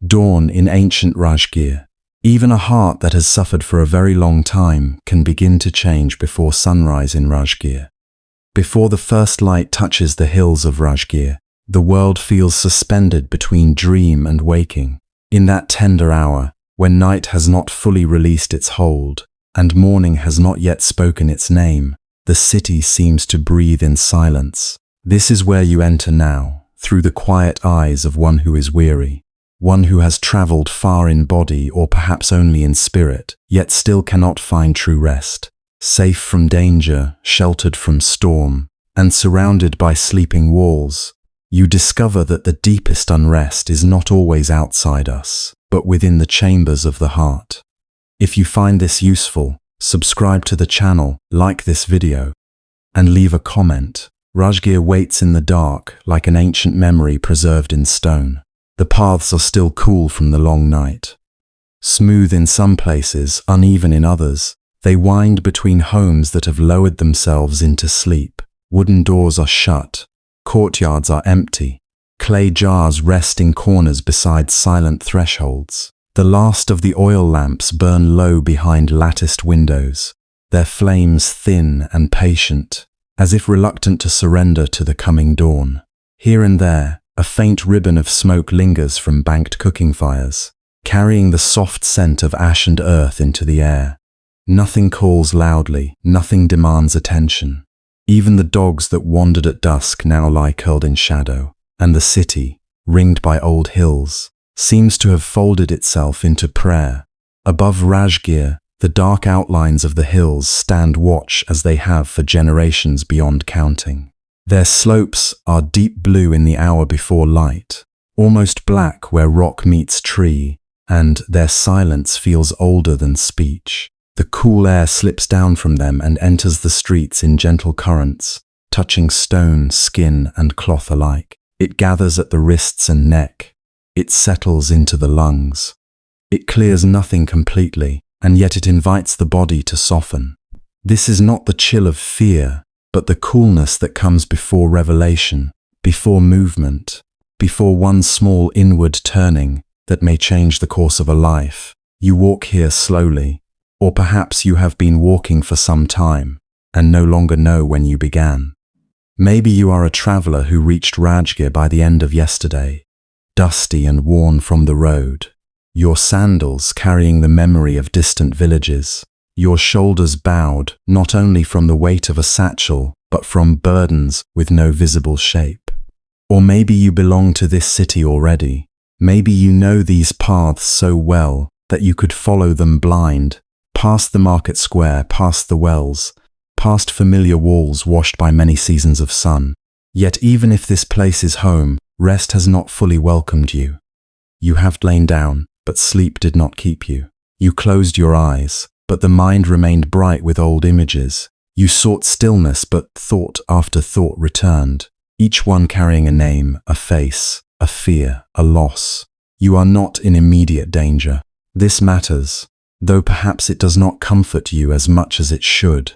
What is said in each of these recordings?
Dawn in ancient Rajgir. Even a heart that has suffered for a very long time can begin to change before sunrise in Rajgir. Before the first light touches the hills of Rajgir, the world feels suspended between dream and waking. In that tender hour, when night has not fully released its hold, and morning has not yet spoken its name, the city seems to breathe in silence. This is where you enter now, through the quiet eyes of one who is weary. One who has traveled far in body or perhaps only in spirit, yet still cannot find true rest. Safe from danger, sheltered from storm, and surrounded by sleeping walls, you discover that the deepest unrest is not always outside us, but within the chambers of the heart. If you find this useful, subscribe to the channel, like this video, and leave a comment. Rajgir waits in the dark like an ancient memory preserved in stone. The paths are still cool from the long night. Smooth in some places, uneven in others, they wind between homes that have lowered themselves into sleep. Wooden doors are shut, courtyards are empty, clay jars rest in corners beside silent thresholds. The last of the oil lamps burn low behind latticed windows, their flames thin and patient, as if reluctant to surrender to the coming dawn. Here and there, a faint ribbon of smoke lingers from banked cooking fires, carrying the soft scent of ash and earth into the air. Nothing calls loudly, nothing demands attention. Even the dogs that wandered at dusk now lie curled in shadow, and the city, ringed by old hills, seems to have folded itself into prayer. Above Rajgir, the dark outlines of the hills stand watch as they have for generations beyond counting. Their slopes are deep blue in the hour before light, almost black where rock meets tree, and their silence feels older than speech. The cool air slips down from them and enters the streets in gentle currents, touching stone, skin, and cloth alike. It gathers at the wrists and neck. It settles into the lungs. It clears nothing completely, and yet it invites the body to soften. This is not the chill of fear, but the coolness that comes before revelation, before movement, before one small inward turning that may change the course of a life. You walk here slowly, or perhaps you have been walking for some time and no longer know when you began. Maybe you are a traveler who reached Rajgir by the end of yesterday, dusty and worn from the road, your sandals carrying the memory of distant villages. Your shoulders bowed, not only from the weight of a satchel, but from burdens with no visible shape. Or maybe you belong to this city already. Maybe you know these paths so well that you could follow them blind, past the market square, past the wells, past familiar walls washed by many seasons of sun. Yet even if this place is home, rest has not fully welcomed you. You have lain down, but sleep did not keep you. You closed your eyes, but the mind remained bright with old images. You sought stillness, but thought after thought returned, each one carrying a name, a face, a fear, a loss. You are not in immediate danger. This matters, though perhaps it does not comfort you as much as it should.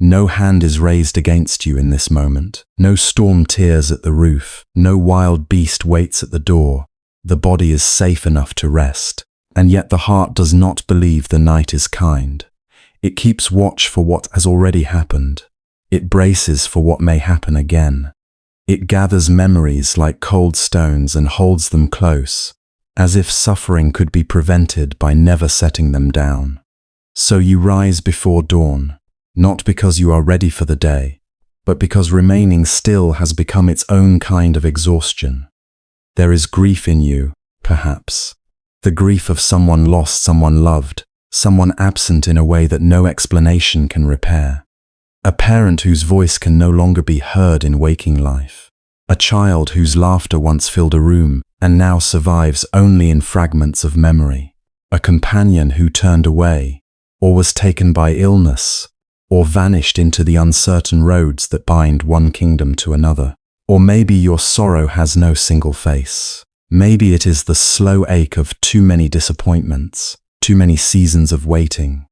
No hand is raised against you in this moment. No storm tears at the roof. No wild beast waits at the door. The body is safe enough to rest. And yet the heart does not believe the night is kind. It keeps watch for what has already happened. It braces for what may happen again. It gathers memories like cold stones and holds them close, as if suffering could be prevented by never setting them down. So you rise before dawn, not because you are ready for the day, but because remaining still has become its own kind of exhaustion. There is grief in you, perhaps. The grief of someone lost, someone loved, someone absent in a way that no explanation can repair. A parent whose voice can no longer be heard in waking life. A child whose laughter once filled a room and now survives only in fragments of memory. A companion who turned away, or was taken by illness, or vanished into the uncertain roads that bind one kingdom to another. Or maybe your sorrow has no single face. Maybe it is the slow ache of too many disappointments, too many seasons of waiting.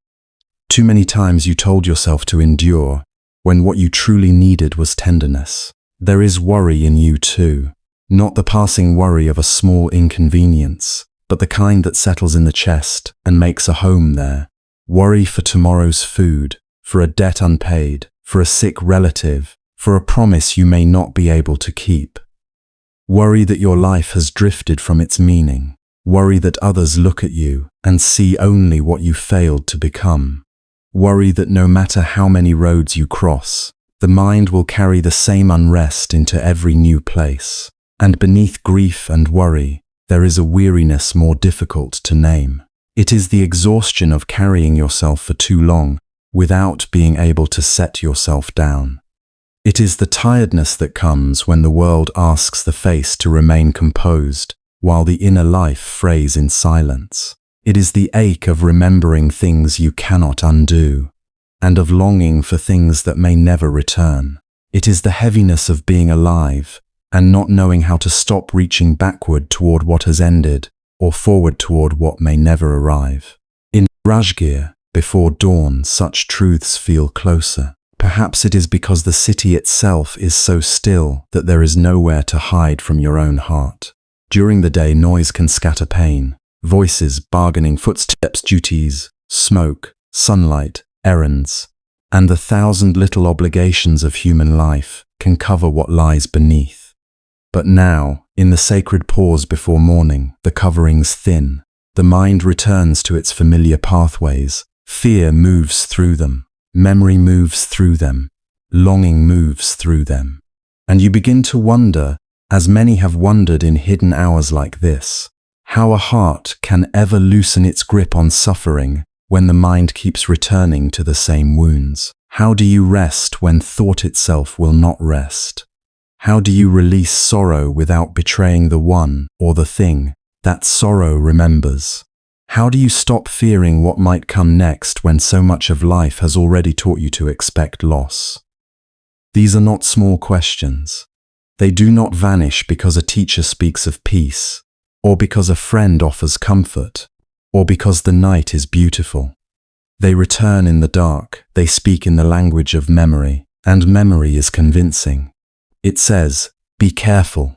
Too many times you told yourself to endure, when what you truly needed was tenderness. There is worry in you too, not the passing worry of a small inconvenience, but the kind that settles in the chest and makes a home there. Worry for tomorrow's food, for a debt unpaid, for a sick relative, for a promise you may not be able to keep. Worry that your life has drifted from its meaning. Worry that others look at you and see only what you failed to become. Worry that no matter how many roads you cross, the mind will carry the same unrest into every new place. And beneath grief and worry, there is a weariness more difficult to name. It is the exhaustion of carrying yourself for too long without being able to set yourself down. It is the tiredness that comes when the world asks the face to remain composed while the inner life frays in silence. It is the ache of remembering things you cannot undo, and of longing for things that may never return. It is the heaviness of being alive and not knowing how to stop reaching backward toward what has ended or forward toward what may never arrive. In Rajgir, before dawn, such truths feel closer. Perhaps it is because the city itself is so still that there is nowhere to hide from your own heart. During the day, noise can scatter pain. Voices, bargaining, footsteps, duties, smoke, sunlight, errands, and the thousand little obligations of human life can cover what lies beneath. But now, in the sacred pause before morning, the covering's thin. The mind returns to its familiar pathways. Fear moves through them. Memory moves through them. Longing moves through them. And you begin to wonder, as many have wondered in hidden hours like this, how a heart can ever loosen its grip on suffering when the mind keeps returning to the same wounds. How do you rest when thought itself will not rest? How do you release sorrow without betraying the one or the thing that sorrow remembers? How do you stop fearing what might come next when so much of life has already taught you to expect loss? These are not small questions. They do not vanish because a teacher speaks of peace, or because a friend offers comfort, or because the night is beautiful. They return in the dark, they speak in the language of memory, and memory is convincing. It says, be careful.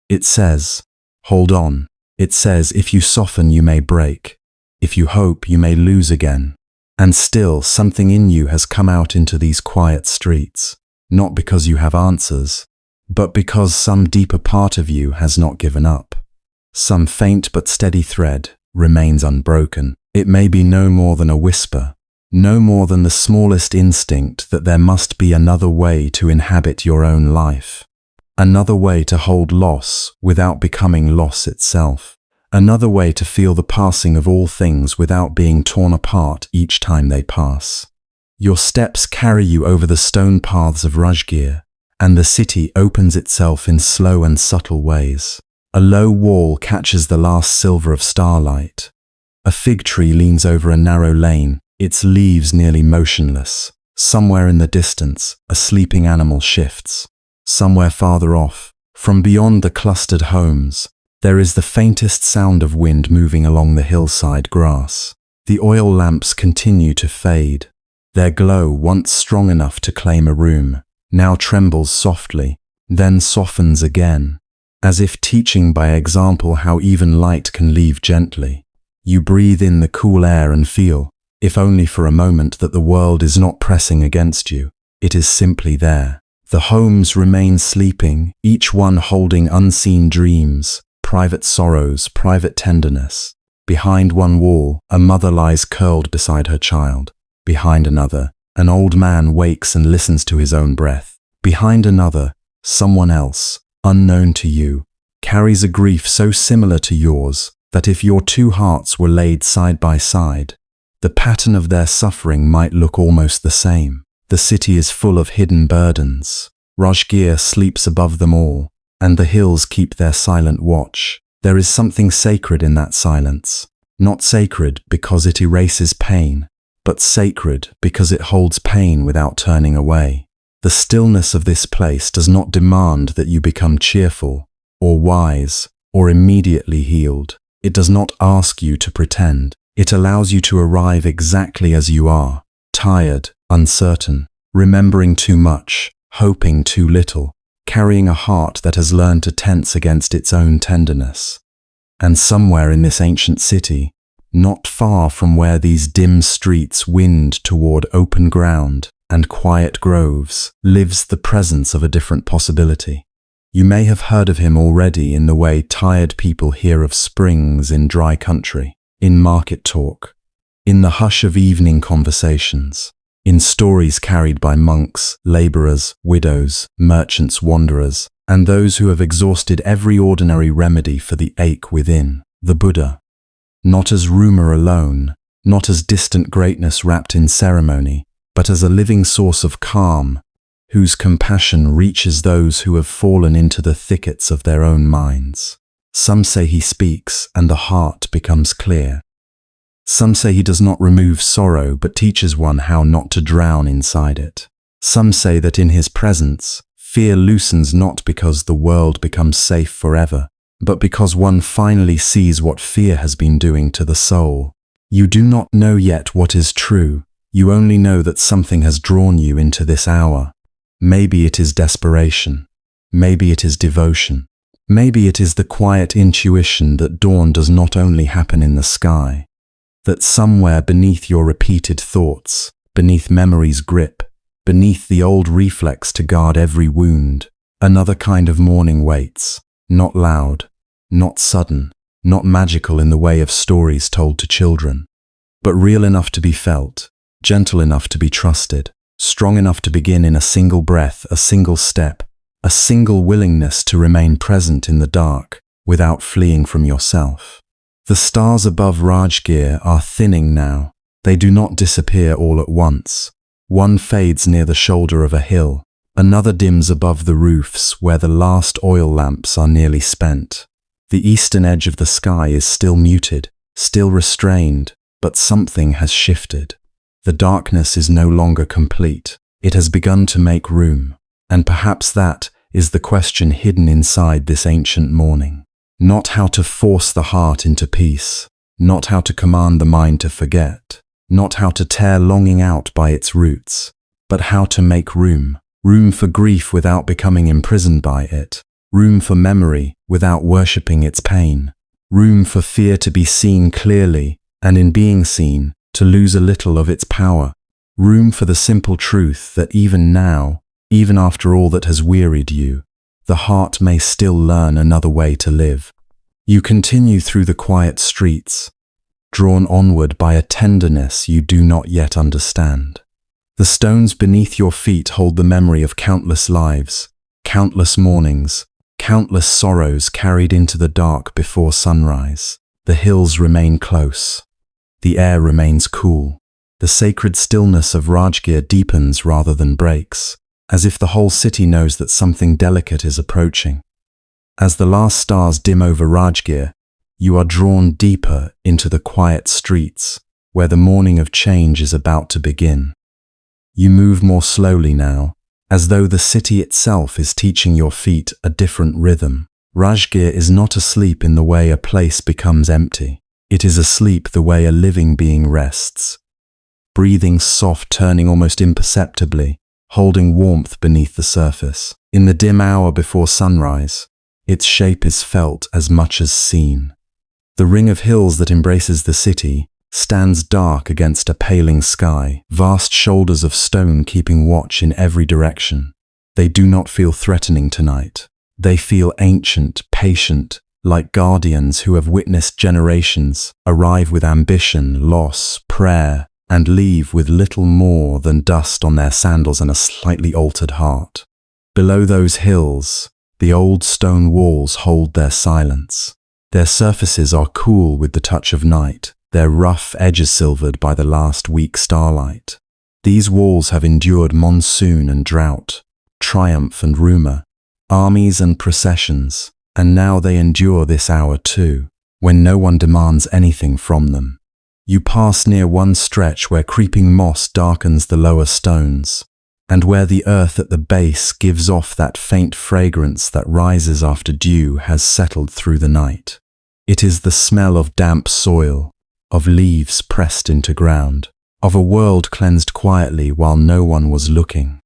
It says, hold on. It says, if you soften, you may break. If you hope, you may lose again. And still, something in you has come out into these quiet streets, not because you have answers, but because some deeper part of you has not given up. Some faint but steady thread remains unbroken. It may be no more than a whisper, no more than the smallest instinct that there must be another way to inhabit your own life, another way to hold loss without becoming loss itself, another way to feel the passing of all things without being torn apart each time they pass. Your steps carry you over the stone paths of Rajgir, and the city opens itself in slow and subtle ways. A low wall catches the last silver of starlight. A fig tree leans over a narrow lane, its leaves nearly motionless. Somewhere in the distance, a sleeping animal shifts. Somewhere farther off, from beyond the clustered homes, there is the faintest sound of wind moving along the hillside grass. The oil lamps continue to fade. Their glow, once strong enough to claim a room, now trembles softly, then softens again, as if teaching by example how even light can leave gently. You breathe in the cool air and feel, if only for a moment, that the world is not pressing against you. It is simply there. The homes remain sleeping, each one holding unseen dreams, private sorrows, private tenderness. Behind one wall, a mother lies curled beside her child. Behind another, an old man wakes and listens to his own breath. Behind another, someone else, unknown to you, carries a grief so similar to yours that if your two hearts were laid side by side, the pattern of their suffering might look almost the same. The city is full of hidden burdens. Rajgir sleeps above them all, and the hills keep their silent watch. There is something sacred in that silence. Not sacred because it erases pain, but sacred because it holds pain without turning away. The stillness of this place does not demand that you become cheerful, or wise, or immediately healed. It does not ask you to pretend. It allows you to arrive exactly as you are, tired, uncertain, remembering too much, hoping too little, carrying a heart that has learned to tense against its own tenderness. And somewhere in this ancient city, not far from where these dim streets wind toward open ground and quiet groves, lives the presence of a different possibility. You may have heard of him already in the way tired people hear of springs in dry country, in market talk, in the hush of evening conversations, in stories carried by monks, laborers, widows, merchants, wanderers, and those who have exhausted every ordinary remedy for the ache within, the Buddha. Not as rumor alone, not as distant greatness wrapped in ceremony, but as a living source of calm, whose compassion reaches those who have fallen into the thickets of their own minds. Some say he speaks and the heart becomes clear. Some say he does not remove sorrow but teaches one how not to drown inside it. Some say that in his presence, fear loosens not because the world becomes safe forever, but because one finally sees what fear has been doing to the soul. You do not know yet what is true. You only know that something has drawn you into this hour. Maybe it is desperation. Maybe it is devotion. Maybe it is the quiet intuition that dawn does not only happen in the sky, that somewhere beneath your repeated thoughts, beneath memory's grip, beneath the old reflex to guard every wound, another kind of morning waits, not loud, not sudden, not magical in the way of stories told to children, but real enough to be felt, gentle enough to be trusted, strong enough to begin in a single breath, a single step, a single willingness to remain present in the dark without fleeing from yourself. The stars above Rajgir are thinning now. They do not disappear all at once. One fades near the shoulder of a hill. Another dims above the roofs where the last oil lamps are nearly spent. The eastern edge of the sky is still muted, still restrained, but something has shifted. The darkness is no longer complete. It has begun to make room. And perhaps that is the question hidden inside this ancient morning. Not how to force the heart into peace, not how to command the mind to forget, not how to tear longing out by its roots, but how to make room. Room for grief without becoming imprisoned by it. Room for memory without worshipping its pain. Room for fear to be seen clearly, and in being seen, to lose a little of its power. Room for the simple truth that even now, even after all that has wearied you, the heart may still learn another way to live. You continue through the quiet streets, drawn onward by a tenderness you do not yet understand. The stones beneath your feet hold the memory of countless lives, countless mornings, countless sorrows carried into the dark before sunrise. The hills remain close. The air remains cool. The sacred stillness of Rajgir deepens rather than breaks, as if the whole city knows that something delicate is approaching. As the last stars dim over Rajgir, you are drawn deeper into the quiet streets, where the morning of change is about to begin. You move more slowly now, as though the city itself is teaching your feet a different rhythm. Rajgir is not asleep in the way a place becomes empty. It is asleep the way a living being rests, breathing soft, turning almost imperceptibly, holding warmth beneath the surface. In the dim hour before sunrise, its shape is felt as much as seen. The ring of hills that embraces the city stands dark against a paling sky, vast shoulders of stone keeping watch in every direction. They do not feel threatening tonight. They feel ancient, patient, like guardians who have witnessed generations arrive with ambition, loss, prayer, and leave with little more than dust on their sandals and a slightly altered heart. Below those hills, the old stone walls hold their silence. Their surfaces are cool with the touch of night, their rough edges silvered by the last weak starlight. These walls have endured monsoon and drought, triumph and rumor, armies and processions, and now they endure this hour too, when no one demands anything from them. You pass near one stretch where creeping moss darkens the lower stones, and where the earth at the base gives off that faint fragrance that rises after dew has settled through the night. It is the smell of damp soil, of leaves pressed into ground, of a world cleansed quietly while no one was looking.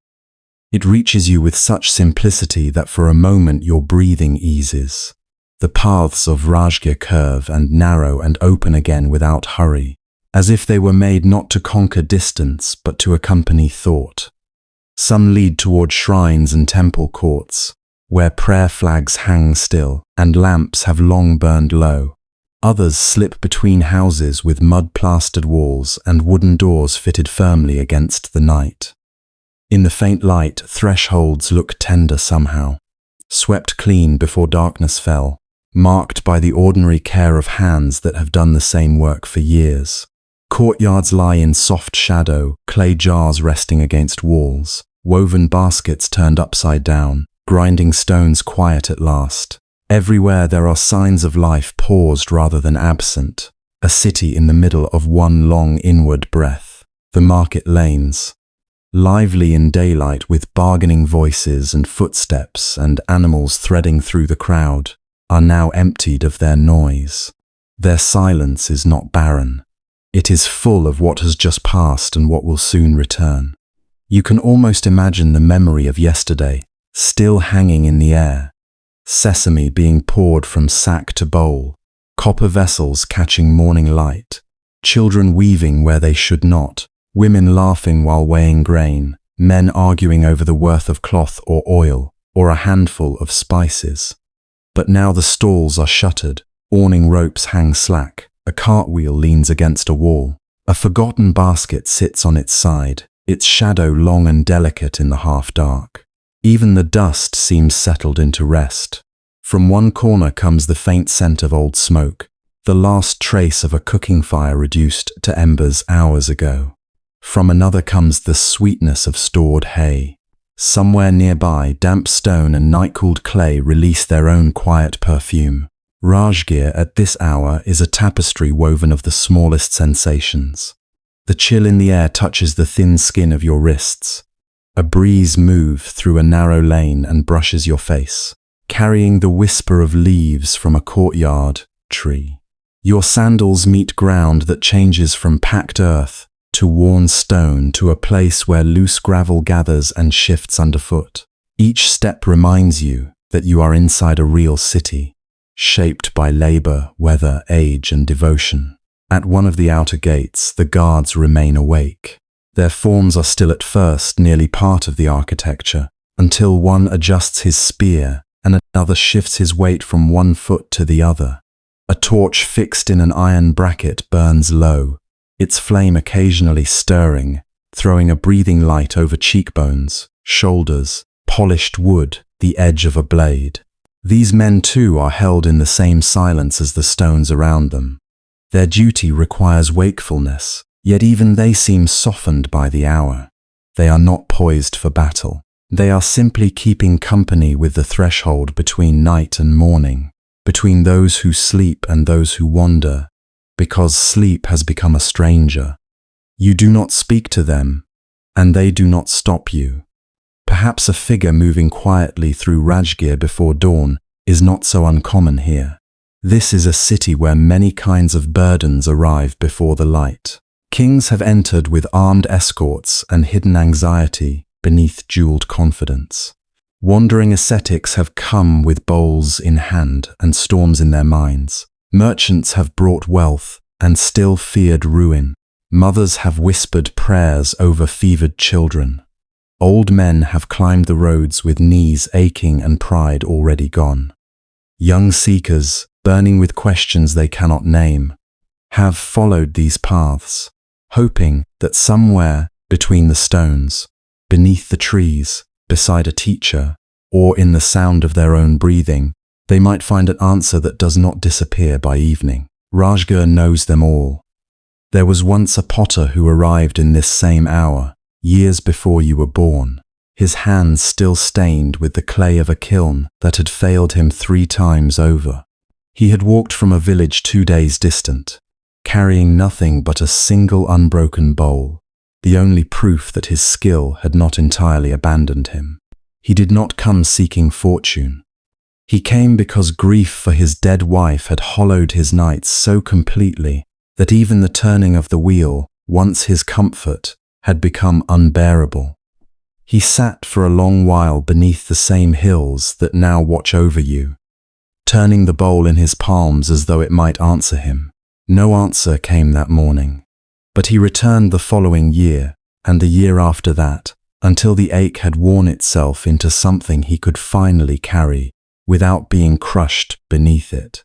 It reaches you with such simplicity that for a moment your breathing eases. The paths of Rajgir curve and narrow and open again without hurry, as if they were made not to conquer distance but to accompany thought. Some lead toward shrines and temple courts, where prayer flags hang still and lamps have long burned low. Others slip between houses with mud-plastered walls and wooden doors fitted firmly against the night. In the faint light, thresholds look tender somehow, swept clean before darkness fell, marked by the ordinary care of hands that have done the same work for years. Courtyards lie in soft shadow, clay jars resting against walls, woven baskets turned upside down, grinding stones quiet at last. Everywhere there are signs of life paused rather than absent, a city in the middle of one long inward breath. The market lanes, lively in daylight with bargaining voices and footsteps and animals threading through the crowd, are now emptied of their noise. Their silence is not barren. It is full of what has just passed and what will soon return. You can almost imagine the memory of yesterday, still hanging in the air. Sesame being poured from sack to bowl, copper vessels catching morning light, children weaving where they should not, women laughing while weighing grain, men arguing over the worth of cloth or oil, or a handful of spices. But now the stalls are shuttered, awning ropes hang slack, a cartwheel leans against a wall, a forgotten basket sits on its side, its shadow long and delicate in the half-dark. Even the dust seems settled into rest. From one corner comes the faint scent of old smoke, the last trace of a cooking fire reduced to embers hours ago. From another comes the sweetness of stored hay. Somewhere nearby, damp stone and night-cooled clay release their own quiet perfume. Rajgir at this hour is a tapestry woven of the smallest sensations. The chill in the air touches the thin skin of your wrists. A breeze moves through a narrow lane and brushes your face, carrying the whisper of leaves from a courtyard tree. Your sandals meet ground that changes from packed earth to worn stone to a place where loose gravel gathers and shifts underfoot. Each step reminds you that you are inside a real city, shaped by labor, weather, age, and devotion. At one of the outer gates, the guards remain awake. Their forms are still at first nearly part of the architecture, until one adjusts his spear and another shifts his weight from one foot to the other. A torch fixed in an iron bracket burns low, its flame occasionally stirring, throwing a breathing light over cheekbones, shoulders, polished wood, the edge of a blade. These men too are held in the same silence as the stones around them. Their duty requires wakefulness, yet even they seem softened by the hour. They are not poised for battle. They are simply keeping company with the threshold between night and morning, between those who sleep and those who wander, because sleep has become a stranger. You do not speak to them, and they do not stop you. Perhaps a figure moving quietly through Rajgir before dawn is not so uncommon here. This is a city where many kinds of burdens arrive before the light. Kings have entered with armed escorts and hidden anxiety beneath jeweled confidence. Wandering ascetics have come with bowls in hand and storms in their minds. Merchants have brought wealth and still feared ruin. Mothers have whispered prayers over fevered children. Old men have climbed the roads with knees aching and pride already gone. Young seekers, burning with questions they cannot name, have followed these paths, hoping that somewhere between the stones, beneath the trees, beside a teacher, or in the sound of their own breathing, they might find an answer that does not disappear by evening. Rajgir knows them all. There was once a potter who arrived in this same hour, years before you were born, his hands still stained with the clay of a kiln that had failed him 3 times over. He had walked from a village 2 days distant, carrying nothing but a single unbroken bowl, the only proof that his skill had not entirely abandoned him. He did not come seeking fortune. He came because grief for his dead wife had hollowed his nights so completely that even the turning of the wheel, once his comfort, had become unbearable. He sat for a long while beneath the same hills that now watch over you, turning the bowl in his palms as though it might answer him. No answer came that morning. But he returned the following year, and the year after that, until the ache had worn itself into something he could finally carry, without being crushed beneath it.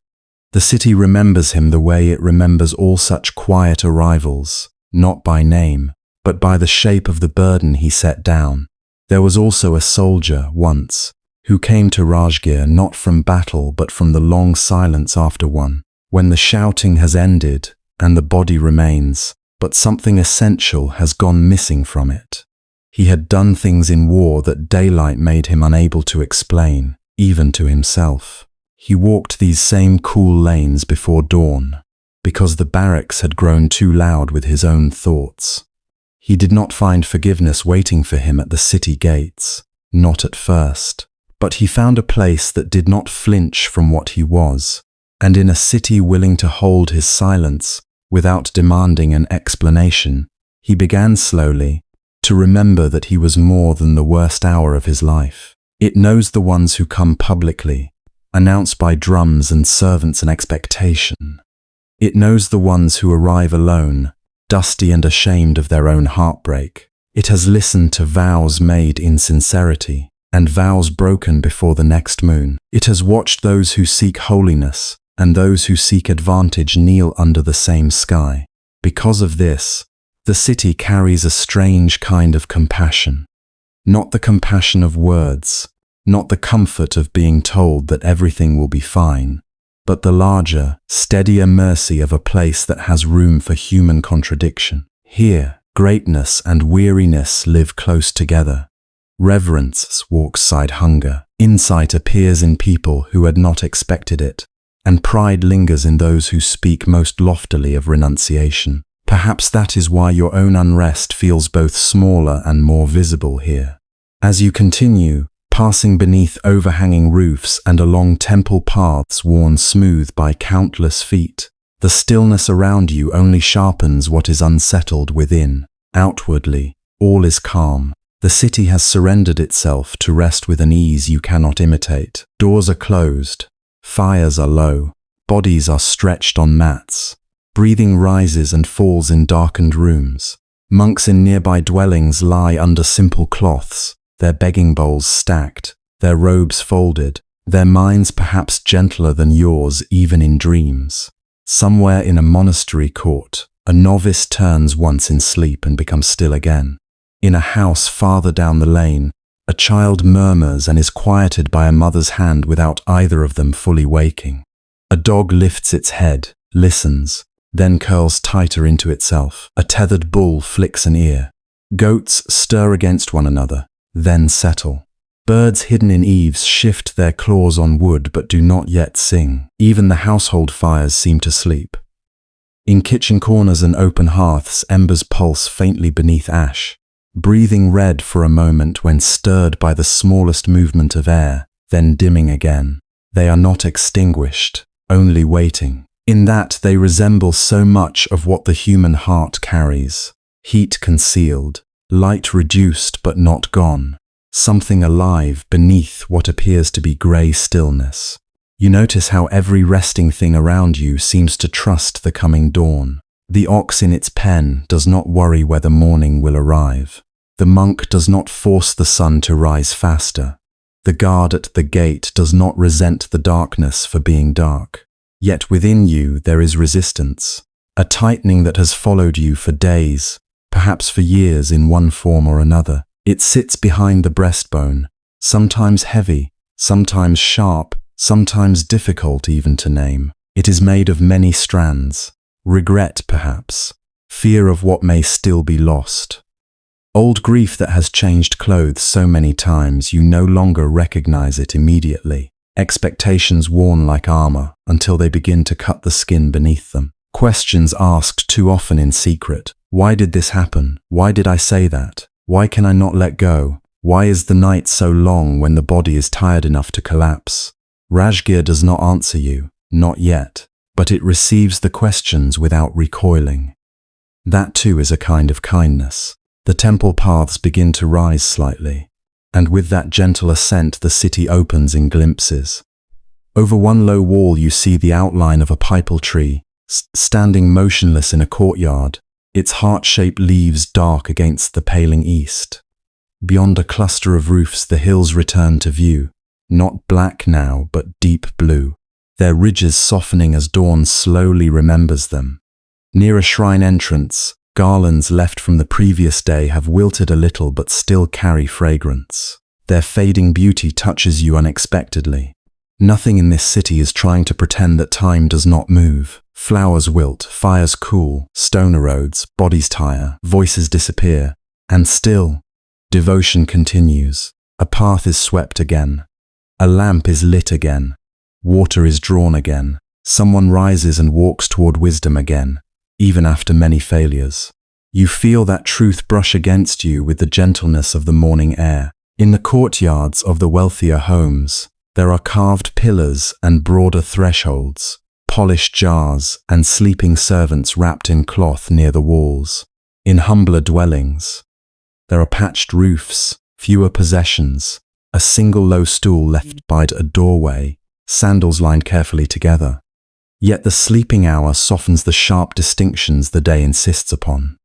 The city remembers him the way it remembers all such quiet arrivals, not by name, but by the shape of the burden he set down. There was also a soldier, once, who came to Rajgir not from battle but from the long silence after one, when the shouting has ended and the body remains, but something essential has gone missing from it. He had done things in war that daylight made him unable to explain, even to himself. He walked these same cool lanes before dawn, because the barracks had grown too loud with his own thoughts. He did not find forgiveness waiting for him at the city gates, not at first, but he found a place that did not flinch from what he was, and in a city willing to hold his silence without demanding an explanation, he began slowly to remember that he was more than the worst hour of his life. It knows the ones who come publicly, announced by drums and servants and expectation. It knows the ones who arrive alone, dusty and ashamed of their own heartbreak. It has listened to vows made in sincerity, and vows broken before the next moon. It has watched those who seek holiness and those who seek advantage kneel under the same sky. Because of this, the city carries a strange kind of compassion. Not the compassion of words, not the comfort of being told that everything will be fine, but the larger, steadier mercy of a place that has room for human contradiction. Here, greatness and weariness live close together. Reverence walks side hunger. Insight appears in people who had not expected it, and pride lingers in those who speak most loftily of renunciation. Perhaps that is why your own unrest feels both smaller and more visible here. As you continue, passing beneath overhanging roofs and along temple paths worn smooth by countless feet, the stillness around you only sharpens what is unsettled within. Outwardly, all is calm. The city has surrendered itself to rest with an ease you cannot imitate. Doors are closed, fires are low, bodies are stretched on mats. Breathing rises and falls in darkened rooms. Monks in nearby dwellings lie under simple cloths, their begging bowls stacked, their robes folded, their minds perhaps gentler than yours even in dreams. Somewhere in a monastery court, a novice turns once in sleep and becomes still again. In a house farther down the lane, a child murmurs and is quieted by a mother's hand without either of them fully waking. A dog lifts its head, listens, then curls tighter into itself. A tethered bull flicks an ear. Goats stir against one another, then settle. Birds hidden in eaves shift their claws on wood but do not yet sing. Even the household fires seem to sleep. In kitchen corners and open hearths, embers pulse faintly beneath ash, breathing red for a moment when stirred by the smallest movement of air, then dimming again. They are not extinguished, only waiting. In that they resemble so much of what the human heart carries. Heat concealed, light reduced but not gone. Something alive beneath what appears to be grey stillness. You notice how every resting thing around you seems to trust the coming dawn. The ox in its pen does not worry whether morning will arrive. The monk does not force the sun to rise faster. The guard at the gate does not resent the darkness for being dark. Yet within you there is resistance, a tightening that has followed you for days, perhaps for years in one form or another. It sits behind the breastbone, sometimes heavy, sometimes sharp, sometimes difficult even to name. It is made of many strands, regret perhaps, fear of what may still be lost. Old grief that has changed clothes so many times you no longer recognize it immediately. Expectations worn like armor until they begin to cut the skin beneath them. Questions asked too often in secret. Why did this happen? Why did I say that? Why can I not let go? Why is the night so long when the body is tired enough to collapse? Rajgir does not answer you, not yet, but it receives the questions without recoiling. That too is a kind of kindness. The temple paths begin to rise slightly, and with that gentle ascent the city opens in glimpses. Over one low wall you see the outline of a pipal tree, standing motionless in a courtyard, its heart-shaped leaves dark against the paling east. Beyond a cluster of roofs the hills return to view, not black now but deep blue, their ridges softening as dawn slowly remembers them. Near a shrine entrance, garlands left from the previous day have wilted a little but still carry fragrance. Their fading beauty touches you unexpectedly. Nothing in this city is trying to pretend that time does not move. Flowers wilt, fires cool, stone erodes, bodies tire, voices disappear, and still, devotion continues. A path is swept again. A lamp is lit again. Water is drawn again. Someone rises and walks toward wisdom again, even after many failures. You feel that truth brush against you with the gentleness of the morning air. In the courtyards of the wealthier homes, there are carved pillars and broader thresholds, polished jars and sleeping servants wrapped in cloth near the walls. In humbler dwellings, there are patched roofs, fewer possessions, a single low stool left by a doorway, sandals lined carefully together. Yet the sleeping hour softens the sharp distinctions the day insists upon.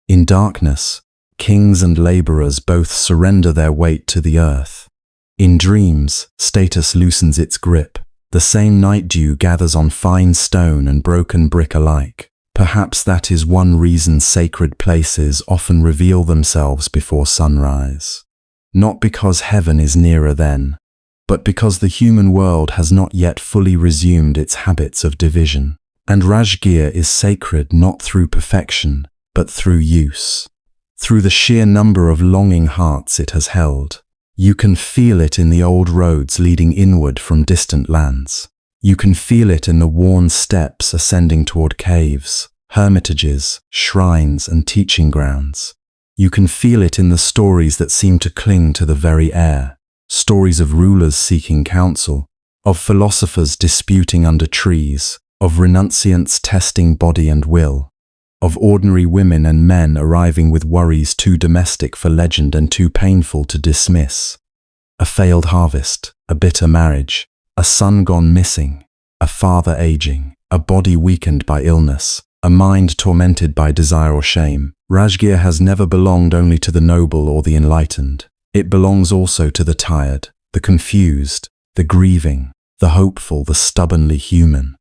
In darkness, kings and laborers both surrender their weight to the earth. In dreams, status loosens its grip. The same night dew gathers on fine stone and broken brick alike. Perhaps that is one reason sacred places often reveal themselves before sunrise. Not because heaven is nearer then, but because the human world has not yet fully resumed its habits of division. And Rajgir is sacred not through perfection, but through use. Through the sheer number of longing hearts it has held. You can feel it in the old roads leading inward from distant lands. You can feel it in the worn steps ascending toward caves, hermitages, shrines, and teaching grounds. You can feel it in the stories that seem to cling to the very air. Stories of rulers seeking counsel, of philosophers disputing under trees, of renunciants testing body and will, of ordinary women and men arriving with worries too domestic for legend and too painful to dismiss. A failed harvest, a bitter marriage, a son gone missing, a father aging, a body weakened by illness, a mind tormented by desire or shame. Rajgir has never belonged only to the noble or the enlightened. It belongs also to the tired, the confused, the grieving, the hopeful, the stubbornly human.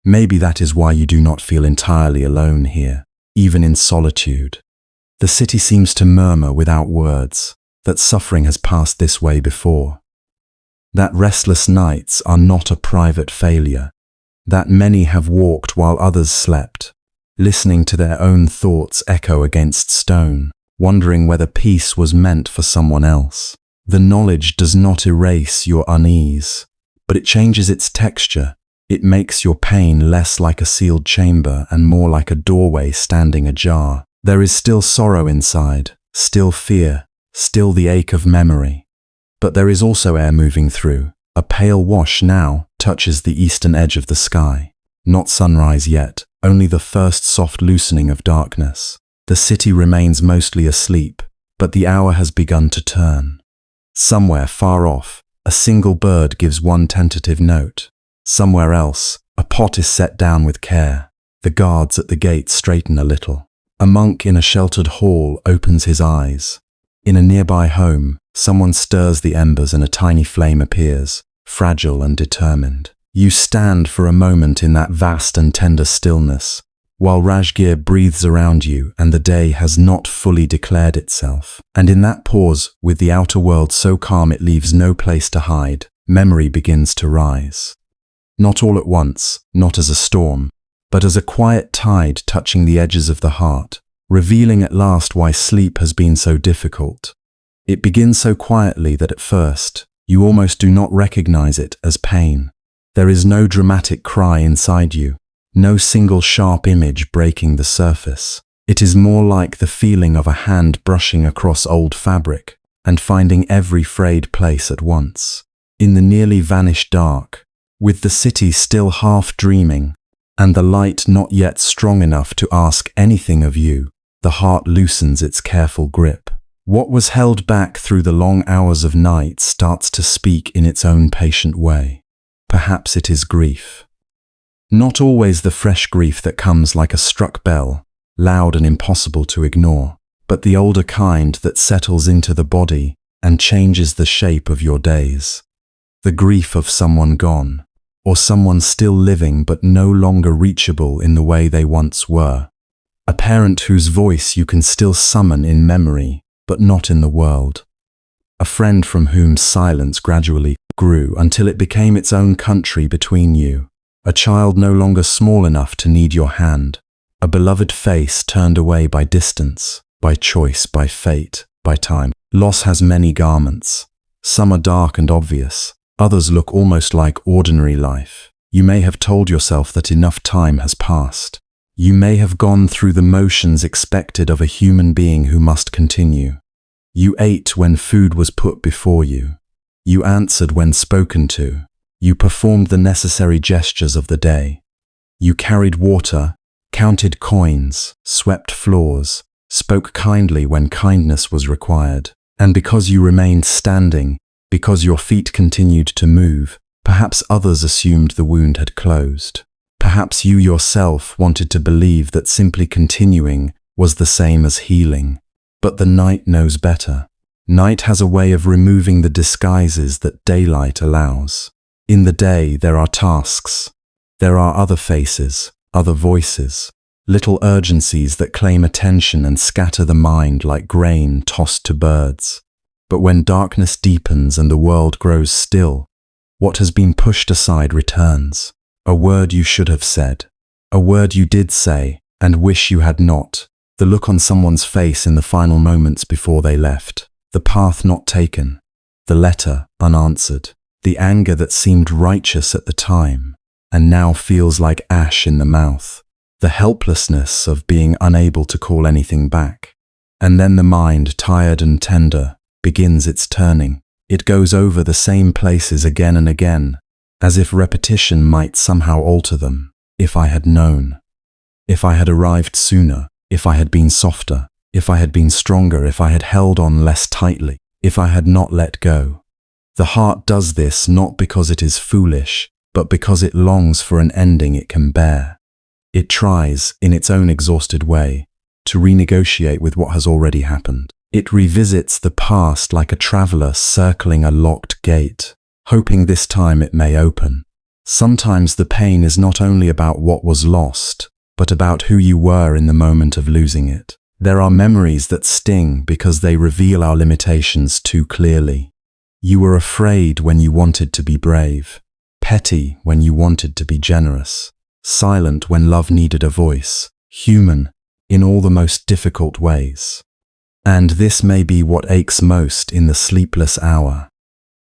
Maybe that is why you do not feel entirely alone here, even in solitude. The city seems to murmur without words that suffering has passed this way before. That restless nights are not a private failure, that many have walked while others slept, listening to their own thoughts echo against stone, wondering whether peace was meant for someone else. The knowledge does not erase your unease, but it changes its texture. It makes your pain less like a sealed chamber and more like a doorway standing ajar. There is still sorrow inside, still fear, still the ache of memory. But there is also air moving through. A pale wash now touches the eastern edge of the sky. Not sunrise yet, only the first soft loosening of darkness. The city remains mostly asleep, but the hour has begun to turn. Somewhere far off, a single bird gives one tentative note. Somewhere else, a pot is set down with care. The guards at the gate straighten a little. A monk in a sheltered hall opens his eyes. In a nearby home, someone stirs the embers and a tiny flame appears, fragile and determined. You stand for a moment in that vast and tender stillness, while Rajgir breathes around you and the day has not fully declared itself. And in that pause, with the outer world so calm it leaves no place to hide, memory begins to rise. Not all at once, not as a storm, but as a quiet tide touching the edges of the heart, revealing at last why sleep has been so difficult. It begins so quietly that at first, you almost do not recognize it as pain. There is no dramatic cry inside you, no single sharp image breaking the surface. It is more like the feeling of a hand brushing across old fabric and finding every frayed place at once. In the nearly vanished dark, with the city still half dreaming, and the light not yet strong enough to ask anything of you, the heart loosens its careful grip. What was held back through the long hours of night starts to speak in its own patient way. perhaps it is grief. Not always the fresh grief that comes like a struck bell, loud and impossible to ignore, but the older kind that settles into the body and changes the shape of your days. The grief of someone gone, or someone still living but no longer reachable in the way they once were. A parent whose voice you can still summon in memory, but not in the world. A friend from whom silence gradually grew until it became its own country between you. A child no longer small enough to need your hand. A beloved face turned away by distance, by choice, by fate, by time. Loss has many garments. Some are dark and obvious. Others look almost like ordinary life. You may have told yourself that enough time has passed. You may have gone through the motions expected of a human being who must continue. You ate when food was put before you. You answered when spoken to. You performed the necessary gestures of the day. You carried water, counted coins, swept floors, spoke kindly when kindness was required. And because you remained standing, because your feet continued to move, perhaps others assumed the wound had closed. Perhaps you yourself wanted to believe that simply continuing was the same as healing. But the night knows better. Night has a way of removing the disguises that daylight allows. In the day there are tasks. There are other faces, other voices, little urgencies that claim attention and scatter the mind like grain tossed to birds. But when darkness deepens and the world grows still, what has been pushed aside returns. A word you should have said. A word you did say and wish you had not. The look on someone's face in the final moments before they left. The path not taken. The letter unanswered. The anger that seemed righteous at the time and now feels like ash in the mouth. The helplessness of being unable to call anything back. And then the mind, tired and tender, begins its turning. It goes over the same places again and again, as if repetition might somehow alter them. If I had known. If I had arrived sooner. If I had been softer. If I had been stronger. If I had held on less tightly. If I had not let go. The heart does this not because it is foolish, but because it longs for an ending it can bear. It tries, in its own exhausted way, to renegotiate with what has already happened. It revisits the past like a traveler circling a locked gate, hoping this time it may open. Sometimes the pain is not only about what was lost, but about who you were in the moment of losing it. There are memories that sting because they reveal our limitations too clearly. You were afraid when you wanted to be brave, petty when you wanted to be generous, silent when love needed a voice, human in all the most difficult ways. And this may be what aches most in the sleepless hour.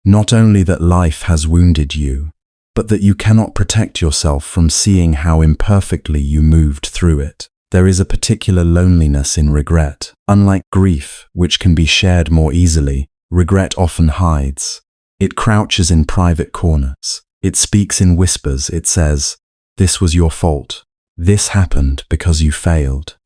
Not only that life has wounded you, but that you cannot protect yourself from seeing how imperfectly you moved through it. There is a particular loneliness in regret. Unlike grief, which can be shared more easily, regret often hides. It crouches in private corners. It speaks in whispers. It says, "This was your fault. This happened because you failed."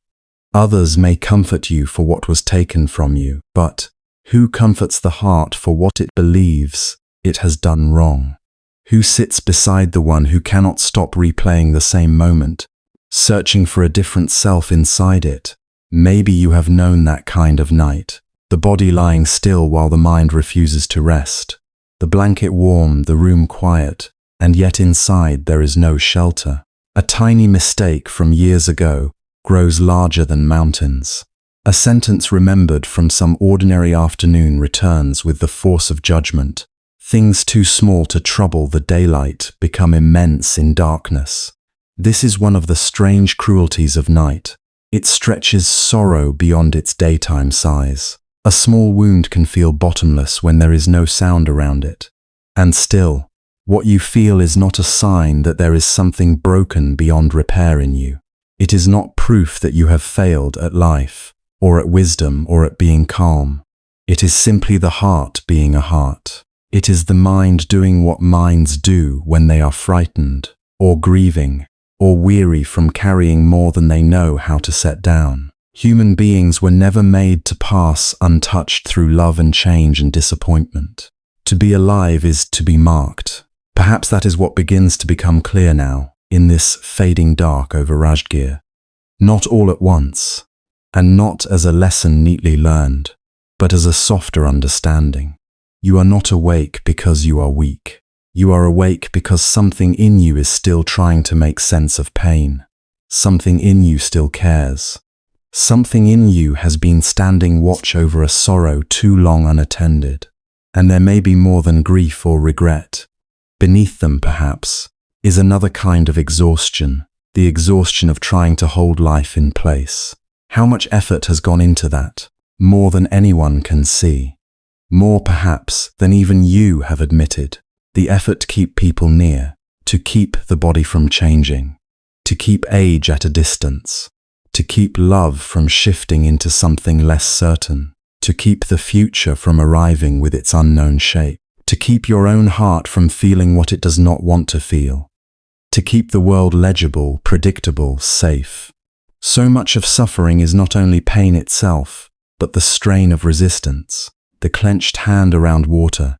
Others may comfort you for what was taken from you, but who comforts the heart for what it believes it has done wrong? Who sits beside the one who cannot stop replaying the same moment, searching for a different self inside it? Maybe you have known that kind of night. The body lying still while the mind refuses to rest. The blanket warm, the room quiet, and yet inside there is no shelter. A tiny mistake from years ago grows larger than mountains. A sentence remembered from some ordinary afternoon returns with the force of judgment. Things too small to trouble the daylight become immense in darkness. This is one of the strange cruelties of night. It stretches sorrow beyond its daytime size. A small wound can feel bottomless when there is no sound around it. And still, what you feel is not a sign that there is something broken beyond repair in you. It is not proof that you have failed at life, or at wisdom, or at being calm. It is simply the heart being a heart. It is the mind doing what minds do when they are frightened, or grieving, or weary from carrying more than they know how to set down. Human beings were never made to pass untouched through love and change and disappointment. To be alive is to be marked. Perhaps that is what begins to become clear now, in this fading dark over Rajgir. Not all at once, and not as a lesson neatly learned, but as a softer understanding. You are not awake because you are weak. You are awake because something in you is still trying to make sense of pain. Something in you still cares. Something in you has been standing watch over a sorrow too long unattended. And there may be more than grief or regret. Beneath them, perhaps, is another kind of exhaustion, the exhaustion of trying to hold life in place. How much effort has gone into that? More than anyone can see. More, perhaps, than even you have admitted. The effort to keep people near, to keep the body from changing, to keep age at a distance, to keep love from shifting into something less certain, to keep the future from arriving with its unknown shape, to keep your own heart from feeling what it does not want to feel, to keep the world legible, predictable, safe. So much of suffering is not only pain itself, but the strain of resistance, the clenched hand around water,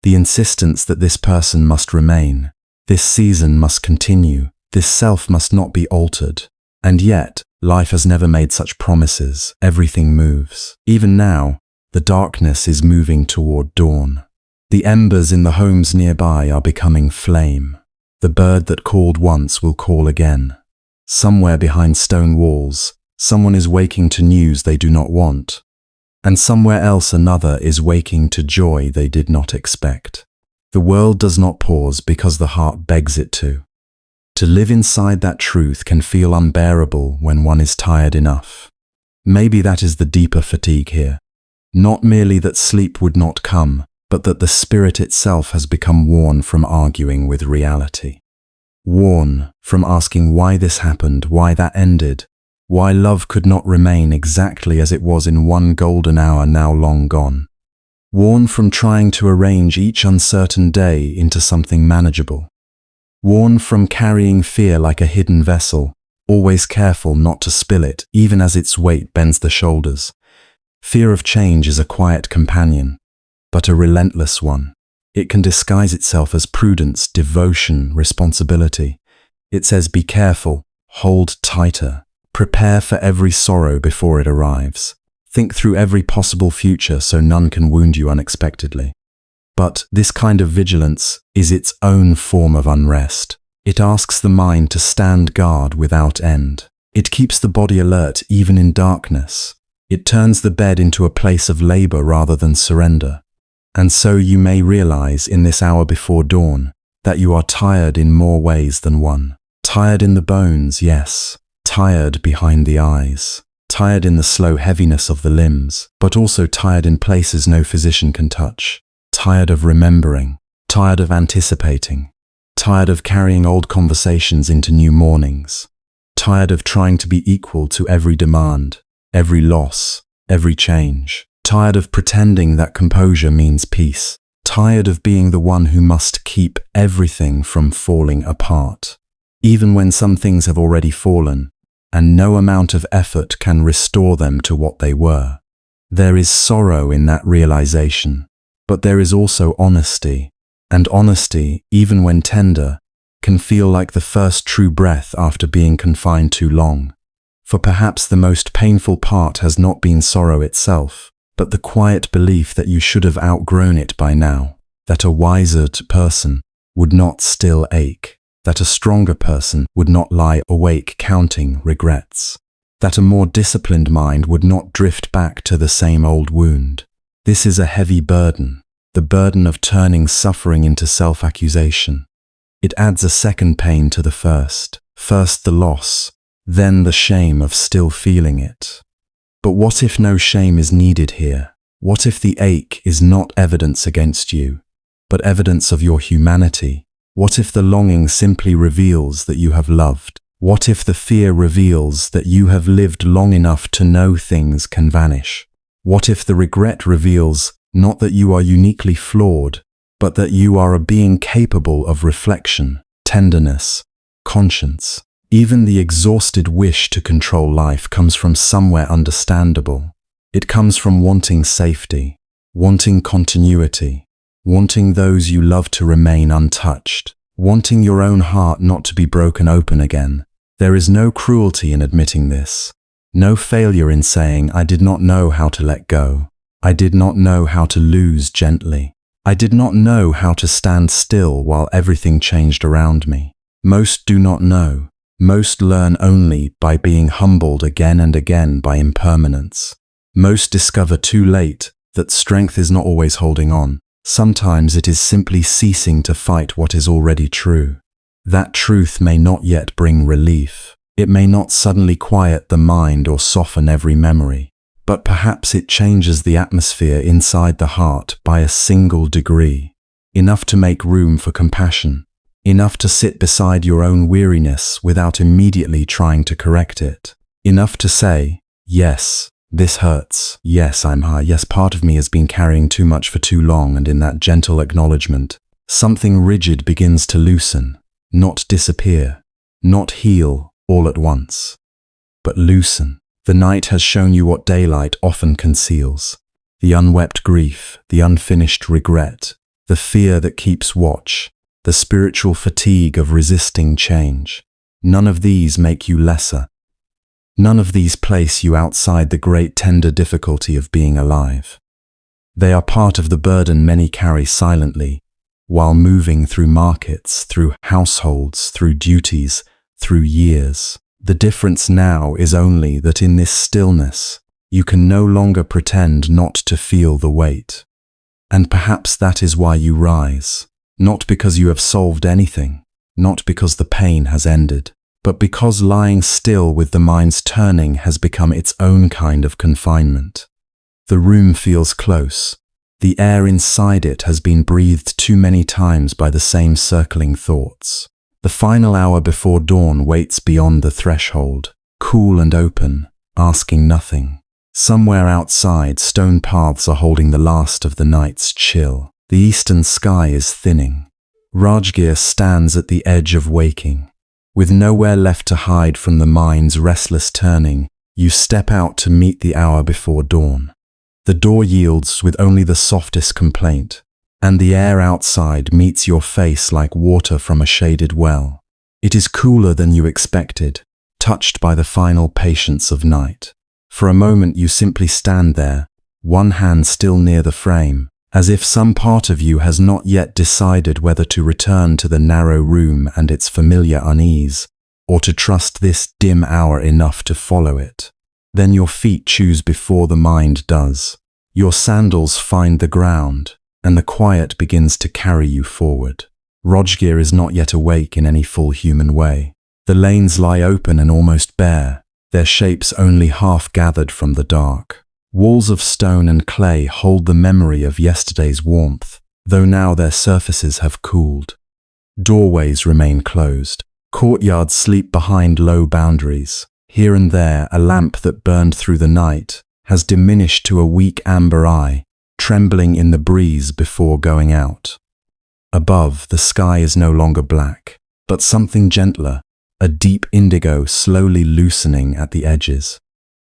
the insistence that this person must remain, this season must continue, this self must not be altered. And yet, life has never made such promises. Everything moves. Even now, the darkness is moving toward dawn. The embers in the homes nearby are becoming flame. The bird that called once will call again. Somewhere behind stone walls, someone is waking to news they do not want. And somewhere else another is waking to joy they did not expect. The world does not pause because the heart begs it to. To live inside that truth can feel unbearable when one is tired enough. Maybe that is the deeper fatigue here. Not merely that sleep would not come, but that the spirit itself has become worn from arguing with reality. Worn from asking why this happened, why that ended, why love could not remain exactly as it was in one golden hour now long gone. Worn from trying to arrange each uncertain day into something manageable. Worn from carrying fear like a hidden vessel, always careful not to spill it, even as its weight bends the shoulders. Fear of change is a quiet companion, but a relentless one. It can disguise itself as prudence, devotion, responsibility. It says, be careful, hold tighter. Prepare for every sorrow before it arrives. Think through every possible future so none can wound you unexpectedly. But this kind of vigilance is its own form of unrest. It asks the mind to stand guard without end. It keeps the body alert even in darkness. It turns the bed into a place of labor rather than surrender. And so you may realize in this hour before dawn that you are tired in more ways than one. Tired in the bones, yes. Tired behind the eyes, tired in the slow heaviness of the limbs, but also tired in places no physician can touch, tired of remembering, tired of anticipating, tired of carrying old conversations into new mornings, tired of trying to be equal to every demand, every loss, every change, tired of pretending that composure means peace, tired of being the one who must keep everything from falling apart, even when some things have already fallen, and no amount of effort can restore them to what they were. There is sorrow in that realization, but there is also honesty, and honesty, even when tender, can feel like the first true breath after being confined too long. For perhaps the most painful part has not been sorrow itself, but the quiet belief that you should have outgrown it by now, that a wiser person would not still ache, that a stronger person would not lie awake counting regrets, that a more disciplined mind would not drift back to the same old wound. This is a heavy burden, the burden of turning suffering into self-accusation. It adds a second pain to the first the loss, then the shame of still feeling it. But what if no shame is needed here? What if the ache is not evidence against you, but evidence of your humanity? What if the longing simply reveals that you have loved? What if the fear reveals that you have lived long enough to know things can vanish? What if the regret reveals not that you are uniquely flawed, but that you are a being capable of reflection, tenderness, conscience? Even the exhausted wish to control life comes from somewhere understandable. It comes from wanting safety, wanting continuity, wanting those you love to remain untouched, wanting your own heart not to be broken open again. There is no cruelty in admitting this, no failure in saying, I did not know how to let go. I did not know how to lose gently. I did not know how to stand still while everything changed around me. Most do not know. Most learn only by being humbled again and again by impermanence. Most discover too late that strength is not always holding on. Sometimes it is simply ceasing to fight what is already true. That truth may not yet bring relief. It may not suddenly quiet the mind or soften every memory, but perhaps it changes the atmosphere inside the heart by a single degree, enough to make room for compassion, enough to sit beside your own weariness without immediately trying to correct it, enough to say, yes, this hurts, yes, I'm high, yes, part of me has been carrying too much for too long, and in that gentle acknowledgement, something rigid begins to loosen, not disappear, not heal all at once, but loosen. The night has shown you what daylight often conceals: the unwept grief, the unfinished regret, the fear that keeps watch, the spiritual fatigue of resisting change. None of these make you lesser. None of these place you outside the great tender difficulty of being alive. They are part of the burden many carry silently, while moving through markets, through households, through duties, through years. The difference now is only that in this stillness, you can no longer pretend not to feel the weight. And perhaps that is why you rise, not because you have solved anything, not because the pain has ended, but because lying still with the mind's turning has become its own kind of confinement. The room feels close. The air inside it has been breathed too many times by the same circling thoughts. The final hour before dawn waits beyond the threshold, cool and open, asking nothing. Somewhere outside, stone paths are holding the last of the night's chill. The eastern sky is thinning. Rajgir stands at the edge of waking. With nowhere left to hide from the mind's restless turning, you step out to meet the hour before dawn. The door yields with only the softest complaint, and the air outside meets your face like water from a shaded well. It is cooler than you expected, touched by the final patience of night. For a moment you simply stand there, one hand still near the frame, as if some part of you has not yet decided whether to return to the narrow room and its familiar unease, or to trust this dim hour enough to follow it. Then your feet choose before the mind does. Your sandals find the ground, and the quiet begins to carry you forward. Rajgir is not yet awake in any full human way. The lanes lie open and almost bare, their shapes only half gathered from the dark. Walls of stone and clay hold the memory of yesterday's warmth, though now their surfaces have cooled. Doorways remain closed. Courtyards sleep behind low boundaries. Here and there, a lamp that burned through the night has diminished to a weak amber eye, trembling in the breeze before going out. Above, the sky is no longer black, but something gentler, a deep indigo slowly loosening at the edges.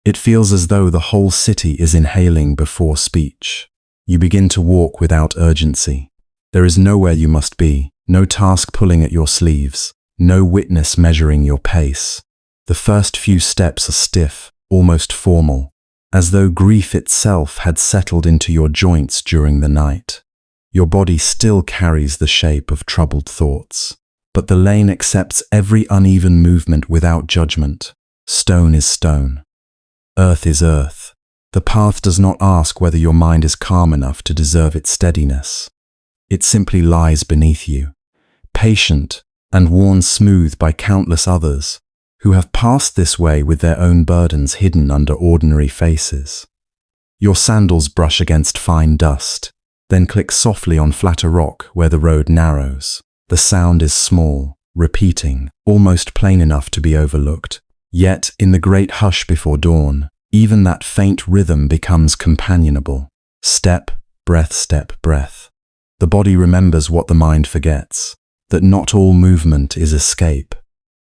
It feels as though the whole city is inhaling before speech. You begin to walk without urgency. There is nowhere you must be, no task pulling at your sleeves, no witness measuring your pace. The first few steps are stiff, almost formal, as though grief itself had settled into your joints during the night. Your body still carries the shape of troubled thoughts, but the lane accepts every uneven movement without judgment. Stone is stone. Earth is earth. The path does not ask whether your mind is calm enough to deserve its steadiness. It simply lies beneath you, patient and worn smooth by countless others who have passed this way with their own burdens hidden under ordinary faces. Your sandals brush against fine dust, then click softly on flatter rock where the road narrows. The sound is small, repeating, almost plain enough to be overlooked. Yet, in the great hush before dawn, even that faint rhythm becomes companionable. Step, breath. The body remembers what the mind forgets, that not all movement is escape.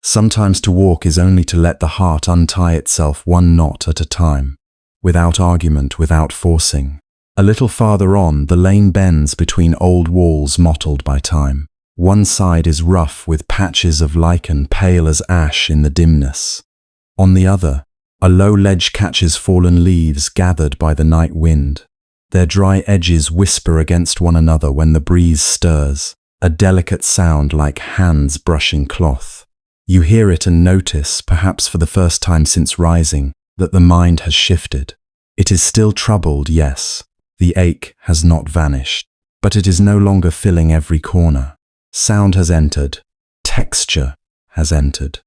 Sometimes to walk is only to let the heart untie itself one knot at a time, without argument, without forcing. A little farther on, the lane bends between old walls mottled by time. One side is rough with patches of lichen pale as ash in the dimness. On the other, a low ledge catches fallen leaves gathered by the night wind. Their dry edges whisper against one another when the breeze stirs, a delicate sound like hands brushing cloth. You hear it and notice, perhaps for the first time since rising, that the mind has shifted. It is still troubled, yes. The ache has not vanished, but it is no longer filling every corner. Sound has entered. Texture has entered.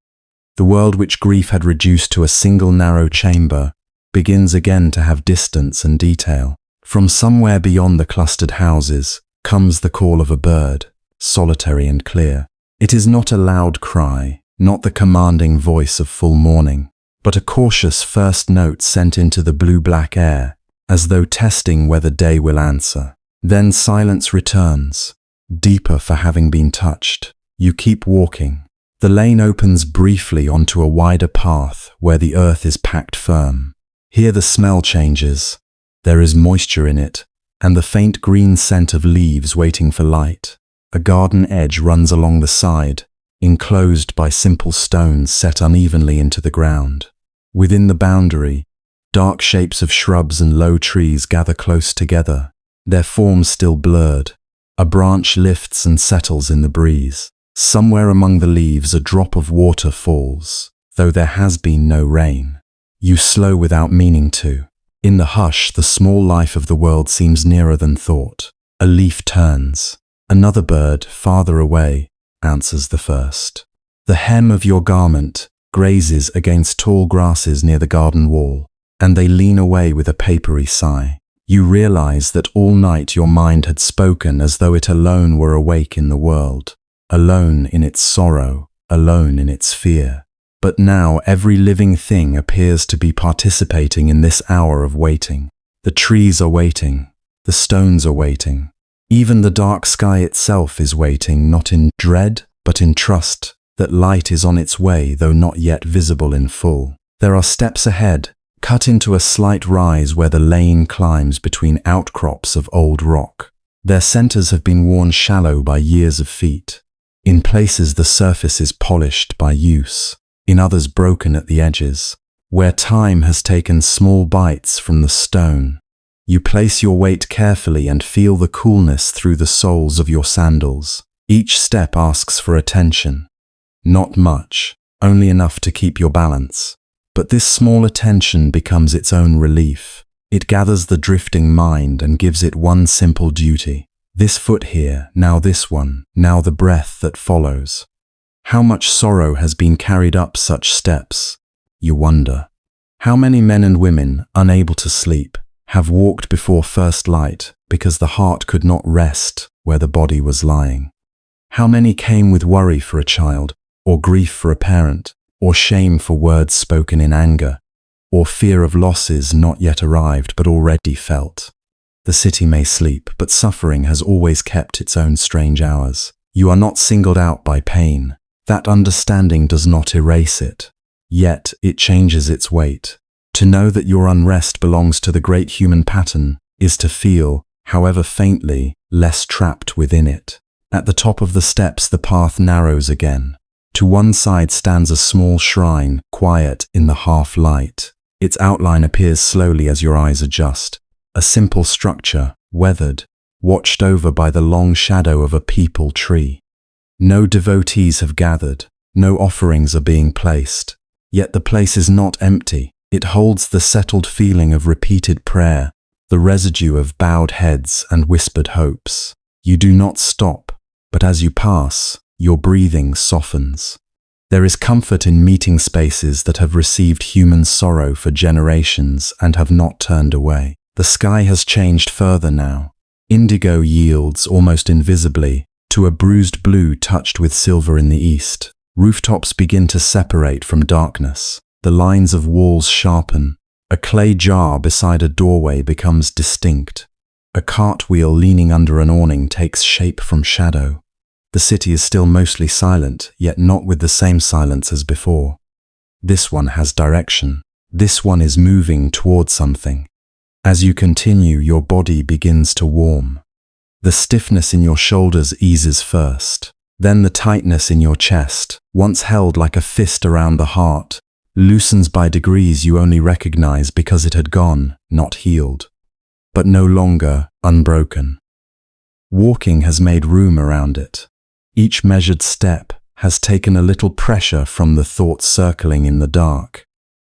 The world which grief had reduced to a single narrow chamber begins again to have distance and detail. From somewhere beyond the clustered houses comes the call of a bird, solitary and clear. It is not a loud cry, not the commanding voice of full morning, but a cautious first note sent into the blue-black air, as though testing whether day will answer. Then silence returns, deeper for having been touched. You keep walking. The lane opens briefly onto a wider path where the earth is packed firm. Here the smell changes. There is moisture in it, and the faint green scent of leaves waiting for light. A garden edge runs along the side, enclosed by simple stones set unevenly into the ground. Within the boundary, dark shapes of shrubs and low trees gather close together, their forms still blurred. A branch lifts and settles in the breeze. Somewhere among the leaves a drop of water falls, though there has been no rain. You slow without meaning to. In the hush, the small life of the world seems nearer than thought. A leaf turns. Another bird, farther away, answers the first. The hem of your garment grazes against tall grasses near the garden wall, and they lean away with a papery sigh. You realize that all night your mind had spoken as though it alone were awake in the world, alone in its sorrow, alone in its fear. But now every living thing appears to be participating in this hour of waiting. The trees are waiting, the stones are waiting. Even the dark sky itself is waiting, not in dread, but in trust that light is on its way, though not yet visible in full. There are steps ahead, cut into a slight rise where the lane climbs between outcrops of old rock. Their centers have been worn shallow by years of feet. In places the surface is polished by use, in others broken at the edges, where time has taken small bites from the stone. You place your weight carefully and feel the coolness through the soles of your sandals. Each step asks for attention. Not much, only enough to keep your balance. But this small attention becomes its own relief. It gathers the drifting mind and gives it one simple duty. This foot here, now this one, now the breath that follows. How much sorrow has been carried up such steps? You wonder. How many men and women, unable to sleep, have walked before first light because the heart could not rest where the body was lying? How many came with worry for a child, or grief for a parent, or shame for words spoken in anger, or fear of losses not yet arrived but already felt? The city may sleep, but suffering has always kept its own strange hours. You are not singled out by pain. That understanding does not erase it. Yet it changes its weight. To know that your unrest belongs to the great human pattern is to feel, however faintly, less trapped within it. At the top of the steps the path narrows again. To one side stands a small shrine, quiet in the half-light. Its outline appears slowly as your eyes adjust. A simple structure, weathered, watched over by the long shadow of a peepal tree. No devotees have gathered, no offerings are being placed. Yet the place is not empty. It holds the settled feeling of repeated prayer, the residue of bowed heads and whispered hopes. You do not stop, but as you pass, your breathing softens. There is comfort in meeting spaces that have received human sorrow for generations and have not turned away. The sky has changed further now. Indigo yields almost invisibly to a bruised blue touched with silver in the east. Rooftops begin to separate from darkness. The lines of walls sharpen. A clay jar beside a doorway becomes distinct. A cartwheel leaning under an awning takes shape from shadow. The city is still mostly silent, yet not with the same silence as before. This one has direction. This one is moving toward something. As you continue, your body begins to warm. The stiffness in your shoulders eases first. Then the tightness in your chest, once held like a fist around the heart, loosens by degrees you only recognize because it had gone, not healed, but no longer unbroken. Walking has made room around it. Each measured step has taken a little pressure from the thoughts circling in the dark.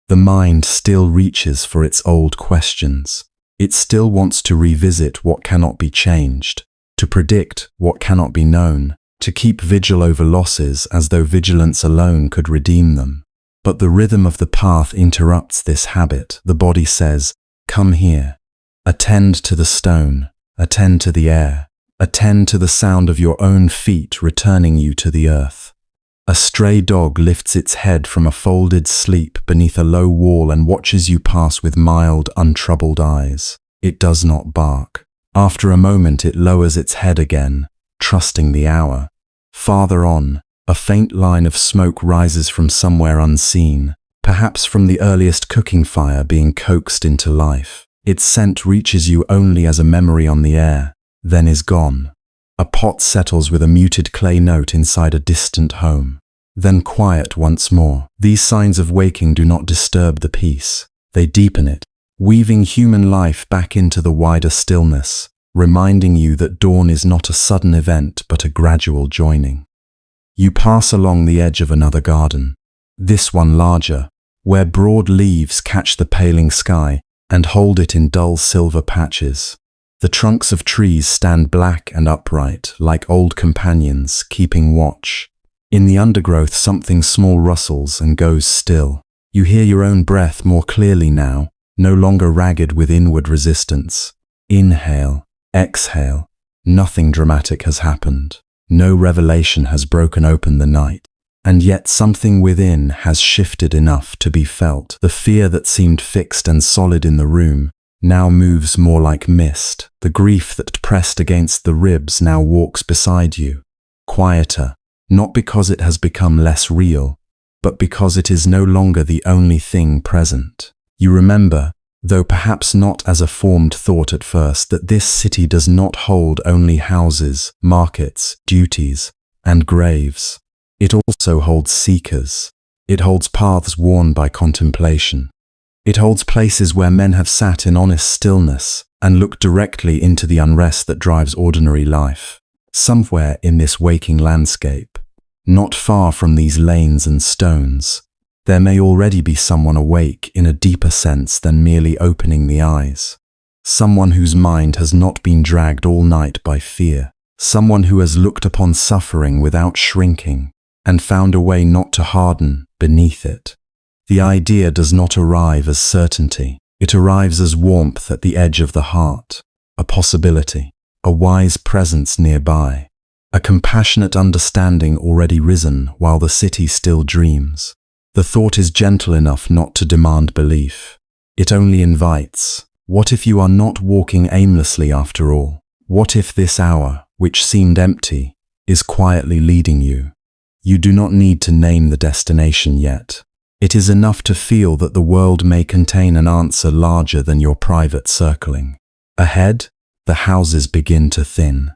The mind still reaches for its old questions. It still wants to revisit what cannot be changed, to predict what cannot be known, to keep vigil over losses as though vigilance alone could redeem them. But the rhythm of the path interrupts this habit. The body says, "Come here. Attend to the stone, attend to the air, attend to the sound of your own feet returning you to the earth." A stray dog lifts its head from a folded sleep beneath a low wall and watches you pass with mild, untroubled eyes. It does not bark. After a moment it lowers its head again, trusting the hour. Farther on, a faint line of smoke rises from somewhere unseen, perhaps from the earliest cooking fire being coaxed into life. Its scent reaches you only as a memory on the air, then is gone. A pot settles with a muted clay note inside a distant home. Then quiet once more. These signs of waking do not disturb the peace. They deepen it, weaving human life back into the wider stillness, reminding you that dawn is not a sudden event but a gradual joining. You pass along the edge of another garden, this one larger, where broad leaves catch the paling sky and hold it in dull silver patches. The trunks of trees stand black and upright, like old companions keeping watch. In the undergrowth something small rustles and goes still. You hear your own breath more clearly now, no longer ragged with inward resistance. Inhale, exhale. Nothing dramatic has happened. No revelation has broken open the night. And yet something within has shifted enough to be felt. The fear that seemed fixed and solid in the room now moves more like mist. The grief that pressed against the ribs now walks beside you, quieter, not because it has become less real, but because it is no longer the only thing present. You remember, though perhaps not as a formed thought at first, that this city does not hold only houses, markets, duties, and graves. It also holds seekers. It holds paths worn by contemplation. It holds places where men have sat in honest stillness and looked directly into the unrest that drives ordinary life. Somewhere in this waking landscape, not far from these lanes and stones, there may already be someone awake in a deeper sense than merely opening the eyes. Someone whose mind has not been dragged all night by fear. Someone who has looked upon suffering without shrinking and found a way not to harden beneath it. The idea does not arrive as certainty. It arrives as warmth at the edge of the heart, a possibility, a wise presence nearby, a compassionate understanding already risen while the city still dreams. The thought is gentle enough not to demand belief. It only invites. What if you are not walking aimlessly after all? What if this hour, which seemed empty, is quietly leading you? You do not need to name the destination yet. It is enough to feel that the world may contain an answer larger than your private circling. Ahead, the houses begin to thin.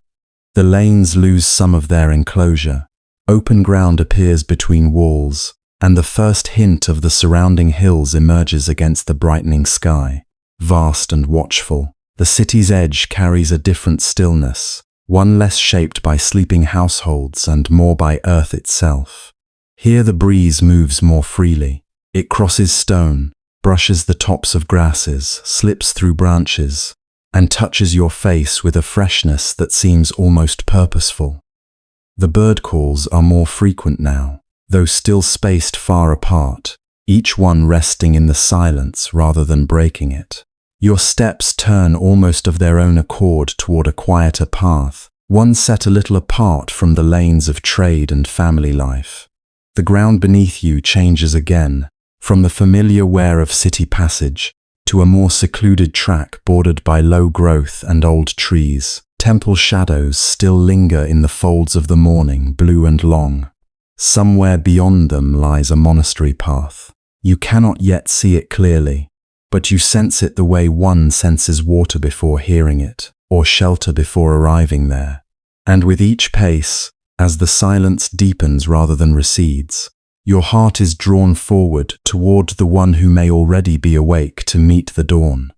The lanes lose some of their enclosure. Open ground appears between walls, and the first hint of the surrounding hills emerges against the brightening sky. Vast and watchful, the city's edge carries a different stillness, one less shaped by sleeping households and more by earth itself. Here the breeze moves more freely. It crosses stone, brushes the tops of grasses, slips through branches, and touches your face with a freshness that seems almost purposeful. The bird calls are more frequent now, though still spaced far apart, each one resting in the silence rather than breaking it. Your steps turn almost of their own accord toward a quieter path, one set a little apart from the lanes of trade and family life. The ground beneath you changes again, from the familiar wear of city passage to a more secluded track bordered by low growth and old trees. Temple shadows still linger in the folds of the morning, blue and long. Somewhere beyond them lies a monastery path. You cannot yet see it clearly, but you sense it the way one senses water before hearing it, or shelter before arriving there. And with each pace, as the silence deepens rather than recedes, your heart is drawn forward toward the one who may already be awake to meet the dawn.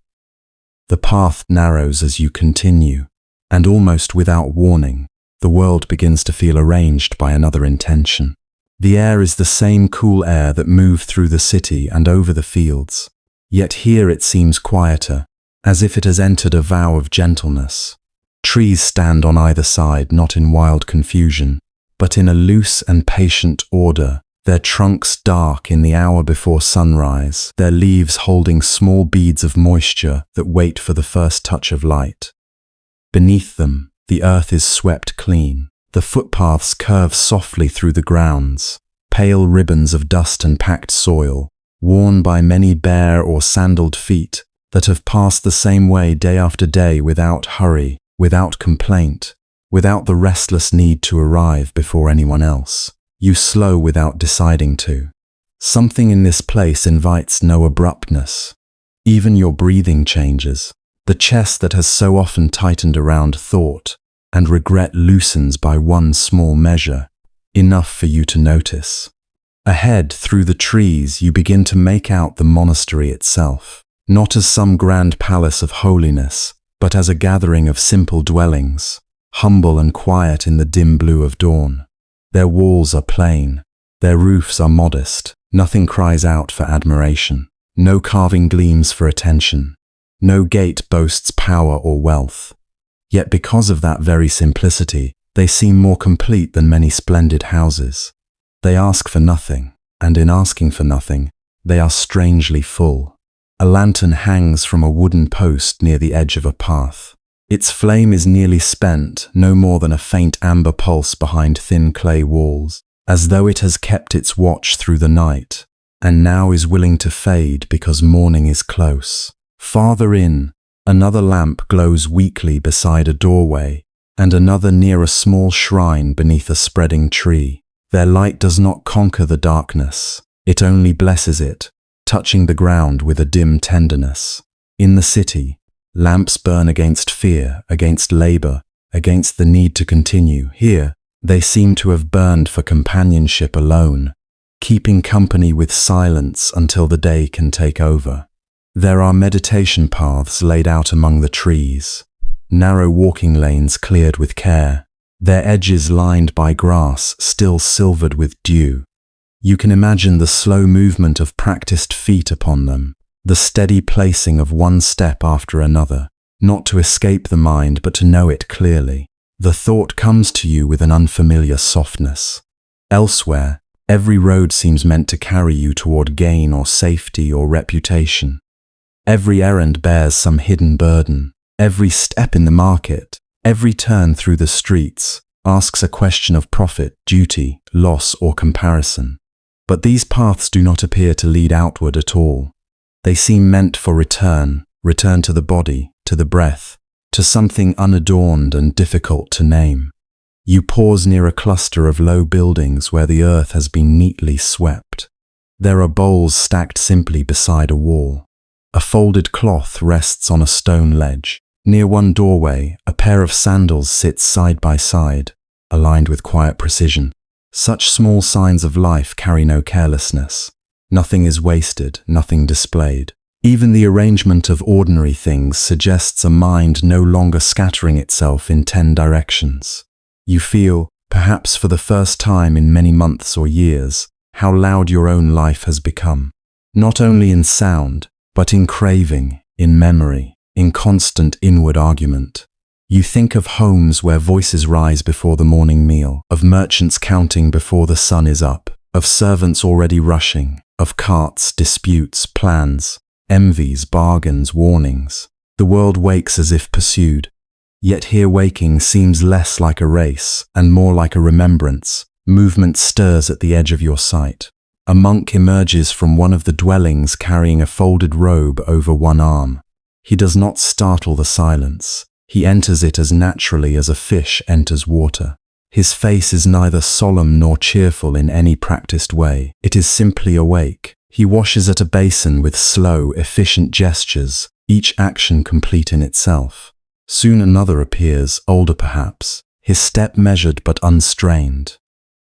The path narrows as you continue, and almost without warning, the world begins to feel arranged by another intention. The air is the same cool air that moved through the city and over the fields, yet here it seems quieter, as if it has entered a vow of gentleness. Trees stand on either side, not in wild confusion, but in a loose and patient order, their trunks dark in the hour before sunrise, their leaves holding small beads of moisture that wait for the first touch of light. Beneath them, the earth is swept clean. The footpaths curve softly through the grounds, pale ribbons of dust and packed soil, worn by many bare or sandaled feet that have passed the same way day after day without hurry, without complaint, without the restless need to arrive before anyone else. You slow without deciding to. Something in this place invites no abruptness. Even your breathing changes. The chest that has so often tightened around thought and regret loosens by one small measure, enough for you to notice. Ahead, through the trees, you begin to make out the monastery itself, not as some grand palace of holiness, but as a gathering of simple dwellings, humble and quiet in the dim blue of dawn. Their walls are plain, their roofs are modest, nothing cries out for admiration, no carving gleams for attention, no gate boasts power or wealth. Yet because of that very simplicity, they seem more complete than many splendid houses. They ask for nothing, and in asking for nothing, they are strangely full. A lantern hangs from a wooden post near the edge of a path. Its flame is nearly spent, no more than a faint amber pulse behind thin clay walls, as though it has kept its watch through the night, and now is willing to fade because morning is close. Farther in, another lamp glows weakly beside a doorway, and another near a small shrine beneath a spreading tree. Their light does not conquer the darkness, it only blesses it, touching the ground with a dim tenderness. In the city, lamps burn against fear, against labor, against the need to continue. Here, they seem to have burned for companionship alone, keeping company with silence until the day can take over. There are meditation paths laid out among the trees, narrow walking lanes cleared with care, their edges lined by grass still silvered with dew. You can imagine the slow movement of practiced feet upon them, the steady placing of one step after another, not to escape the mind but to know it clearly. The thought comes to you with an unfamiliar softness. Elsewhere, every road seems meant to carry you toward gain or safety or reputation. Every errand bears some hidden burden. Every step in the market, every turn through the streets, asks a question of profit, duty, loss, or comparison. But these paths do not appear to lead outward at all. They seem meant for return to the body, to the breath, to something unadorned and difficult to name. You pause near a cluster of low buildings where the earth has been neatly swept. There are bowls stacked simply beside a wall. A folded cloth rests on a stone ledge. Near one doorway, a pair of sandals sits side by side, aligned with quiet precision. Such small signs of life carry no carelessness. Nothing is wasted, nothing displayed. Even the arrangement of ordinary things suggests a mind no longer scattering itself in 10 directions. You feel, perhaps for the first time in many months or years, how loud your own life has become. Not only in sound, but in craving, in memory, in constant inward argument. You think of homes where voices rise before the morning meal, of merchants counting before the sun is up, of servants already rushing, of carts, disputes, plans, envies, bargains, warnings. The world wakes as if pursued. Yet here waking seems less like a race and more like a remembrance. Movement stirs at the edge of your sight. A monk emerges from one of the dwellings carrying a folded robe over one arm. He does not startle the silence. He enters it as naturally as a fish enters water. His face is neither solemn nor cheerful in any practiced way. It is simply awake. He washes at a basin with slow, efficient gestures, each action complete in itself. Soon another appears, older perhaps, his step measured but unstrained.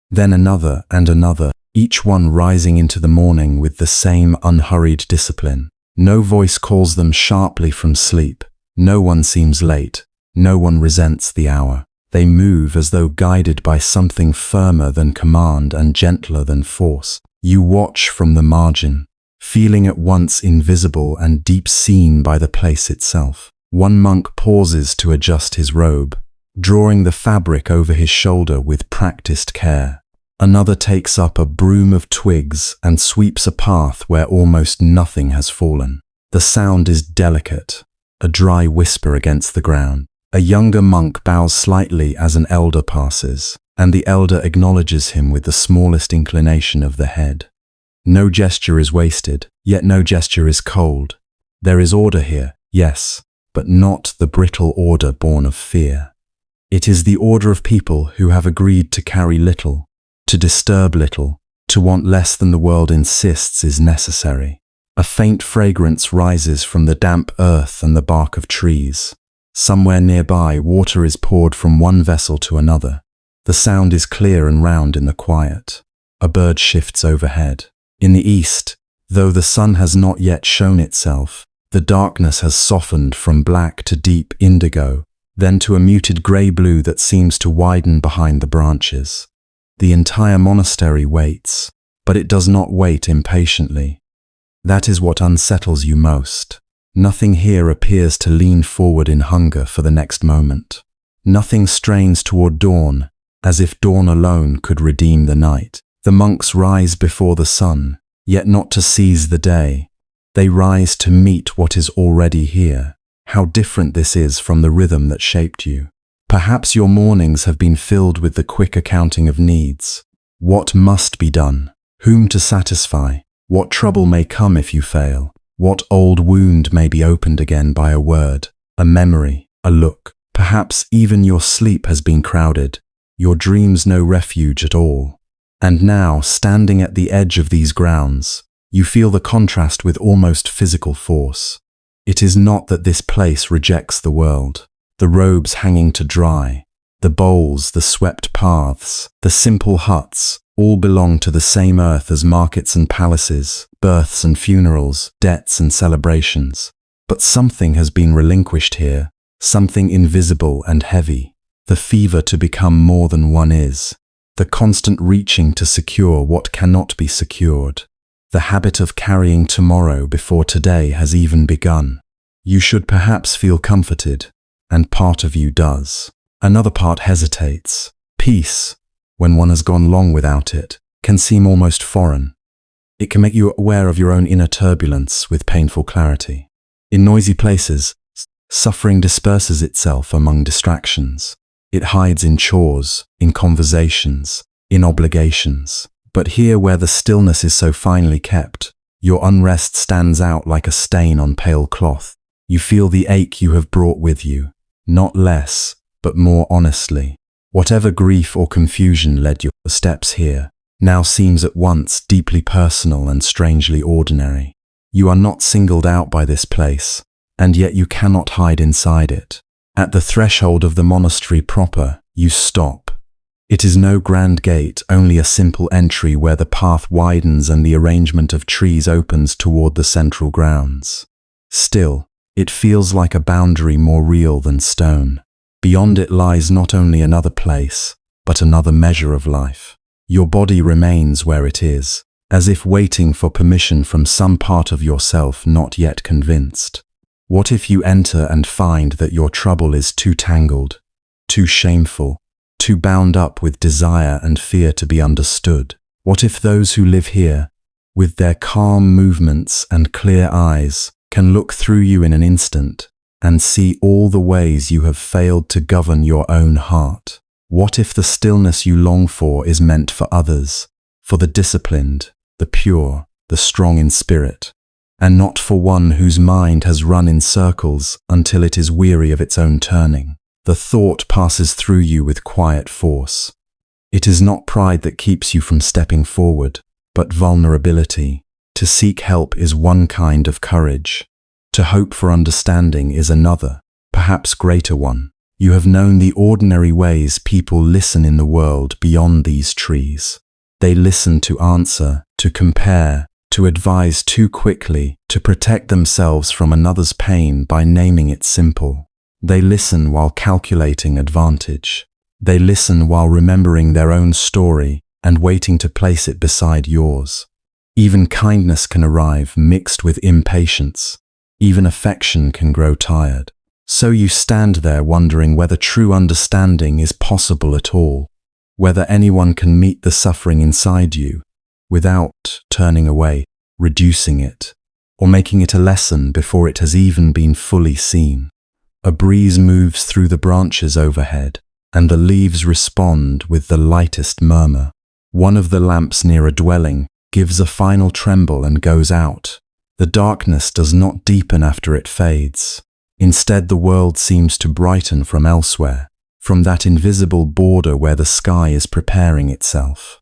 Then another and another, each one rising into the morning with the same unhurried discipline. No voice calls them sharply from sleep. No one seems late. No one resents the hour. They move as though guided by something firmer than command and gentler than force. You watch from the margin, feeling at once invisible and deep seen by the place itself. One monk pauses to adjust his robe, drawing the fabric over his shoulder with practiced care. Another takes up a broom of twigs and sweeps a path where almost nothing has fallen. The sound is delicate, a dry whisper against the ground. A younger monk bows slightly as an elder passes, and the elder acknowledges him with the smallest inclination of the head. No gesture is wasted, yet no gesture is cold. There is order here, yes, but not the brittle order born of fear. It is the order of people who have agreed to carry little, to disturb little, to want less than the world insists is necessary. A faint fragrance rises from the damp earth and the bark of trees. Somewhere nearby, water is poured from one vessel to another. The sound is clear and round in the quiet. A bird shifts overhead. In the east, though the sun has not yet shown itself, the darkness has softened from black to deep indigo, then to a muted grey-blue that seems to widen behind the branches. The entire monastery waits, but it does not wait impatiently. That is what unsettles you most. Nothing here appears to lean forward in hunger for the next moment. Nothing strains toward dawn, as if dawn alone could redeem the night. The monks rise before the sun, yet not to seize the day. They rise to meet what is already here. How different this is from the rhythm that shaped you. Perhaps your mornings have been filled with the quick accounting of needs. What must be done? Whom to satisfy? What trouble may come if you fail? What old wound may be opened again by a word, a memory, a look? Perhaps even your sleep has been crowded, your dreams no refuge at all. And now, standing at the edge of these grounds, you feel the contrast with almost physical force. It is not that this place rejects the world. The robes hanging to dry, the bowls, the swept paths, the simple huts, all belong to the same earth as markets and palaces, births and funerals, debts and celebrations. But something has been relinquished here, something invisible and heavy, the fever to become more than one is, the constant reaching to secure what cannot be secured, the habit of carrying tomorrow before today has even begun. You should perhaps feel comforted, and part of you does. Another part hesitates. Peace, when one has gone long without it, can seem almost foreign. It can make you aware of your own inner turbulence with painful clarity. In noisy places, suffering disperses itself among distractions. It hides in chores, in conversations, in obligations. But here where the stillness is so finely kept, your unrest stands out like a stain on pale cloth. You feel the ache you have brought with you, not less, but more honestly. Whatever grief or confusion led your steps here, now seems at once deeply personal and strangely ordinary. You are not singled out by this place, and yet you cannot hide inside it. At the threshold of the monastery proper, you stop. It is no grand gate, only a simple entry where the path widens and the arrangement of trees opens toward the central grounds. Still, it feels like a boundary more real than stone. Beyond it lies not only another place, but another measure of life. Your body remains where it is, as if waiting for permission from some part of yourself not yet convinced. What if you enter and find that your trouble is too tangled, too shameful, too bound up with desire and fear to be understood? What if those who live here, with their calm movements and clear eyes, can look through you in an instant and see all the ways you have failed to govern your own heart? What if the stillness you long for is meant for others, for the disciplined, the pure, the strong in spirit, and not for one whose mind has run in circles until it is weary of its own turning? The thought passes through you with quiet force. It is not pride that keeps you from stepping forward, but vulnerability. To seek help is one kind of courage. To hope for understanding is another, perhaps greater one. You have known the ordinary ways people listen in the world beyond these trees. They listen to answer, to compare, to advise too quickly, to protect themselves from another's pain by naming it simple. They listen while calculating advantage. They listen while remembering their own story and waiting to place it beside yours. Even kindness can arrive mixed with impatience. Even affection can grow tired. So you stand there wondering whether true understanding is possible at all, whether anyone can meet the suffering inside you without turning away, reducing it, or making it a lesson before it has even been fully seen. A breeze moves through the branches overhead, and the leaves respond with the lightest murmur. One of the lamps near a dwelling gives a final tremble and goes out. The darkness does not deepen after it fades. Instead, the world seems to brighten from elsewhere, from that invisible border where the sky is preparing itself.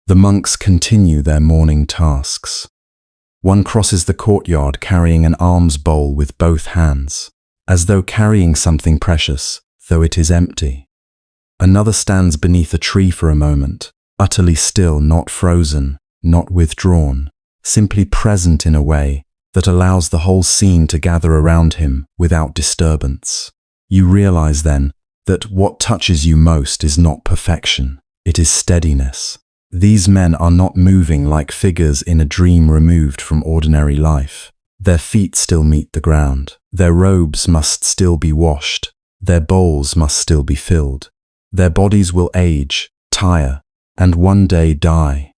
The monks continue their morning tasks. One crosses the courtyard carrying an alms bowl with both hands, as though carrying something precious, though it is empty. Another stands beneath a tree for a moment, utterly still, not frozen, not withdrawn, simply present in a way that allows the whole scene to gather around him without disturbance. You realize then that what touches you most is not perfection, it is steadiness. These men are not moving like figures in a dream removed from ordinary life. Their feet still meet the ground, their robes must still be washed, their bowls must still be filled. Their bodies will age, tire, and one day die.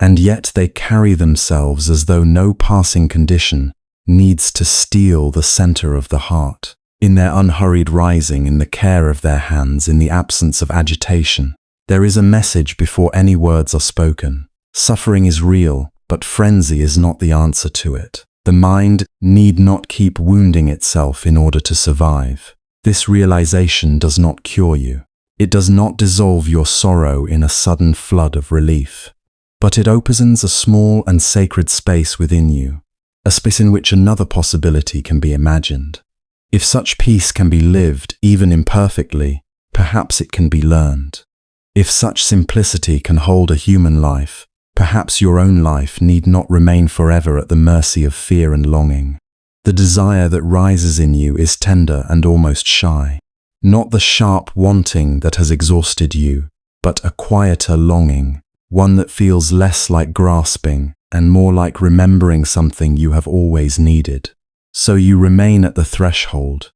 And yet they carry themselves as though no passing condition needs to steal the center of the heart. In their unhurried rising, in the care of their hands, in the absence of agitation, there is a message before any words are spoken. Suffering is real, but frenzy is not the answer to it. The mind need not keep wounding itself in order to survive. This realization does not cure you. It does not dissolve your sorrow in a sudden flood of relief. But it opens a small and sacred space within you, a space in which another possibility can be imagined. If such peace can be lived, even imperfectly, perhaps it can be learned. If such simplicity can hold a human life, perhaps your own life need not remain forever at the mercy of fear and longing. The desire that rises in you is tender and almost shy, not the sharp wanting that has exhausted you, but a quieter longing, one that feels less like grasping and more like remembering something you have always needed. So you remain at the threshold,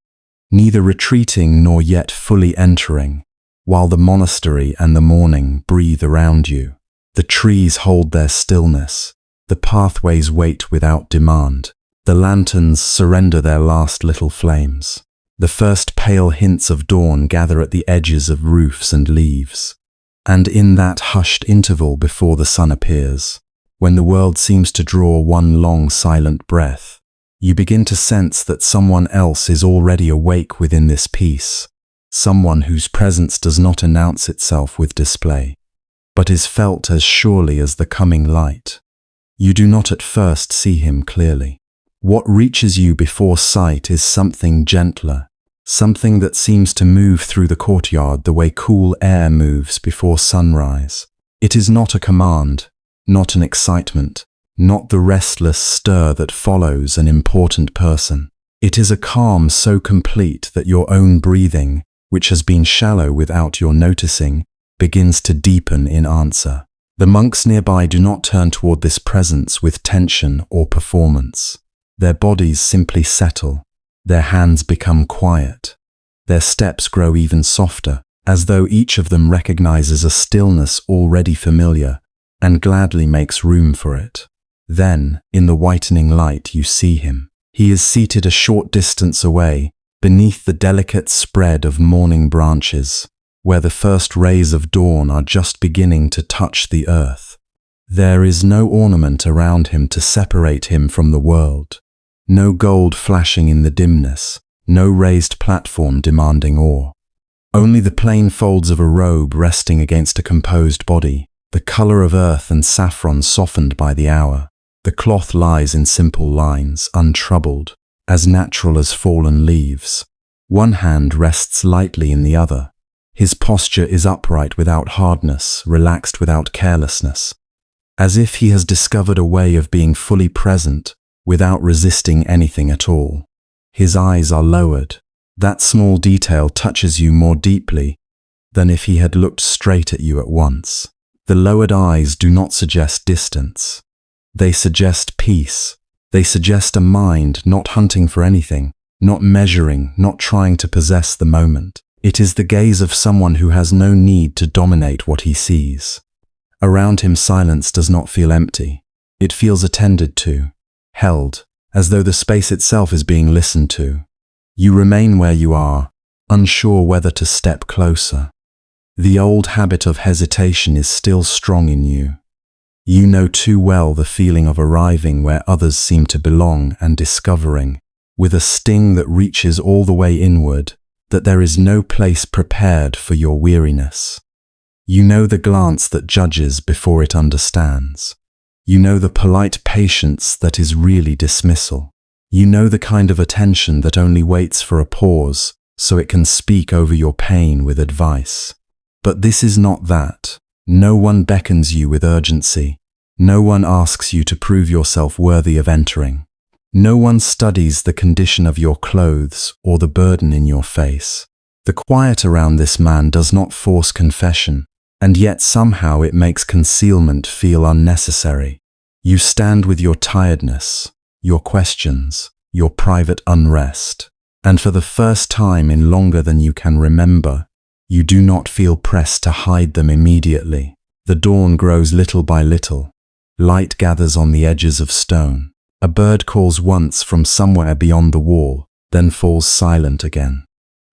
neither retreating nor yet fully entering, while the monastery and the morning breathe around you. The trees hold their stillness, the pathways wait without demand, the lanterns surrender their last little flames. The first pale hints of dawn gather at the edges of roofs and leaves. And in that hushed interval before the sun appears, when the world seems to draw one long silent breath, you begin to sense that someone else is already awake within this peace, someone whose presence does not announce itself with display, but is felt as surely as the coming light. You do not at first see him clearly. What reaches you before sight is something gentler, something that seems to move through the courtyard the way cool air moves before sunrise. It is not a command, not an excitement, not the restless stir that follows an important person. It is a calm so complete that your own breathing, which has been shallow without your noticing, begins to deepen in answer. The monks nearby do not turn toward this presence with tension or performance. Their bodies simply settle. Their hands become quiet. Their steps grow even softer, as though each of them recognizes a stillness already familiar and gladly makes room for it. Then, in the whitening light, you see him. He is seated a short distance away, beneath the delicate spread of morning branches, where the first rays of dawn are just beginning to touch the earth. There is no ornament around him to separate him from the world. No gold flashing in the dimness, no raised platform demanding awe. Only the plain folds of a robe resting against a composed body, the color of earth and saffron softened by the hour. The cloth lies in simple lines, untroubled, as natural as fallen leaves. One hand rests lightly in the other. His posture is upright without hardness, relaxed without carelessness, as if he has discovered a way of being fully present without resisting anything at all. His eyes are lowered. That small detail touches you more deeply than if he had looked straight at you at once. The lowered eyes do not suggest distance. They suggest peace. They suggest a mind not hunting for anything, not measuring, not trying to possess the moment. It is the gaze of someone who has no need to dominate what he sees. Around him, silence does not feel empty. It feels attended to, held, as though the space itself is being listened to. You remain where you are, unsure whether to step closer. The old habit of hesitation is still strong in you. You know too well the feeling of arriving where others seem to belong and discovering, with a sting that reaches all the way inward, that there is no place prepared for your weariness. You know the glance that judges before it understands. You know the polite patience that is really dismissal. You know the kind of attention that only waits for a pause so it can speak over your pain with advice. But this is not that. No one beckons you with urgency. No one asks you to prove yourself worthy of entering. No one studies the condition of your clothes or the burden in your face. The quiet around this man does not force confession, and yet somehow it makes concealment feel unnecessary. You stand with your tiredness, your questions, your private unrest, and for the first time in longer than you can remember, you do not feel pressed to hide them immediately. The dawn grows little by little. Light gathers on the edges of stone. A bird calls once from somewhere beyond the wall, then falls silent again.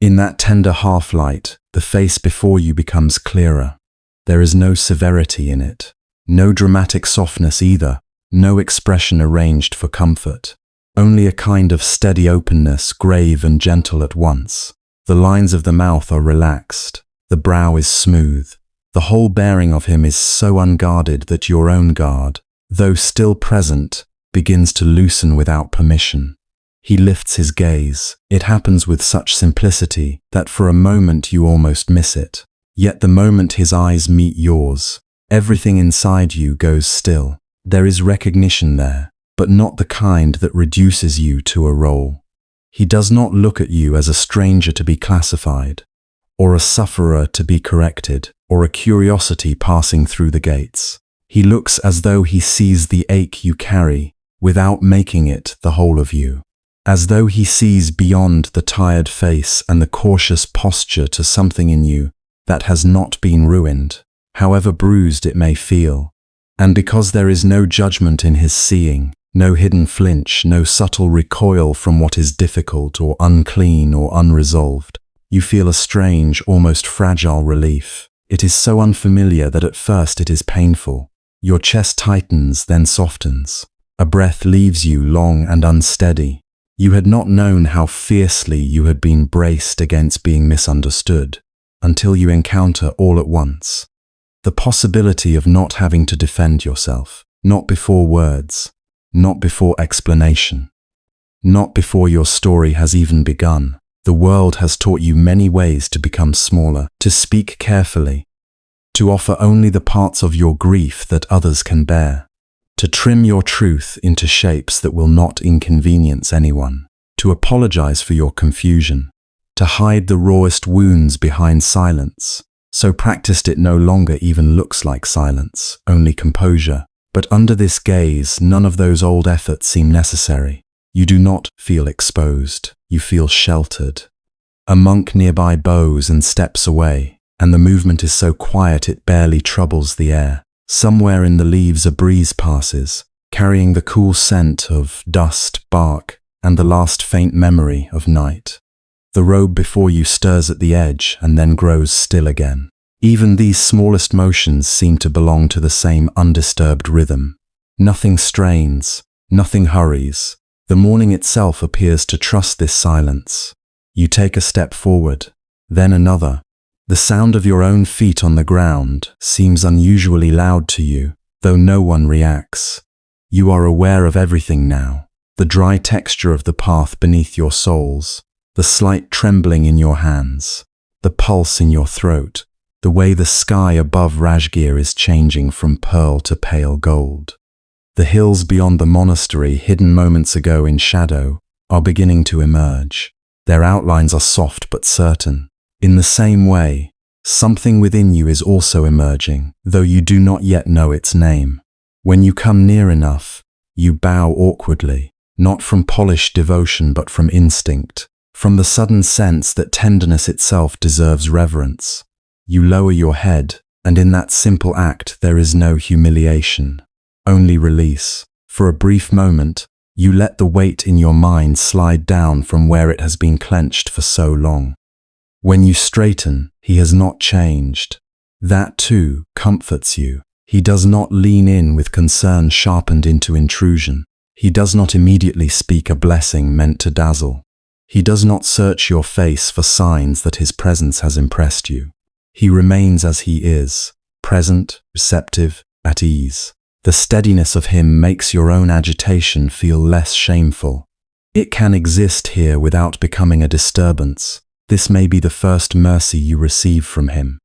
In that tender half-light, the face before you becomes clearer. There is no severity in it, no dramatic softness either, no expression arranged for comfort. Only a kind of steady openness, grave and gentle at once. The lines of the mouth are relaxed, the brow is smooth. The whole bearing of him is so unguarded that your own guard, though still present, begins to loosen without permission. He lifts his gaze. It happens with such simplicity that for a moment you almost miss it. Yet the moment his eyes meet yours, everything inside you goes still. There is recognition there, but not the kind that reduces you to a role. He does not look at you as a stranger to be classified, or a sufferer to be corrected, or a curiosity passing through the gates. He looks as though he sees the ache you carry, without making it the whole of you. As though he sees beyond the tired face and the cautious posture to something in you that has not been ruined, however bruised it may feel. And because there is no judgment in his seeing, no hidden flinch, no subtle recoil from what is difficult or unclean or unresolved, you feel a strange, almost fragile relief. It is so unfamiliar that at first it is painful. Your chest tightens, then softens. A breath leaves you long and unsteady. You had not known how fiercely you had been braced against being misunderstood, until you encounter all at once the possibility of not having to defend yourself, not before words, not before explanation, not before your story has even begun. The world has taught you many ways to become smaller, to speak carefully, to offer only the parts of your grief that others can bear, to trim your truth into shapes that will not inconvenience anyone, to apologize for your confusion, to hide the rawest wounds behind silence. So practiced it no longer even looks like silence, only composure. But under this gaze, none of those old efforts seem necessary. You do not feel exposed, you feel sheltered. A monk nearby bows and steps away, and the movement is so quiet it barely troubles the air. Somewhere in the leaves a breeze passes, carrying the cool scent of dust, bark, and the last faint memory of night. The robe before you stirs at the edge and then grows still again. Even these smallest motions seem to belong to the same undisturbed rhythm. Nothing strains, nothing hurries. The morning itself appears to trust this silence. You take a step forward, then another. The sound of your own feet on the ground seems unusually loud to you, though no one reacts. You are aware of everything now. The dry texture of the path beneath your soles, the slight trembling in your hands, the pulse in your throat, the way the sky above Rajgir is changing from pearl to pale gold. The hills beyond the monastery, hidden moments ago in shadow, are beginning to emerge. Their outlines are soft but certain. In the same way, something within you is also emerging, though you do not yet know its name. When you come near enough, you bow awkwardly, not from polished devotion but from instinct, from the sudden sense that tenderness itself deserves reverence. You lower your head, and in that simple act there is no humiliation, only release. For a brief moment, you let the weight in your mind slide down from where it has been clenched for so long. When you straighten, he has not changed. That too comforts you. He does not lean in with concern sharpened into intrusion. He does not immediately speak a blessing meant to dazzle. He does not search your face for signs that his presence has impressed you. He remains as he is, present, receptive, at ease. The steadiness of him makes your own agitation feel less shameful. It can exist here without becoming a disturbance. This may be the first mercy you receive from him.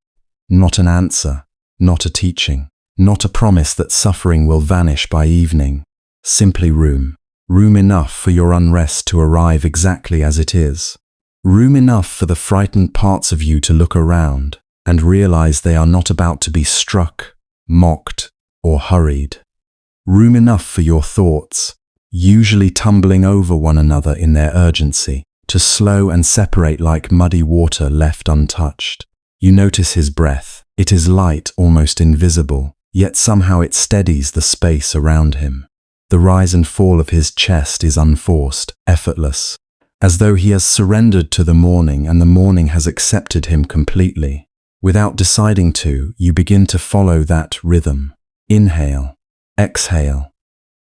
Not an answer, not a teaching, not a promise that suffering will vanish by evening. Simply room. Room enough for your unrest to arrive exactly as it is. Room enough for the frightened parts of you to look around and realize they are not about to be struck, mocked, or hurried. Room enough for your thoughts, usually tumbling over one another in their urgency, to slow and separate like muddy water left untouched. You notice his breath. It is light, almost invisible, yet somehow it steadies the space around him. The rise and fall of his chest is unforced, effortless, as though he has surrendered to the morning and the morning has accepted him completely. Without deciding to, you begin to follow that rhythm. Inhale, exhale.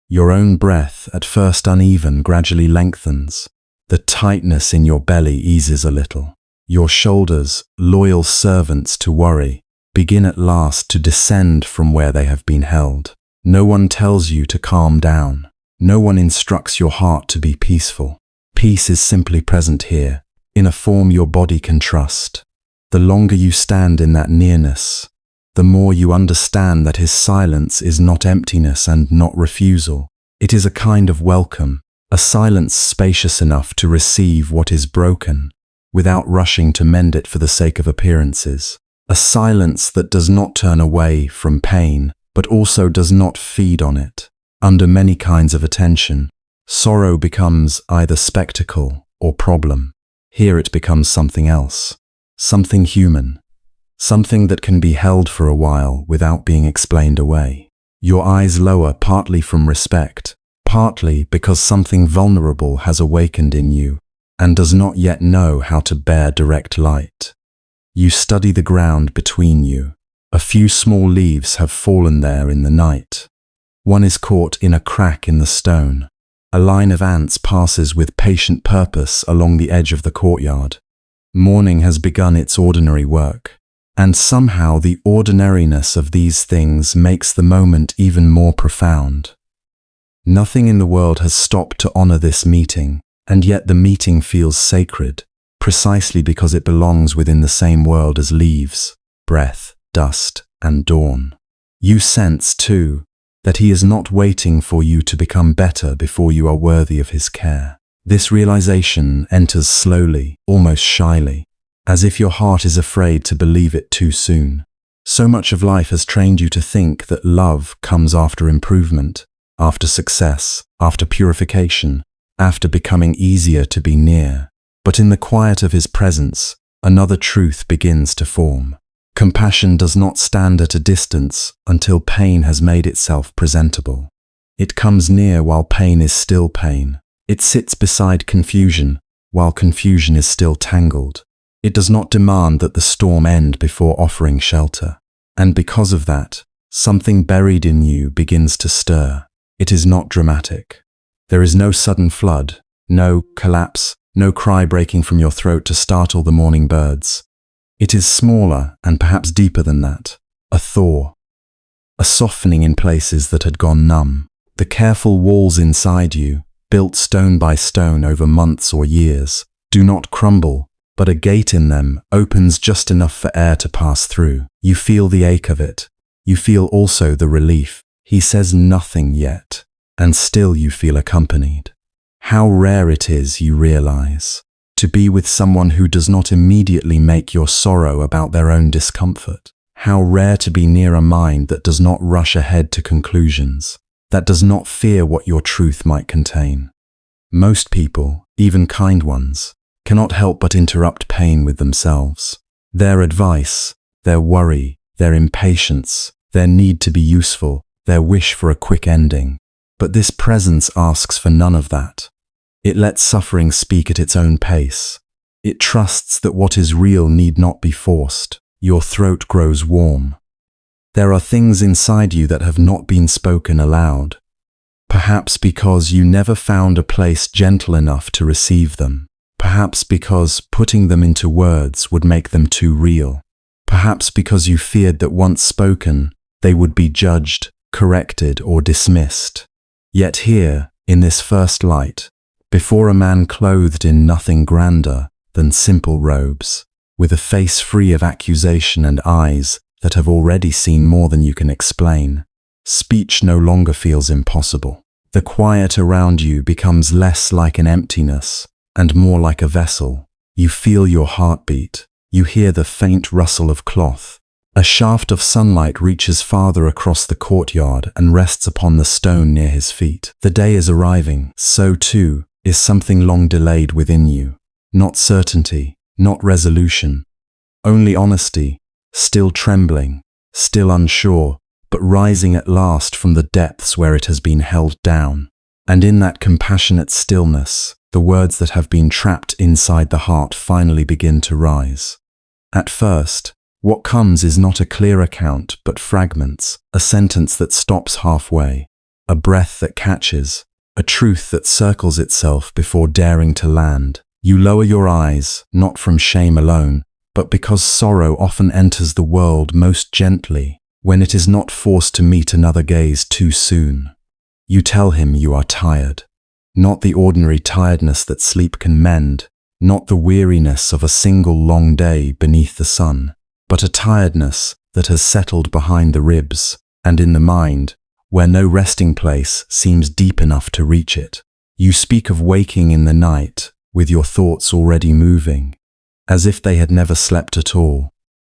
Your own breath, at first uneven, gradually lengthens. The tightness in your belly eases a little. Your shoulders, loyal servants to worry, begin at last to descend from where they have been held. No one tells you to calm down. No one instructs your heart to be peaceful. Peace is simply present here, in a form your body can trust. The longer you stand in that nearness, the more you understand that his silence is not emptiness and not refusal. It is a kind of welcome, a silence spacious enough to receive what is broken, without rushing to mend it for the sake of appearances. A silence that does not turn away from pain, but also does not feed on it. Under many kinds of attention, sorrow becomes either spectacle or problem. Here it becomes something else, something human, something that can be held for a while without being explained away. Your eyes lower partly from respect, partly because something vulnerable has awakened in you and does not yet know how to bear direct light. You study the ground between you. A few small leaves have fallen there in the night. One is caught in a crack in the stone. A line of ants passes with patient purpose along the edge of the courtyard. Morning has begun its ordinary work, and somehow the ordinariness of these things makes the moment even more profound. Nothing in the world has stopped to honor this meeting, and yet the meeting feels sacred, precisely because it belongs within the same world as leaves, breath, dust, and dawn. You sense, too, that he is not waiting for you to become better before you are worthy of his care. This realization enters slowly, almost shyly, as if your heart is afraid to believe it too soon. So much of life has trained you to think that love comes after improvement, after success, after purification, after becoming easier to be near. But in the quiet of his presence, another truth begins to form. Compassion does not stand at a distance until pain has made itself presentable. It comes near while pain is still pain. It sits beside confusion while confusion is still tangled. It does not demand that the storm end before offering shelter. And because of that, something buried in you begins to stir. It is not dramatic. There is no sudden flood, no collapse, no cry breaking from your throat to startle the morning birds. It is smaller and perhaps deeper than that, a thaw, a softening in places that had gone numb. The careful walls inside you, built stone by stone over months or years, do not crumble, but a gate in them opens just enough for air to pass through. You feel the ache of it. You feel also the relief. He says nothing yet, and still you feel accompanied. How rare it is, you realize, to be with someone who does not immediately make your sorrow about their own discomfort. How rare to be near a mind that does not rush ahead to conclusions, that does not fear what your truth might contain. Most people, even kind ones, cannot help but interrupt pain with themselves. Their advice, their worry, their impatience, their need to be useful, their wish for a quick ending. But this presence asks for none of that. It lets suffering speak at its own pace. It trusts that what is real need not be forced. Your throat grows warm. There are things inside you that have not been spoken aloud. Perhaps because you never found a place gentle enough to receive them. Perhaps because putting them into words would make them too real. Perhaps because you feared that once spoken, they would be judged, corrected, or dismissed. Yet here, in this first light, before a man clothed in nothing grander than simple robes, with a face free of accusation and eyes that have already seen more than you can explain, speech no longer feels impossible. The quiet around you becomes less like an emptiness and more like a vessel. You feel your heartbeat. You hear the faint rustle of cloth. A shaft of sunlight reaches farther across the courtyard and rests upon the stone near his feet. The day is arriving. So too is something long delayed within you. Not certainty, not resolution, only honesty, still trembling, still unsure, but rising at last from the depths where it has been held down. And in that compassionate stillness, the words that have been trapped inside the heart finally begin to rise. At first, what comes is not a clear account, but fragments, a sentence that stops halfway, a breath that catches, a truth that circles itself before daring to land. You lower your eyes, not from shame alone, but because sorrow often enters the world most gently when it is not forced to meet another gaze too soon. You tell him you are tired, not the ordinary tiredness that sleep can mend, not the weariness of a single long day beneath the sun, but a tiredness that has settled behind the ribs and in the mind, where no resting place seems deep enough to reach it. You speak of waking in the night, with your thoughts already moving, as if they had never slept at all.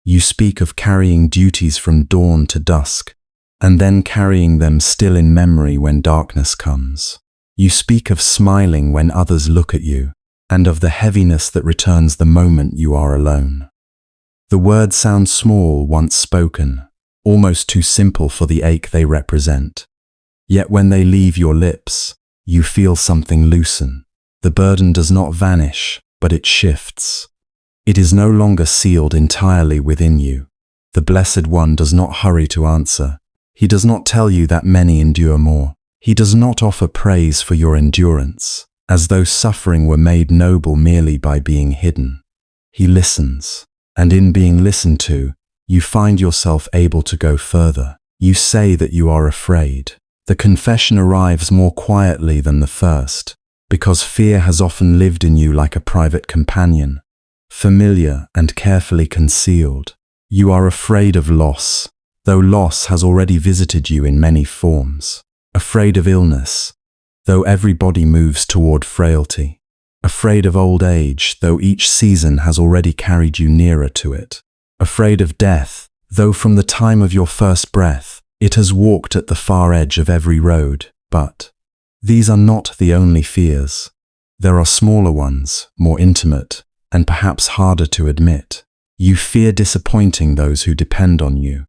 You speak of carrying duties from dawn to dusk, and then carrying them still in memory when darkness comes. You speak of smiling when others look at you, and of the heaviness that returns the moment you are alone. The words sound small once spoken, almost too simple for the ache they represent. Yet when they leave your lips, you feel something loosen. The burden does not vanish, but it shifts. It is no longer sealed entirely within you. The Blessed One does not hurry to answer. He does not tell you that many endure more. He does not offer praise for your endurance, as though suffering were made noble merely by being hidden. He listens, and in being listened to, you find yourself able to go further. You say that you are afraid. The confession arrives more quietly than the first, because fear has often lived in you like a private companion, familiar and carefully concealed. You are afraid of loss, though loss has already visited you in many forms. Afraid of illness, though every body moves toward frailty. Afraid of old age, though each season has already carried you nearer to it. Afraid of death, though from the time of your first breath, it has walked at the far edge of every road. But these are not the only fears. There are smaller ones, more intimate, and perhaps harder to admit. You fear disappointing those who depend on you.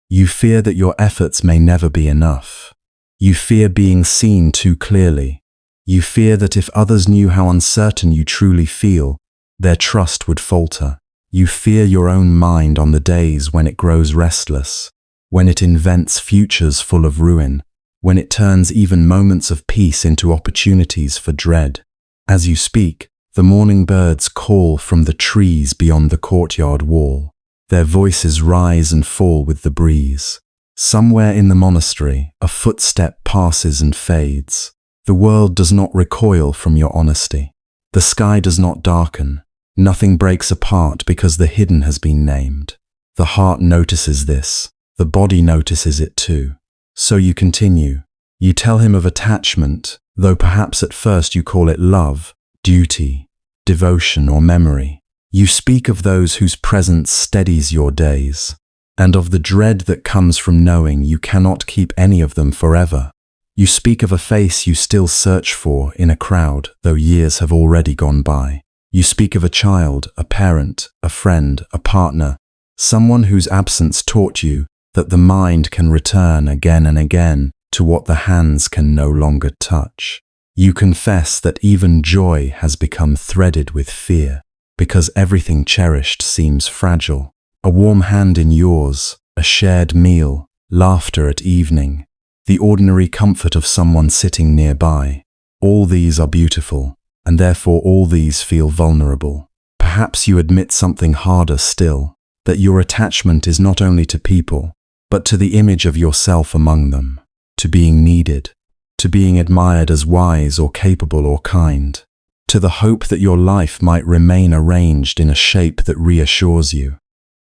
You fear that your efforts may never be enough. You fear being seen too clearly. You fear that if others knew how uncertain you truly feel, their trust would falter. You fear your own mind on the days when it grows restless, when it invents futures full of ruin, when it turns even moments of peace into opportunities for dread. As you speak, the morning birds call from the trees beyond the courtyard wall. Their voices rise and fall with the breeze. Somewhere in the monastery, a footstep passes and fades. The world does not recoil from your honesty. The sky does not darken. Nothing breaks apart because the hidden has been named. The heart notices this. The body notices it too. So you continue. You tell him of attachment, though perhaps at first you call it love, duty, devotion, or memory. You speak of those whose presence steadies your days, and of the dread that comes from knowing you cannot keep any of them forever. You speak of a face you still search for in a crowd, though years have already gone by. You speak of a child, a parent, a friend, a partner, someone whose absence taught you that the mind can return again and again to what the hands can no longer touch. You confess that even joy has become threaded with fear, because everything cherished seems fragile. A warm hand in yours, a shared meal, laughter at evening, the ordinary comfort of someone sitting nearby. All these are beautiful, and therefore all these feel vulnerable. Perhaps you admit something harder still, that your attachment is not only to people, but to the image of yourself among them, to being needed, to being admired as wise or capable or kind, to the hope that your life might remain arranged in a shape that reassures you,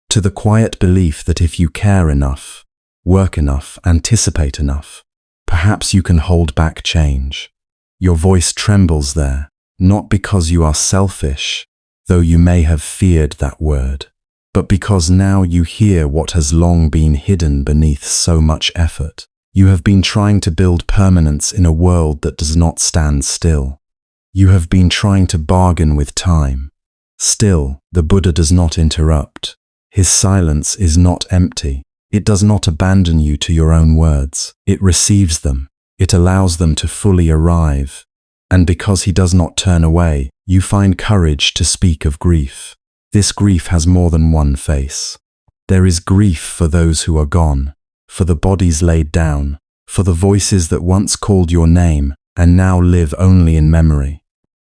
to the quiet belief that if you care enough, work enough, anticipate enough, perhaps you can hold back change. Your voice trembles there, not because you are selfish, though you may have feared that word, but because now you hear what has long been hidden beneath so much effort. You have been trying to build permanence in a world that does not stand still. You have been trying to bargain with time. Still, the Buddha does not interrupt. His silence is not empty. It does not abandon you to your own words. It receives them. It allows them to fully arrive. And because he does not turn away, you find courage to speak of grief. This grief has more than one face. There is grief for those who are gone, for the bodies laid down, for the voices that once called your name and now live only in memory.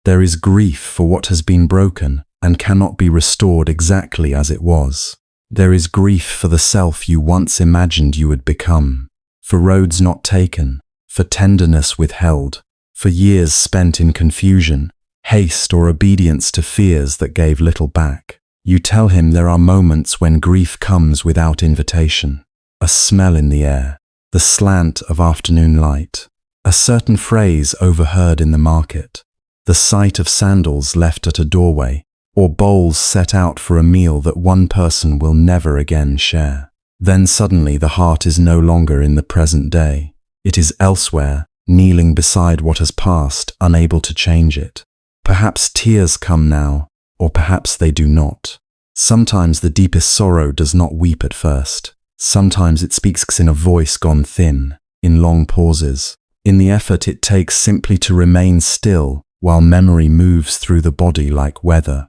There is grief for what has been broken and cannot be restored exactly as it was. There is grief for the self you once imagined you would become, for roads not taken, for tenderness withheld, for years spent in confusion, haste, or obedience to fears that gave little back. You tell him there are moments when grief comes without invitation. A smell in the air, the slant of afternoon light, a certain phrase overheard in the market, the sight of sandals left at a doorway, or bowls set out for a meal that one person will never again share. Then suddenly the heart is no longer in the present day. It is elsewhere, kneeling beside what has passed, unable to change it. Perhaps tears come now, or perhaps they do not. Sometimes the deepest sorrow does not weep at first. Sometimes it speaks in a voice gone thin, in long pauses, in the effort it takes simply to remain still while memory moves through the body like weather.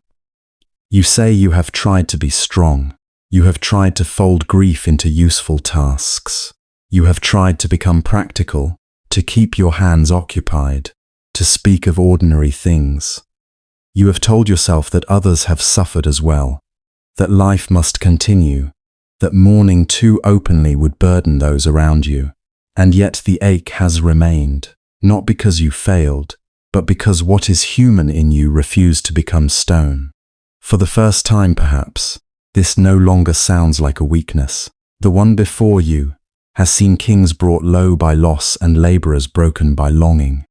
You say you have tried to be strong. You have tried to fold grief into useful tasks. You have tried to become practical, to keep your hands occupied, to speak of ordinary things. You have told yourself that others have suffered as well, that life must continue, that mourning too openly would burden those around you. And yet the ache has remained, not because you failed, but because what is human in you refused to become stone. For the first time, perhaps, this no longer sounds like a weakness. The one before you has seen kings brought low by loss and laborers broken by longing.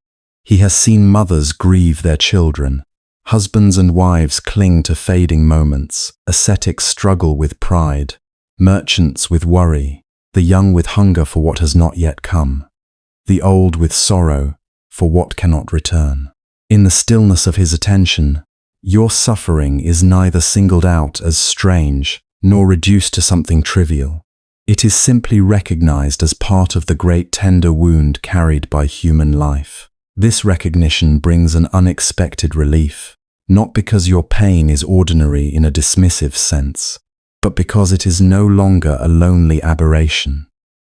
He has seen mothers grieve their children, husbands and wives cling to fading moments, ascetics struggle with pride, merchants with worry, the young with hunger for what has not yet come, the old with sorrow for what cannot return. In the stillness of his attention, your suffering is neither singled out as strange nor reduced to something trivial. It is simply recognized as part of the great tender wound carried by human life. This recognition brings an unexpected relief, not because your pain is ordinary in a dismissive sense, but because it is no longer a lonely aberration.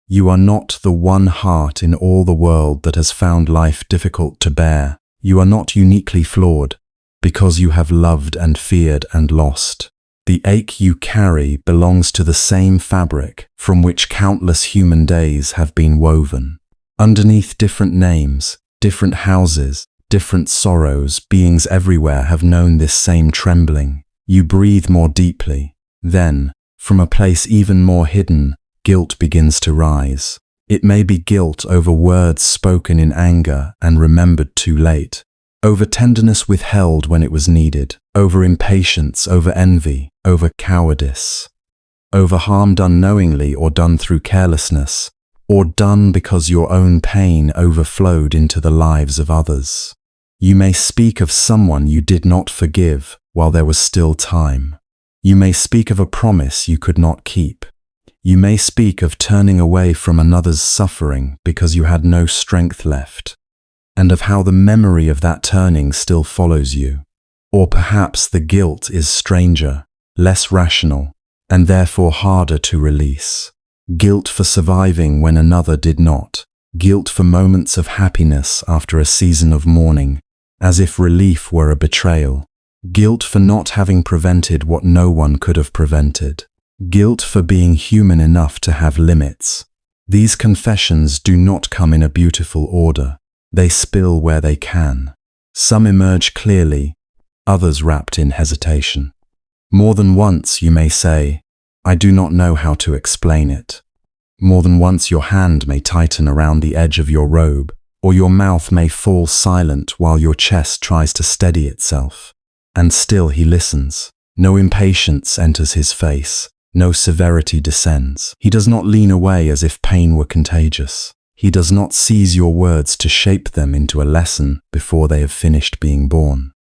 You are not the one heart in all the world that has found life difficult to bear. You are not uniquely flawed, because you have loved and feared and lost. The ache you carry belongs to the same fabric from which countless human days have been woven. Underneath different names, different houses, different sorrows, beings everywhere have known this same trembling. You breathe more deeply. Then, from a place even more hidden, guilt begins to rise. It may be guilt over words spoken in anger and remembered too late, over tenderness withheld when it was needed, over impatience, over envy, over cowardice, over harm done knowingly or done through carelessness, or done because your own pain overflowed into the lives of others. You may speak of someone you did not forgive while there was still time. You may speak of a promise you could not keep. You may speak of turning away from another's suffering because you had no strength left, and of how the memory of that turning still follows you. Or perhaps the guilt is stranger, less rational, and therefore harder to release. Guilt for surviving when another did not. Guilt for moments of happiness after a season of mourning, as if relief were a betrayal. Guilt for not having prevented what no one could have prevented. Guilt for being human enough to have limits. These confessions do not come in a beautiful order. They spill where they can. Some emerge clearly, others wrapped in hesitation. More than once you may say, "I do not know how to explain it." More than once your hand may tighten around the edge of your robe, or your mouth may fall silent while your chest tries to steady itself. And still he listens. No impatience enters his face. No severity descends. He does not lean away as if pain were contagious. He does not seize your words to shape them into a lesson before they have finished being born.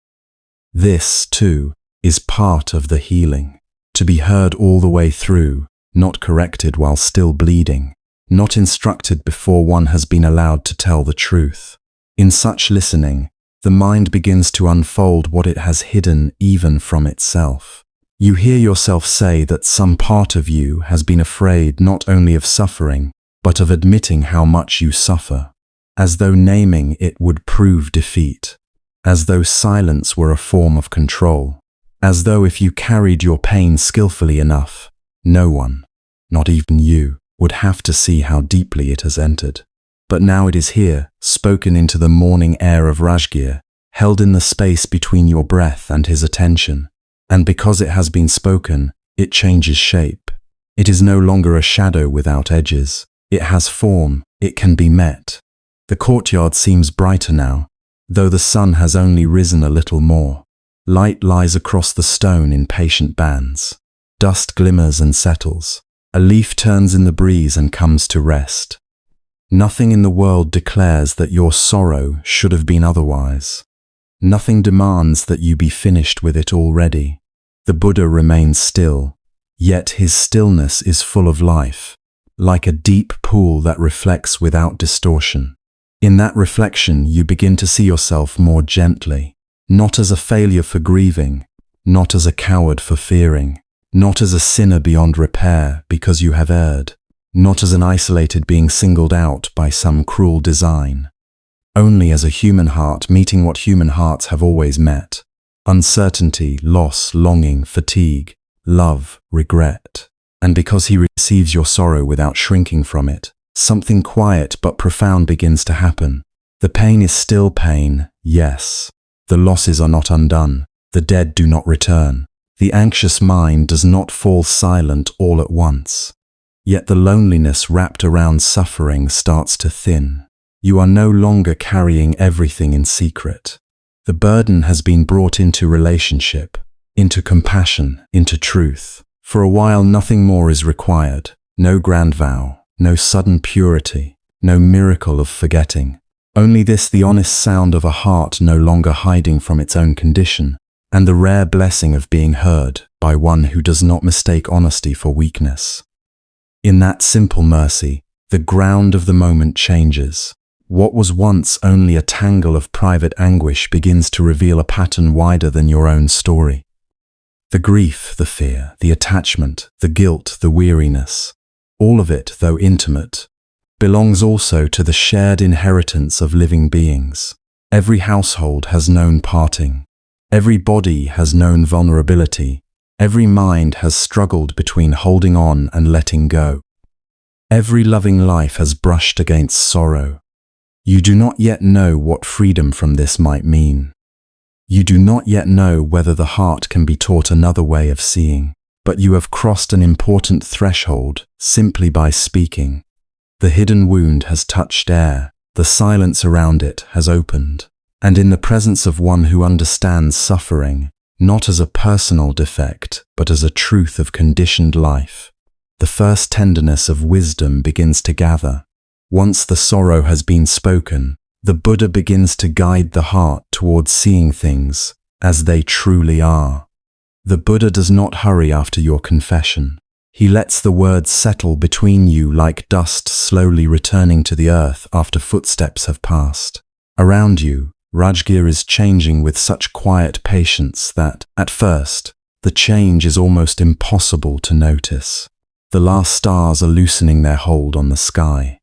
This, too, is part of the healing. To be heard all the way through, not corrected while still bleeding, not instructed before one has been allowed to tell the truth. In such listening, the mind begins to unfold what it has hidden even from itself. You hear yourself say that some part of you has been afraid not only of suffering, but of admitting how much you suffer, as though naming it would prove defeat, as though silence were a form of control, as though if you carried your pain skillfully enough, no one, not even you, would have to see how deeply it has entered. But now it is here, spoken into the morning air of Rajgir, held in the space between your breath and his attention. And because it has been spoken, it changes shape. It is no longer a shadow without edges. It has form. It can be met. The courtyard seems brighter now, though the sun has only risen a little more. Light lies across the stone in patient bands. Dust glimmers and settles. A leaf turns in the breeze and comes to rest. Nothing in the world declares that your sorrow should have been otherwise. Nothing demands that you be finished with it already. The Buddha remains still, yet his stillness is full of life, like a deep pool that reflects without distortion. In that reflection, you begin to see yourself more gently, not as a failure for grieving, not as a coward for fearing, not as a sinner beyond repair because you have erred, not as an isolated being singled out by some cruel design. Only as a human heart meeting what human hearts have always met. Uncertainty, loss, longing, fatigue, love, regret. And because he receives your sorrow without shrinking from it, something quiet but profound begins to happen. The pain is still pain, yes. The losses are not undone. The dead do not return. The anxious mind does not fall silent all at once. Yet the loneliness wrapped around suffering starts to thin. You are no longer carrying everything in secret. The burden has been brought into relationship, into compassion, into truth. For a while nothing more is required. No grand vow, no sudden purity, no miracle of forgetting. Only this, the honest sound of a heart no longer hiding from its own condition, and the rare blessing of being heard by one who does not mistake honesty for weakness. In that simple mercy, the ground of the moment changes. What was once only a tangle of private anguish begins to reveal a pattern wider than your own story. The grief, the fear, the attachment, the guilt, the weariness, all of it, though intimate, belongs also to the shared inheritance of living beings. Every household has known parting. Every body has known vulnerability. Every mind has struggled between holding on and letting go. Every loving life has brushed against sorrow. You do not yet know what freedom from this might mean. You do not yet know whether the heart can be taught another way of seeing, but you have crossed an important threshold simply by speaking. The hidden wound has touched air, the silence around it has opened, and in the presence of one who understands suffering, not as a personal defect, but as a truth of conditioned life, the first tenderness of wisdom begins to gather. Once the sorrow has been spoken, the Buddha begins to guide the heart towards seeing things as they truly are. The Buddha does not hurry after your confession. He lets the words settle between you like dust slowly returning to the earth after footsteps have passed. Around you, Rajgir is changing with such quiet patience that, at first, the change is almost impossible to notice. The last stars are loosening their hold on the sky.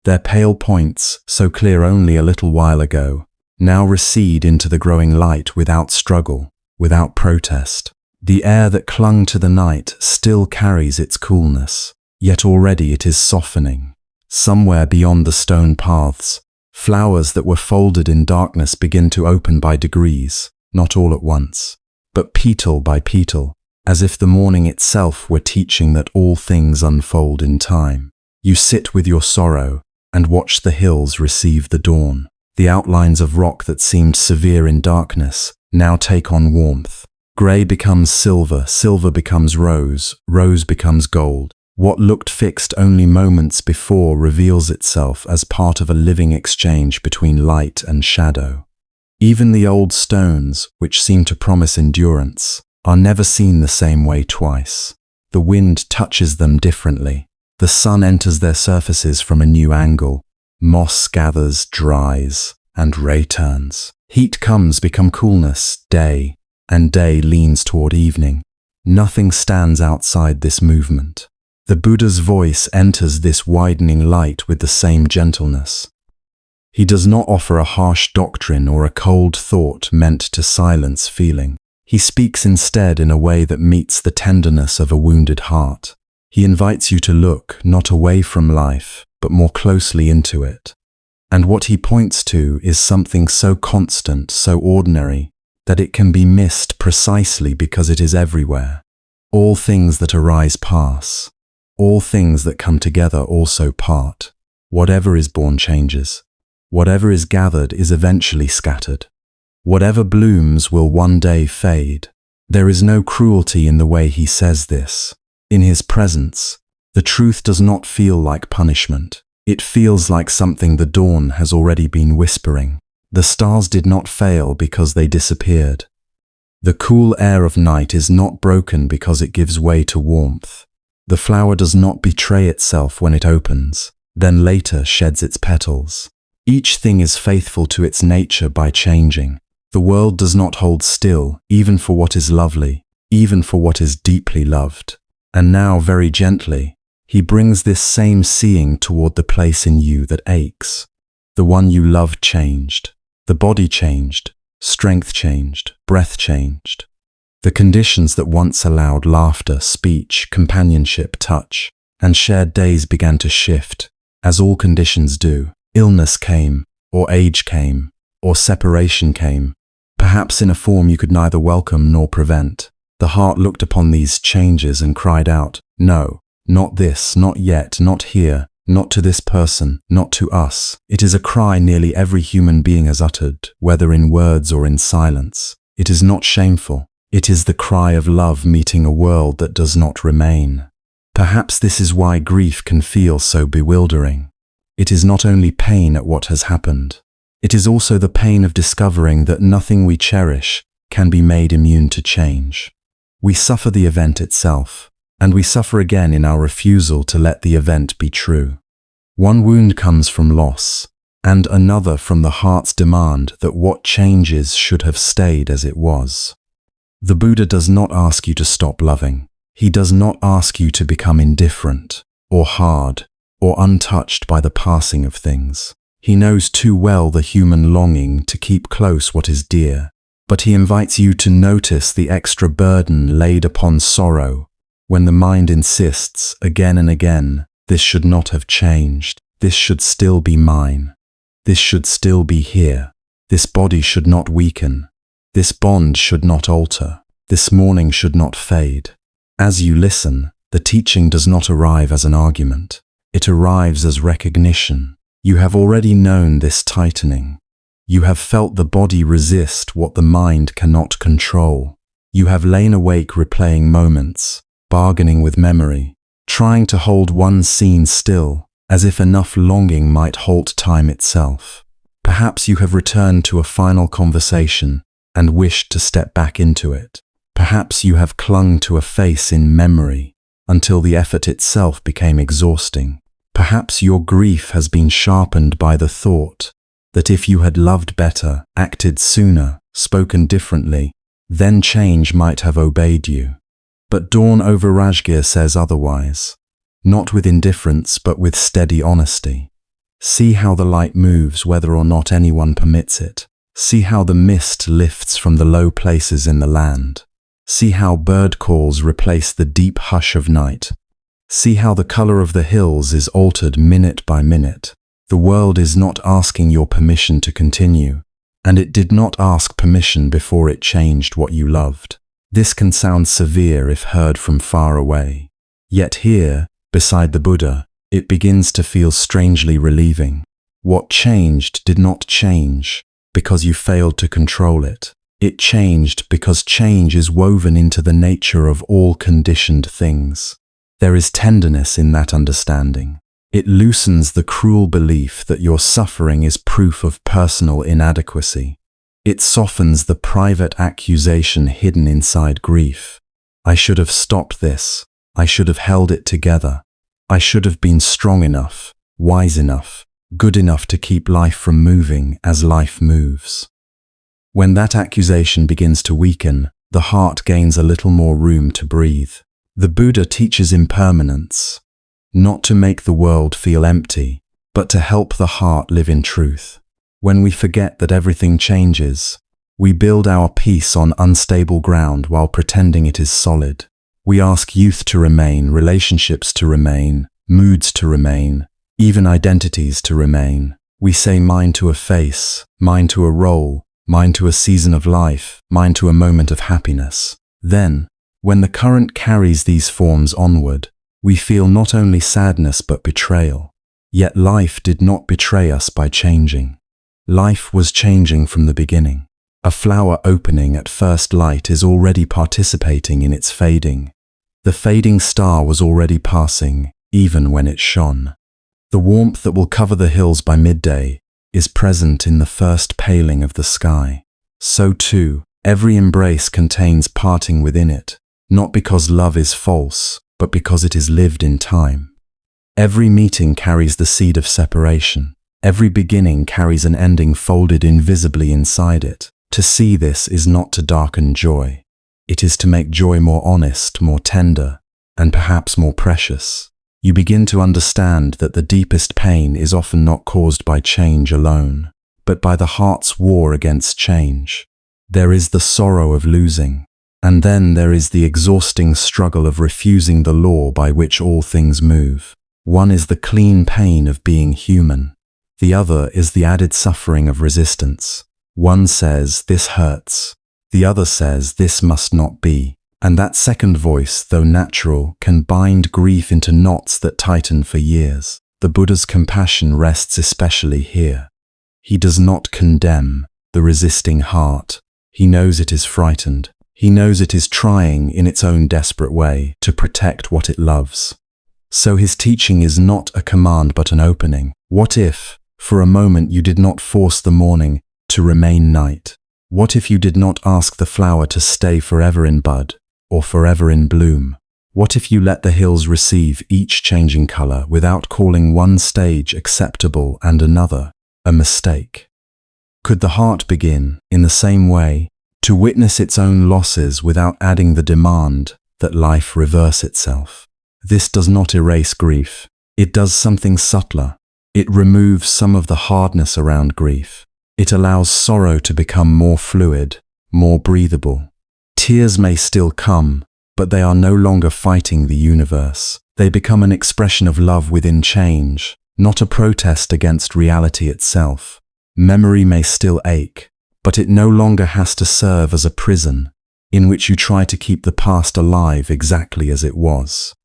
Their pale points, so clear only a little while ago, now recede into the growing light without struggle, without protest. The air that clung to the night still carries its coolness, yet already it is softening. Somewhere beyond the stone paths, flowers that were folded in darkness begin to open by degrees, not all at once, but petal by petal, as if the morning itself were teaching that all things unfold in time. You sit with your sorrow and watch the hills receive the dawn. The outlines of rock that seemed severe in darkness now take on warmth. Grey becomes silver, silver becomes rose, rose becomes gold. What looked fixed only moments before reveals itself as part of a living exchange between light and shadow. Even the old stones, which seem to promise endurance, are never seen the same way twice. The wind touches them differently. The sun enters their surfaces from a new angle. Moss gathers, dries, and ray turns. Heat comes, become coolness, day, and day leans toward evening. Nothing stands outside this movement. The Buddha's voice enters this widening light with the same gentleness. He does not offer a harsh doctrine or a cold thought meant to silence feeling. He speaks instead in a way that meets the tenderness of a wounded heart. He invites you to look not away from life, but more closely into it. And what he points to is something so constant, so ordinary, that it can be missed precisely because it is everywhere. All things that arise pass. All things that come together also part. Whatever is born changes. Whatever is gathered is eventually scattered. Whatever blooms will one day fade. There is no cruelty in the way he says this. In his presence, the truth does not feel like punishment. It feels like something the dawn has already been whispering. The stars did not fail because they disappeared. The cool air of night is not broken because it gives way to warmth. The flower does not betray itself when it opens, then later sheds its petals. Each thing is faithful to its nature by changing. The world does not hold still, even for what is lovely, even for what is deeply loved. And now, very gently, he brings this same seeing toward the place in you that aches. The one you loved changed. The body changed. Strength changed. Breath changed. The conditions that once allowed laughter, speech, companionship, touch, and shared days began to shift, as all conditions do. Illness came, or age came, or separation came, perhaps in a form you could neither welcome nor prevent. The heart looked upon these changes and cried out, "No, not this, not yet, not here, not to this person, not to us." It is a cry nearly every human being has uttered, whether in words or in silence. It is not shameful. It is the cry of love meeting a world that does not remain. Perhaps this is why grief can feel so bewildering. It is not only pain at what has happened. It is also the pain of discovering that nothing we cherish can be made immune to change. We suffer the event itself, and we suffer again in our refusal to let the event be true. One wound comes from loss, and another from the heart's demand that what changes should have stayed as it was. The Buddha does not ask you to stop loving. He does not ask you to become indifferent, or hard, or untouched by the passing of things. He knows too well the human longing to keep close what is dear, but he invites you to notice the extra burden laid upon sorrow when the mind insists again and again, this should not have changed, this should still be mine, this should still be here, this body should not weaken, this bond should not alter, this morning should not fade. As you listen, the teaching does not arrive as an argument, it arrives as recognition. You have already known this tightening. You have felt the body resist what the mind cannot control. You have lain awake replaying moments, bargaining with memory, trying to hold one scene still, as if enough longing might halt time itself. Perhaps you have returned to a final conversation and wished to step back into it. Perhaps you have clung to a face in memory until the effort itself became exhausting. Perhaps your grief has been sharpened by the thought that if you had loved better, acted sooner, spoken differently, then change might have obeyed you. But Dawn over Rajgir says otherwise, not with indifference but with steady honesty. See how the light moves whether or not anyone permits it. See how the mist lifts from the low places in the land. See how bird calls replace the deep hush of night. See how the color of the hills is altered minute by minute. The world is not asking your permission to continue, and it did not ask permission before it changed what you loved. This can sound severe if heard from far away. Yet here, beside the Buddha, it begins to feel strangely relieving. What changed did not change because you failed to control it. It changed because change is woven into the nature of all conditioned things. There is tenderness in that understanding. It loosens the cruel belief that your suffering is proof of personal inadequacy. It softens the private accusation hidden inside grief. I should have stopped this. I should have held it together. I should have been strong enough, wise enough, good enough to keep life from moving as life moves. When that accusation begins to weaken, the heart gains a little more room to breathe. The Buddha teaches impermanence, not to make the world feel empty, but to help the heart live in truth. When we forget that everything changes, we build our peace on unstable ground while pretending it is solid. We ask youth to remain, relationships to remain, moods to remain, even identities to remain. We say mine to a face, mine to a role, mine to a season of life, mine to a moment of happiness. Then, when the current carries these forms onward, we feel not only sadness but betrayal. Yet life did not betray us by changing. Life was changing from the beginning. A flower opening at first light is already participating in its fading. The fading star was already passing, even when it shone. The warmth that will cover the hills by midday is present in the first paling of the sky. So too, every embrace contains parting within it, not because love is false, but because it is lived in time. Every meeting carries the seed of separation. Every beginning carries an ending folded invisibly inside it. To see this is not to darken joy. It is to make joy more honest, more tender, and perhaps more precious. You begin to understand that the deepest pain is often not caused by change alone, but by the heart's war against change. There is the sorrow of losing, and then there is the exhausting struggle of refusing the law by which all things move. One is the clean pain of being human. The other is the added suffering of resistance. One says, this hurts. The other says, this must not be. And that second voice, though natural, can bind grief into knots that tighten for years. The Buddha's compassion rests especially here. He does not condemn the resisting heart. He knows it is frightened. He knows it is trying in its own desperate way to protect what it loves. So his teaching is not a command but an opening. What if, for a moment, you did not force the morning to remain night? What if you did not ask the flower to stay forever in bud or forever in bloom? What if you let the hills receive each changing color without calling one stage acceptable and another a mistake? Could the heart begin, in the same way, to witness its own losses without adding the demand that life reverse itself? This does not erase grief. It does something subtler. It removes some of the hardness around grief. It allows sorrow to become more fluid, more breathable. Tears may still come, but they are no longer fighting the universe. They become an expression of love within change, not a protest against reality itself. Memory may still ache, but it no longer has to serve as a prison in which you try to keep the past alive exactly as it was.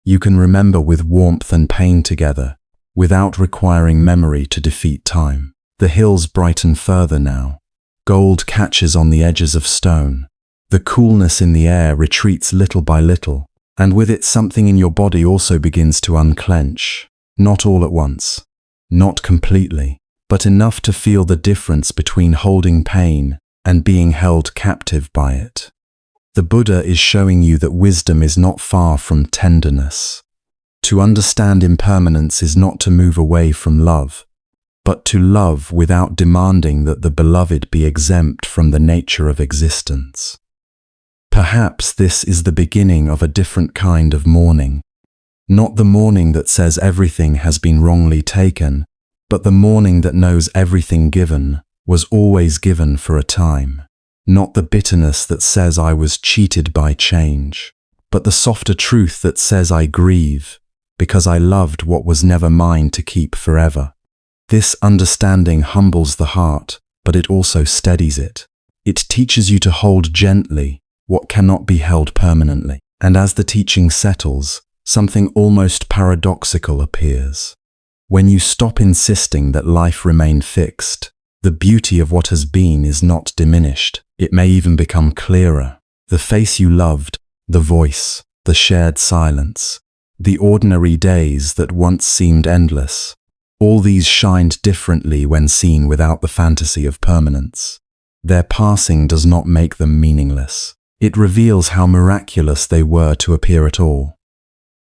You can remember with warmth and pain together, without requiring memory to defeat time. The hills brighten further now. Gold catches on the edges of stone. The coolness in the air retreats little by little, and with it something in your body also begins to unclench. Not all at once, not completely, but enough to feel the difference between holding pain and being held captive by it. The Buddha is showing you that wisdom is not far from tenderness. To understand impermanence is not to move away from love, but to love without demanding that the beloved be exempt from the nature of existence. Perhaps this is the beginning of a different kind of mourning. Not the mourning that says everything has been wrongly taken, but the mourning that knows everything given was always given for a time. Not the bitterness that says I was cheated by change, but the softer truth that says I grieve because I loved what was never mine to keep forever. This understanding humbles the heart, but it also steadies it. It teaches you to hold gently what cannot be held permanently. And as the teaching settles, something almost paradoxical appears. When you stop insisting that life remain fixed, the beauty of what has been is not diminished. It may even become clearer. The face you loved, the voice, the shared silence, the ordinary days that once seemed endless, all these shined differently when seen without the fantasy of permanence. Their passing does not make them meaningless. It reveals how miraculous they were to appear at all.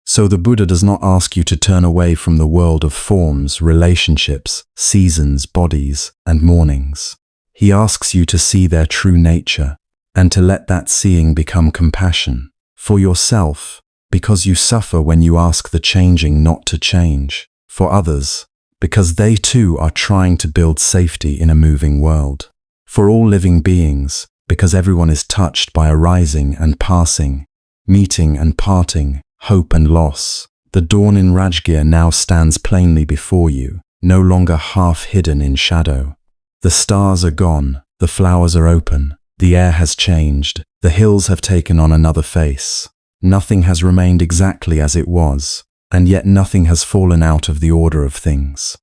So the Buddha does not ask you to turn away from the world of forms, relationships, seasons, bodies, and mornings. He asks you to see their true nature, and to let that seeing become compassion for yourself, because you suffer when you ask the changing not to change, for others, because they too are trying to build safety in a moving world, for all living beings, because everyone is touched by arising and passing, meeting and parting, hope and loss. The dawn in Rajgir now stands plainly before you, no longer half hidden in shadow. The stars are gone, the flowers are open, the air has changed, the hills have taken on another face. Nothing has remained exactly as it was, and yet nothing has fallen out of the order of things.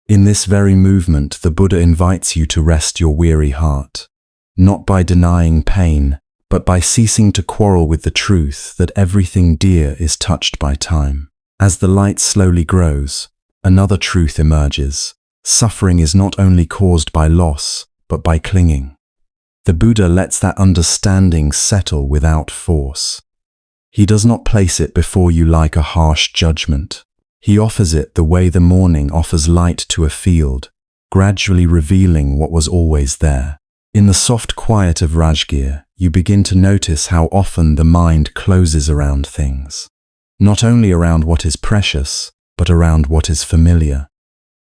In this very movement, the Buddha invites you to rest your weary heart, not by denying pain, but by ceasing to quarrel with the truth that everything dear is touched by time. As the light slowly grows, another truth emerges. Suffering is not only caused by loss, but by clinging. The Buddha lets that understanding settle without force. He does not place it before you like a harsh judgment. He offers it the way the morning offers light to a field, gradually revealing what was always there. In the soft quiet of Rajgir, you begin to notice how often the mind closes around things. Not only around what is precious, but around what is familiar.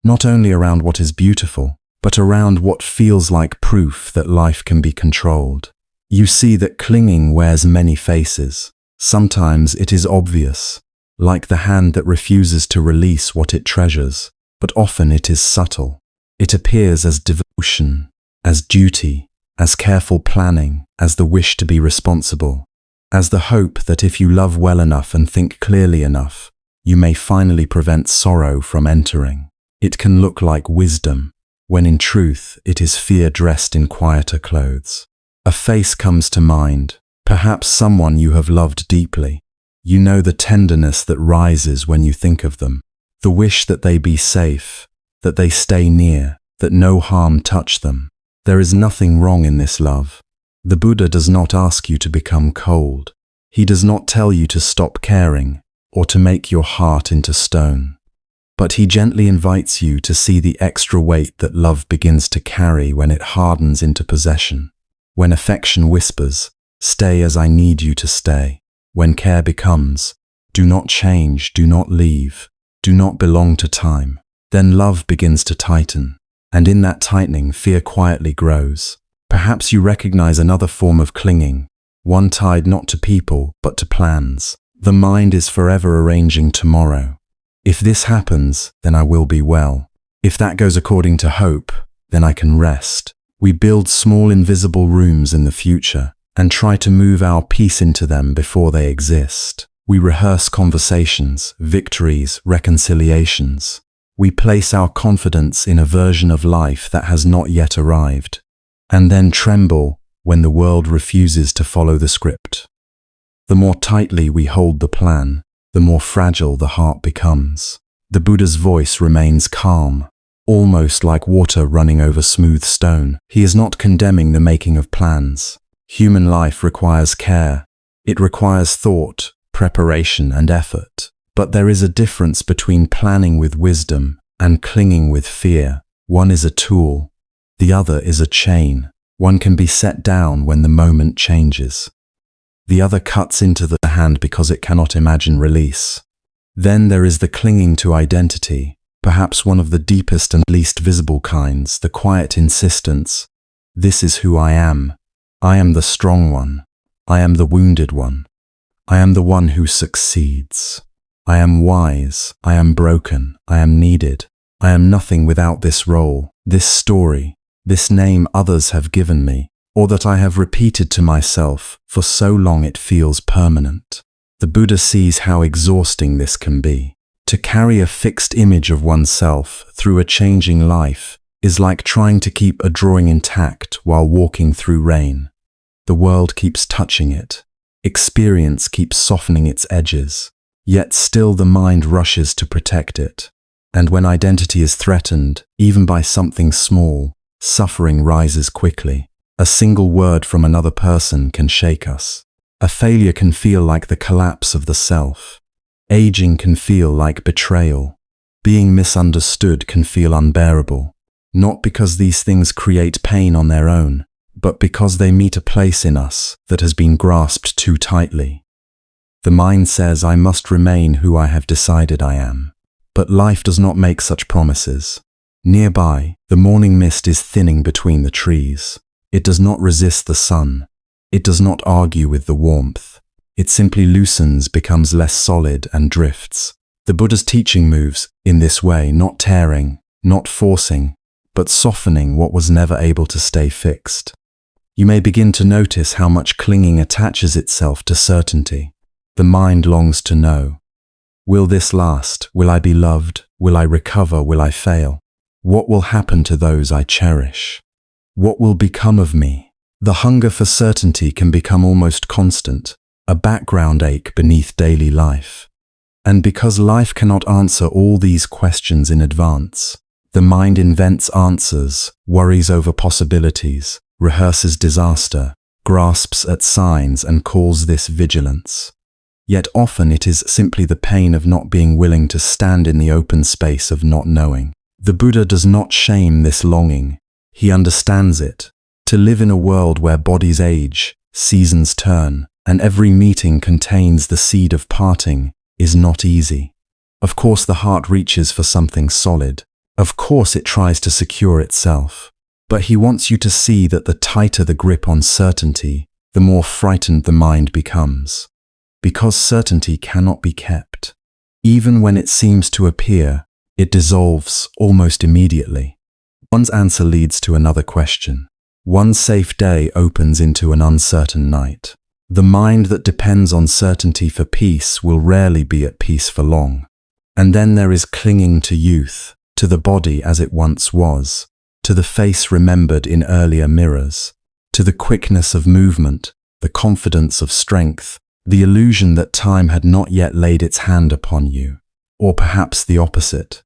Not only around what is beautiful, but around what feels like proof that life can be controlled. You see that clinging wears many faces. Sometimes it is obvious, like the hand that refuses to release what it treasures, but often it is subtle. It appears as devotion, as duty, as careful planning, as the wish to be responsible, as the hope that if you love well enough and think clearly enough, you may finally prevent sorrow from entering. It can look like wisdom, when in truth it is fear dressed in quieter clothes. A face comes to mind, perhaps someone you have loved deeply. You know the tenderness that rises when you think of them, the wish that they be safe, that they stay near, that no harm touch them. There is nothing wrong in this love. The Buddha does not ask you to become cold. He does not tell you to stop caring or to make your heart into stone. But he gently invites you to see the extra weight that love begins to carry when it hardens into possession. When affection whispers, "Stay as I need you to stay." When care becomes, "Do not change, do not leave, do not belong to time." Then love begins to tighten. And in that tightening, fear quietly grows. Perhaps you recognize another form of clinging, one tied not to people, but to plans. The mind is forever arranging tomorrow. If this happens, then I will be well. If that goes according to hope, then I can rest. We build small invisible rooms in the future and try to move our peace into them before they exist. We rehearse conversations, victories, reconciliations. We place our confidence in a version of life that has not yet arrived, and then tremble when the world refuses to follow the script. The more tightly we hold the plan, the more fragile the heart becomes. The Buddha's voice remains calm, almost like water running over smooth stone. He is not condemning the making of plans. Human life requires care. It requires thought, preparation, and effort. But there is a difference between planning with wisdom and clinging with fear. One is a tool, the other is a chain. One can be set down when the moment changes. The other cuts into the hand because it cannot imagine release. Then there is the clinging to identity, perhaps one of the deepest and least visible kinds, the quiet insistence. This is who I am. I am the strong one. I am the wounded one. I am the one who succeeds. I am wise. I am broken. I am needed. I am nothing without this role, this story, this name others have given me, or that I have repeated to myself for so long it feels permanent. The Buddha sees how exhausting this can be. To carry a fixed image of oneself through a changing life is like trying to keep a drawing intact while walking through rain. The world keeps touching it. Experience keeps softening its edges. Yet still the mind rushes to protect it. And when identity is threatened, even by something small, suffering rises quickly. A single word from another person can shake us. A failure can feel like the collapse of the self. Aging can feel like betrayal. Being misunderstood can feel unbearable. Not because these things create pain on their own, but because they meet a place in us that has been grasped too tightly. The mind says, I must remain who I have decided I am. But life does not make such promises. Nearby, the morning mist is thinning between the trees. It does not resist the sun. It does not argue with the warmth. It simply loosens, becomes less solid, and drifts. The Buddha's teaching moves in this way, not tearing, not forcing, but softening what was never able to stay fixed. You may begin to notice how much clinging attaches itself to certainty. The mind longs to know. Will this last? Will I be loved? Will I recover? Will I fail? What will happen to those I cherish? What will become of me? The hunger for certainty can become almost constant, a background ache beneath daily life. And because life cannot answer all these questions in advance, the mind invents answers, worries over possibilities, rehearses disaster, grasps at signs, and calls this vigilance. Yet often it is simply the pain of not being willing to stand in the open space of not knowing. The Buddha does not shame this longing. He understands it. To live in a world where bodies age, seasons turn, and every meeting contains the seed of parting is not easy. Of course the heart reaches for something solid. Of course it tries to secure itself. But he wants you to see that the tighter the grip on certainty, the more frightened the mind becomes. Because certainty cannot be kept. Even when it seems to appear, it dissolves almost immediately. One's answer leads to another question. One safe day opens into an uncertain night. The mind that depends on certainty for peace will rarely be at peace for long. And then there is clinging to youth, to the body as it once was, to the face remembered in earlier mirrors, to the quickness of movement, the confidence of strength, the illusion that time had not yet laid its hand upon you, or perhaps the opposite.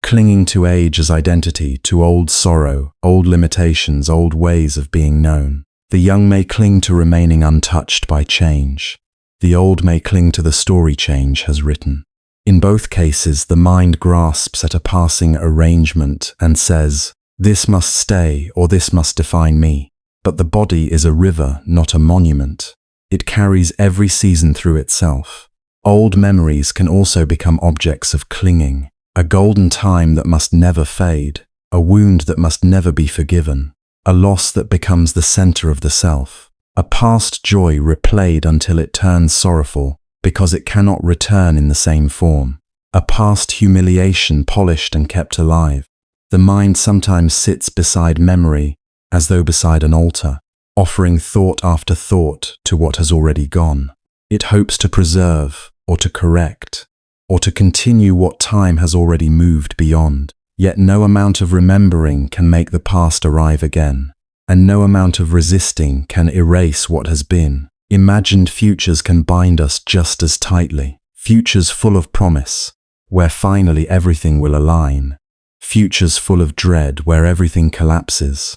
Clinging to age as identity, to old sorrow, old limitations, old ways of being known. The young may cling to remaining untouched by change. The old may cling to the story change has written. In both cases, the mind grasps at a passing arrangement and says, this must stay or this must define me. But the body is a river, not a monument. It carries every season through itself. Old memories can also become objects of clinging, a golden time that must never fade, a wound that must never be forgiven. a loss that becomes the center of the self, a past joy replayed until it turns sorrowful because it cannot return in the same form, a past humiliation polished and kept alive. The mind sometimes sits beside memory as though beside an altar, offering thought after thought to what has already gone. It hopes to preserve or to correct or to continue what time has already moved beyond. Yet no amount of remembering can make the past arrive again, and no amount of resisting can erase what has been. Imagined futures can bind us just as tightly, futures full of promise, where finally everything will align, futures full of dread where everything collapses.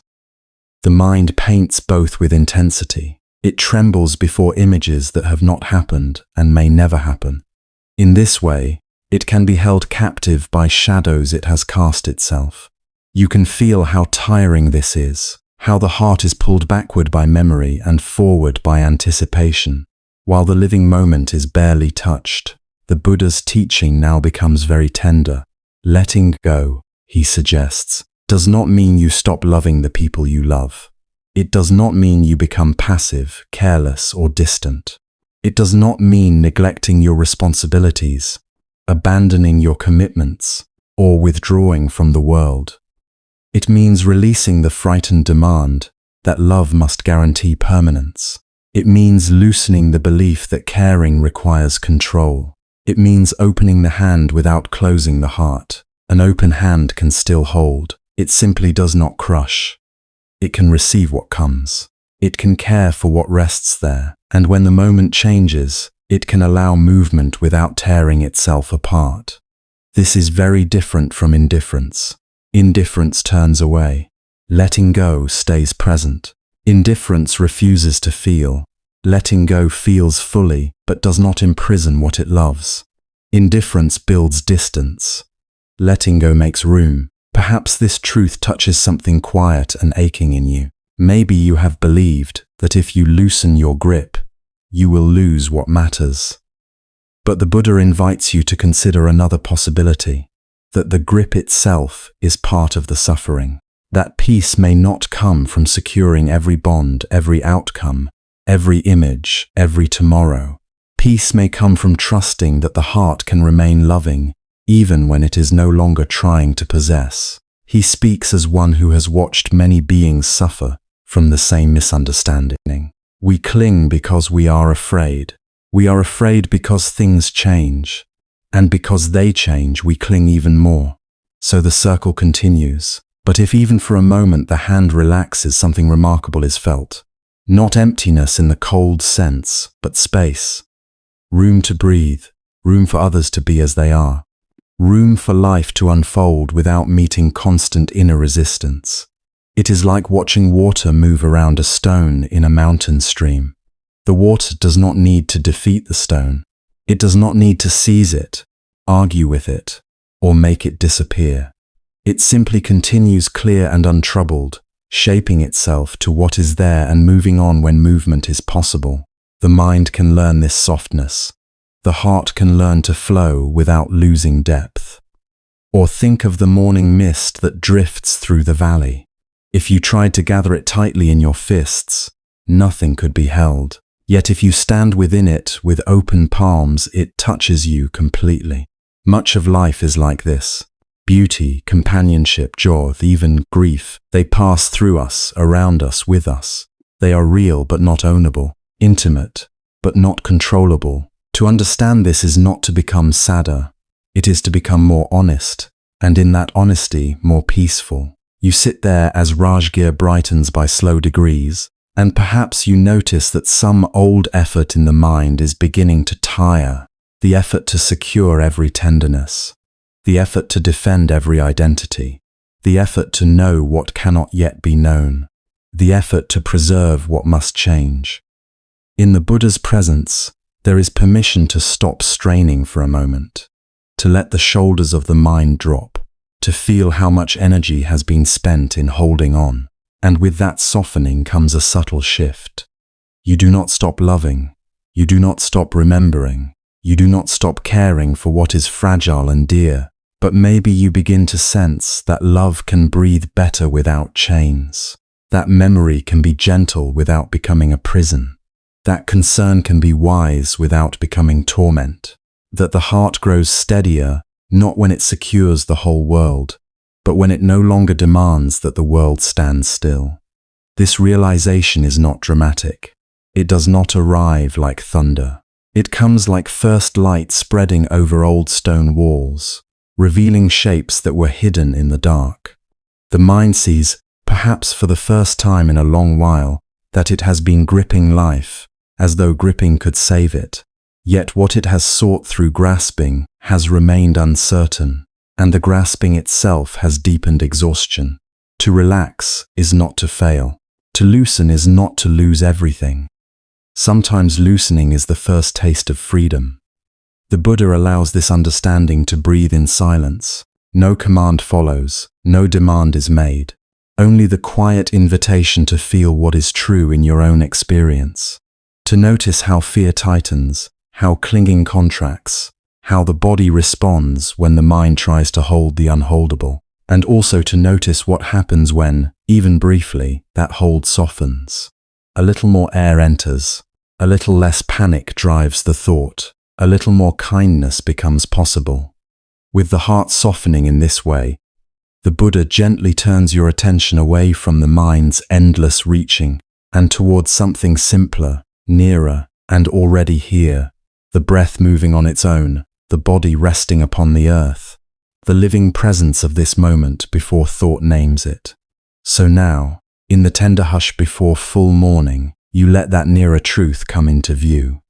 The mind paints both with intensity. It trembles before images that have not happened and may never happen. In this way, it can be held captive by shadows it has cast itself. You can feel how tiring this is, how the heart is pulled backward by memory and forward by anticipation. While the living moment is barely touched, the Buddha's teaching now becomes very tender. Letting go, he suggests, does not mean you stop loving the people you love. It does not mean you become passive, careless, or distant. It does not mean neglecting your responsibilities, abandoning your commitments, or withdrawing from the world. It means releasing the frightened demand that love must guarantee permanence. It means loosening the belief that caring requires control. It means opening the hand without closing the heart. An open hand can still hold. It simply does not crush. It can receive what comes. It can care for what rests there. And when the moment changes, it can allow movement without tearing itself apart. This is very different from indifference. Indifference turns away. Letting go stays present. Indifference refuses to feel. Letting go feels fully, but does not imprison what it loves. Indifference builds distance. Letting go makes room. Perhaps this truth touches something quiet and aching in you. Maybe you have believed that if you loosen your grip, you will lose what matters. But the Buddha invites you to consider another possibility, that the grip itself is part of the suffering. That peace may not come from securing every bond, every outcome, every image, every tomorrow. Peace may come from trusting that the heart can remain loving, even when it is no longer trying to possess. He speaks as one who has watched many beings suffer from the same misunderstanding. We cling because we are afraid. We are afraid because things change. And because they change, we cling even more. So the circle continues. But if even for a moment the hand relaxes, something remarkable is felt. Not emptiness in the cold sense, but space. Room to breathe. Room for others to be as they are. Room for life to unfold without meeting constant inner resistance. It is like watching water move around a stone in a mountain stream. The water does not need to defeat the stone. It does not need to seize it, argue with it, or make it disappear. It simply continues clear and untroubled, shaping itself to what is there and moving on when movement is possible. The mind can learn this softness. The heart can learn to flow without losing depth. Or think of the morning mist that drifts through the valley. If you tried to gather it tightly in your fists, nothing could be held. Yet if you stand within it with open palms, it touches you completely. Much of life is like this. Beauty, companionship, joy, even grief, they pass through us, around us, with us. They are real but not ownable, intimate but not controllable. To understand this is not to become sadder. It is to become more honest, and in that honesty, more peaceful. You sit there as Rajgir brightens by slow degrees, and perhaps you notice that some old effort in the mind is beginning to tire. The effort to secure every tenderness. The effort to defend every identity. The effort to know what cannot yet be known. The effort to preserve what must change. In the Buddha's presence, there is permission to stop straining for a moment, to let the shoulders of the mind drop, to feel how much energy has been spent in holding on. And with that softening comes a subtle shift. You do not stop loving. You do not stop remembering. You do not stop caring for what is fragile and dear. But maybe you begin to sense that love can breathe better without chains. That memory can be gentle without becoming a prison. That concern can be wise without becoming torment. That the heart grows steadier, not when it secures the whole world, but when it no longer demands that the world stands still. This realization is not dramatic. It does not arrive like thunder. It comes like first light spreading over old stone walls, revealing shapes that were hidden in the dark. The mind sees, perhaps for the first time in a long while, that it has been gripping life, as though gripping could save it. Yet what it has sought through grasping has remained uncertain, and the grasping itself has deepened exhaustion. To relax is not to fail. To loosen is not to lose everything. Sometimes loosening is the first taste of freedom. The Buddha allows this understanding to breathe in silence. No command follows, no demand is made. Only the quiet invitation to feel what is true in your own experience. To notice how fear tightens, how clinging contracts, how the body responds when the mind tries to hold the unholdable, and also to notice what happens when, even briefly, that hold softens. A little more air enters, a little less panic drives the thought, a little more kindness becomes possible. With the heart softening in this way, the Buddha gently turns your attention away from the mind's endless reaching and towards something simpler, nearer, and already here. The breath moving on its own, the body resting upon the earth, the living presence of this moment before thought names it. So now, in the tender hush before full morning, you let that nearer truth come into view.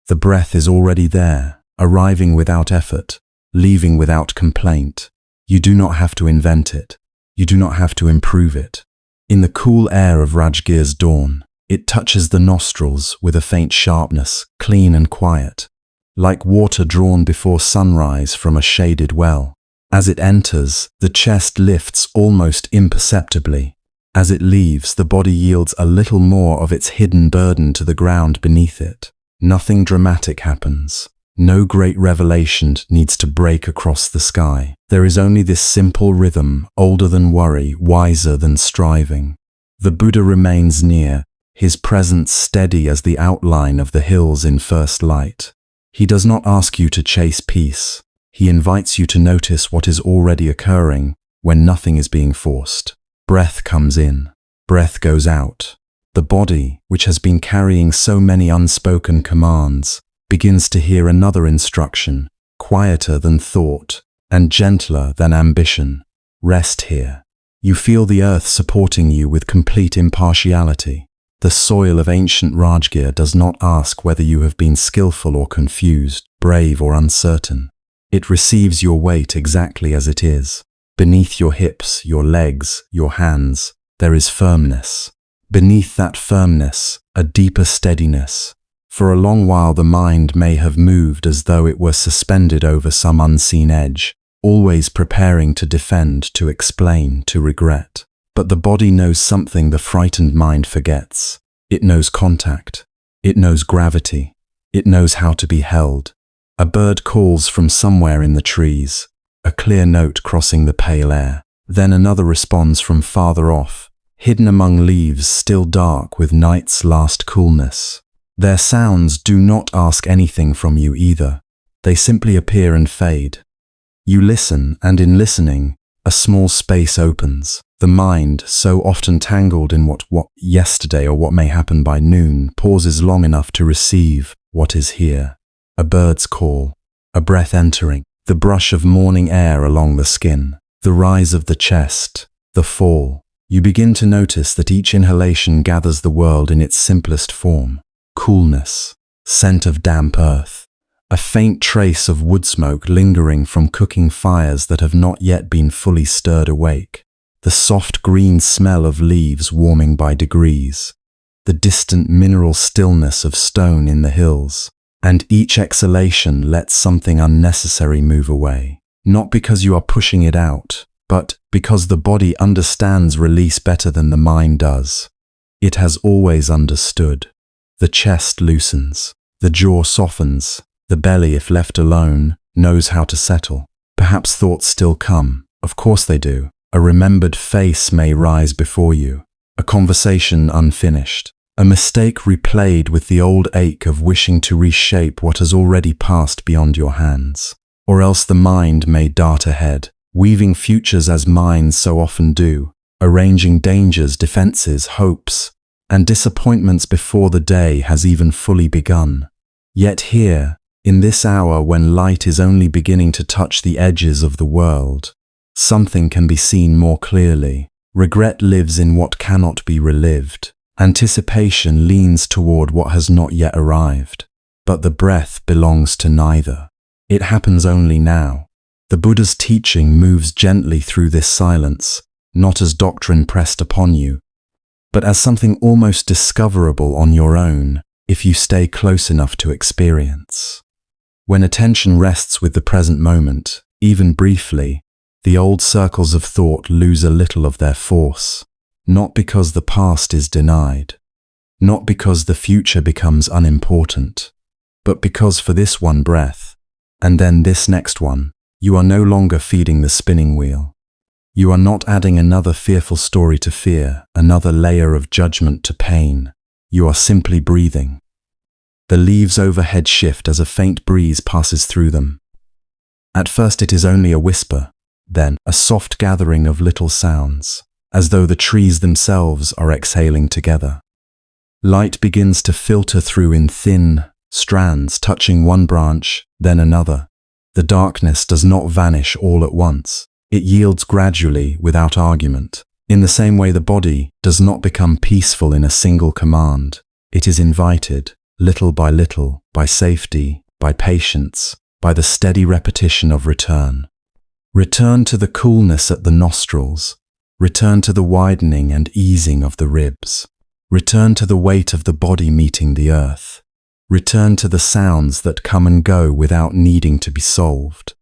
The breath is already there, arriving without effort, leaving without complaint. You do not have to invent it. You do not have to improve it. In the cool air of Rajgir's dawn, it touches the nostrils with a faint sharpness, clean and quiet, like water drawn before sunrise from a shaded well. As it enters, the chest lifts almost imperceptibly. As it leaves, the body yields a little more of its hidden burden to the ground beneath it. Nothing dramatic happens. No great revelation needs to break across the sky. There is only this simple rhythm, older than worry, wiser than striving. The Buddha remains near, his presence steady as the outline of the hills in first light. He does not ask you to chase peace. He invites you to notice what is already occurring when nothing is being forced. Breath comes in, breath goes out. The body, which has been carrying so many unspoken commands, begins to hear another instruction, quieter than thought and gentler than ambition. Rest here. You feel the earth supporting you with complete impartiality. The soil of ancient Rajgir does not ask whether you have been skillful or confused, brave or uncertain. It receives your weight exactly as it is. Beneath your hips, your legs, your hands, there is firmness. Beneath that firmness, a deeper steadiness. For a long while the mind may have moved as though it were suspended over some unseen edge, always preparing to defend, to explain, to regret. But the body knows something the frightened mind forgets. It knows contact. It knows gravity. It knows how to be held. A bird calls from somewhere in the trees, a clear note crossing the pale air. Then another responds from farther off, hidden among leaves still dark with night's last coolness. Their sounds do not ask anything from you either. They simply appear and fade. You listen, and in listening, a small space opens. The mind, so often tangled in what yesterday or what may happen by noon, pauses long enough to receive what is here. A bird's call, a breath entering, the brush of morning air along the skin, the rise of the chest, the fall. You begin to notice that each inhalation gathers the world in its simplest form. Coolness, scent of damp earth, a faint trace of wood smoke lingering from cooking fires that have not yet been fully stirred awake, the soft green smell of leaves warming by degrees, the distant mineral stillness of stone in the hills. And each exhalation lets something unnecessary move away, not because you are pushing it out, but because the body understands release better than the mind does. It has always understood. The chest loosens, the jaw softens, the belly, if left alone, knows how to settle. Perhaps thoughts still come, of course they do. A remembered face may rise before you, a conversation unfinished, a mistake replayed with the old ache of wishing to reshape what has already passed beyond your hands. Or else the mind may dart ahead, weaving futures as minds so often do, arranging dangers, defenses, hopes, and disappointments before the day has even fully begun. Yet here, in this hour when light is only beginning to touch the edges of the world, something can be seen more clearly. Regret lives in what cannot be relived. Anticipation leans toward what has not yet arrived. But the breath belongs to neither. It happens only now. The Buddha's teaching moves gently through this silence, not as doctrine pressed upon you, but as something almost discoverable on your own if you stay close enough to experience. When attention rests with the present moment, even briefly, the old circles of thought lose a little of their force, not because the past is denied, not because the future becomes unimportant, but because for this one breath, and then this next one, you are no longer feeding the spinning wheel. You are not adding another fearful story to fear, another layer of judgment to pain. You are simply breathing. The leaves overhead shift as a faint breeze passes through them. At first it is only a whisper, then a soft gathering of little sounds, as though the trees themselves are exhaling together. Light begins to filter through in thin strands, touching one branch, then another. The darkness does not vanish all at once. It yields gradually, without argument. In the same way, the body does not become peaceful in a single command. It is invited, little, by safety, by patience, by the steady repetition of return. Return to the coolness at the nostrils. Return to the widening and easing of the ribs. Return to the weight of the body meeting the earth. Return to the sounds that come and go without needing to be solved.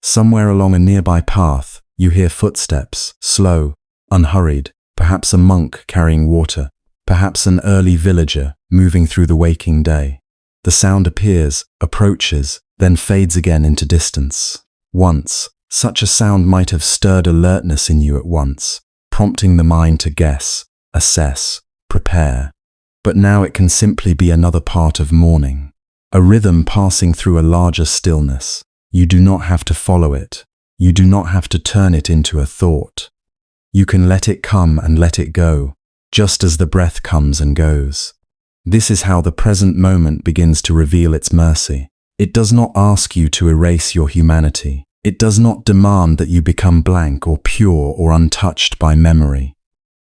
Somewhere along a nearby path, you hear footsteps, slow, unhurried, perhaps a monk carrying water, perhaps an early villager moving through the waking day. The sound appears, approaches, then fades again into distance. Once, such a sound might have stirred alertness in you at once, prompting the mind to guess, assess, prepare. But now it can simply be another part of morning, a rhythm passing through a larger stillness. You do not have to follow it. You do not have to turn it into a thought. You can let it come and let it go, just as the breath comes and goes. This is how the present moment begins to reveal its mercy. It does not ask you to erase your humanity. It does not demand that you become blank or pure or untouched by memory.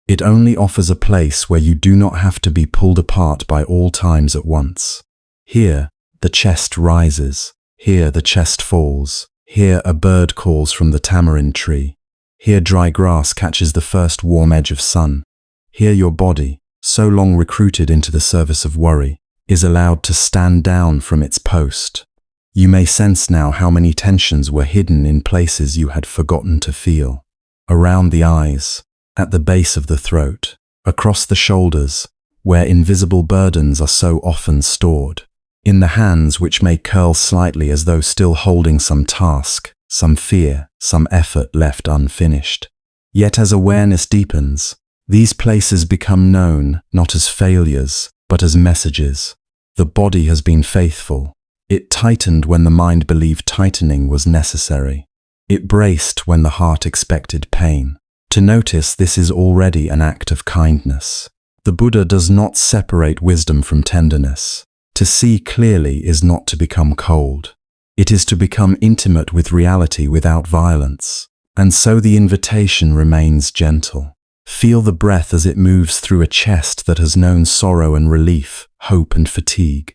It only offers a place where you do not have to be pulled apart by all times at once. Here, the chest rises. Here, the chest falls. Here, a bird calls from the tamarind tree. Here, dry grass catches the first warm edge of sun. Here, your body, so long recruited into the service of worry, is allowed to stand down from its post. You may sense now how many tensions were hidden in places you had forgotten to feel. Around the eyes, at the base of the throat, across the shoulders, where invisible burdens are so often stored. In the hands which may curl slightly as though still holding some task, some fear, some effort left unfinished. Yet as awareness deepens, these places become known not as failures, but as messages. The body has been faithful. It tightened when the mind believed tightening was necessary. It braced when the heart expected pain. To notice this is already an act of kindness. The Buddha does not separate wisdom from tenderness. To see clearly is not to become cold. It is to become intimate with reality without violence. And so the invitation remains gentle. Feel the breath as it moves through a chest that has known sorrow and relief, hope and fatigue.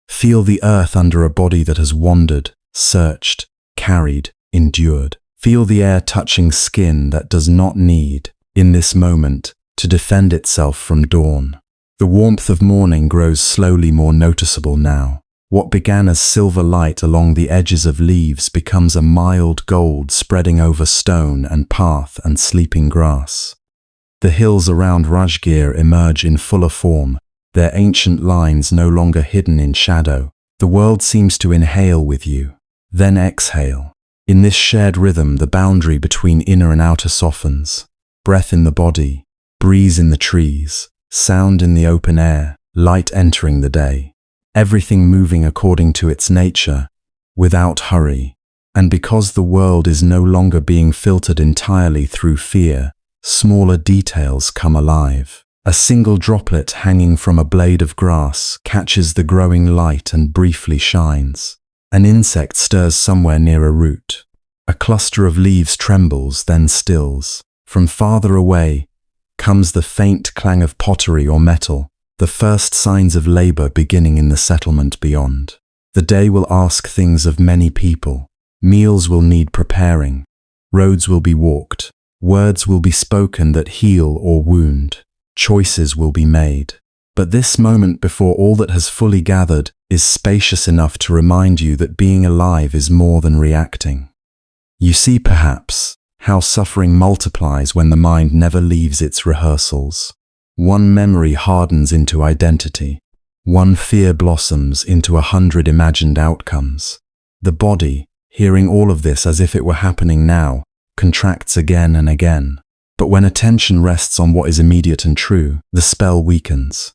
Feel the earth under a body that has wandered, searched, carried, endured. Feel the air touching skin that does not need, in this moment, to defend itself from dawn. The warmth of morning grows slowly more noticeable now. What began as silver light along the edges of leaves becomes a mild gold spreading over stone and path and sleeping grass. The hills around Rajgir emerge in fuller form, their ancient lines no longer hidden in shadow. The world seems to inhale with you, then exhale. In this shared rhythm, the boundary between inner and outer softens. Breath in the body, breeze in the trees, sound in the open air, light entering the day. Everything moving according to its nature, without hurry. And because the world is no longer being filtered entirely through fear, smaller details come alive. A single droplet hanging from a blade of grass catches the growing light and briefly shines. An insect stirs somewhere near a root. A cluster of leaves trembles, then stills. From farther away comes the faint clang of pottery or metal, the first signs of labor beginning in the settlement beyond. The day will ask things of many people. Meals will need preparing. Roads will be walked. Words will be spoken that heal or wound. Choices will be made. But this moment before all that has fully gathered is spacious enough to remind you that being alive is more than reacting. You see, perhaps, how suffering multiplies when the mind never leaves its rehearsals. One memory hardens into identity. One fear blossoms into 100 imagined outcomes. The body, hearing all of this as if it were happening now, contracts again and again. But when attention rests on what is immediate and true, the spell weakens.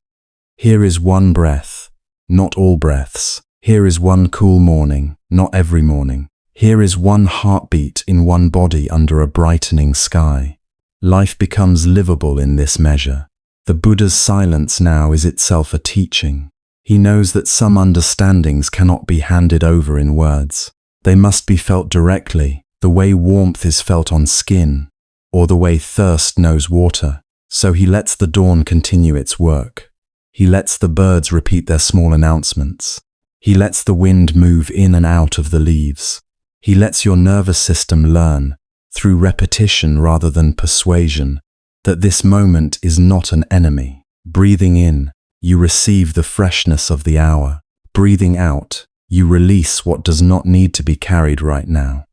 Here is one breath, not all breaths. Here is one cool morning, not every morning. Here is one heartbeat in one body under a brightening sky. Life becomes livable in this measure. The Buddha's silence now is itself a teaching. He knows that some understandings cannot be handed over in words. They must be felt directly, the way warmth is felt on skin, or the way thirst knows water. So he lets the dawn continue its work. He lets the birds repeat their small announcements. He lets the wind move in and out of the leaves. He lets your nervous system learn, through repetition rather than persuasion, that this moment is not an enemy. Breathing in, you receive the freshness of the hour. Breathing out, you release what does not need to be carried right now.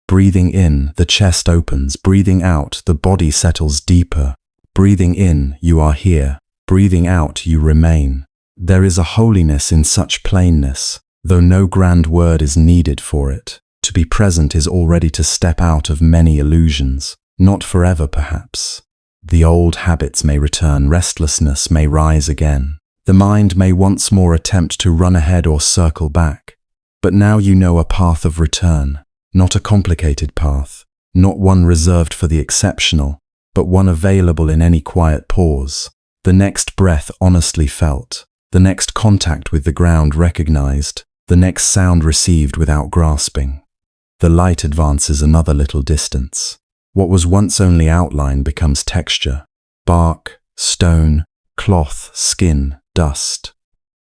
Breathing in, the chest opens. Breathing out, the body settles deeper. Breathing in, you are here. Breathing out, you remain. There is a holiness in such plainness, though no grand word is needed for it. To be present is already to step out of many illusions, not forever perhaps. The old habits may return, restlessness may rise again. The mind may once more attempt to run ahead or circle back. But now you know a path of return, not a complicated path, not one reserved for the exceptional, but one available in any quiet pause. The next breath honestly felt, the next contact with the ground recognized, the next sound received without grasping. The light advances another little distance. What was once only outline becomes texture. Bark, stone, cloth, skin, dust.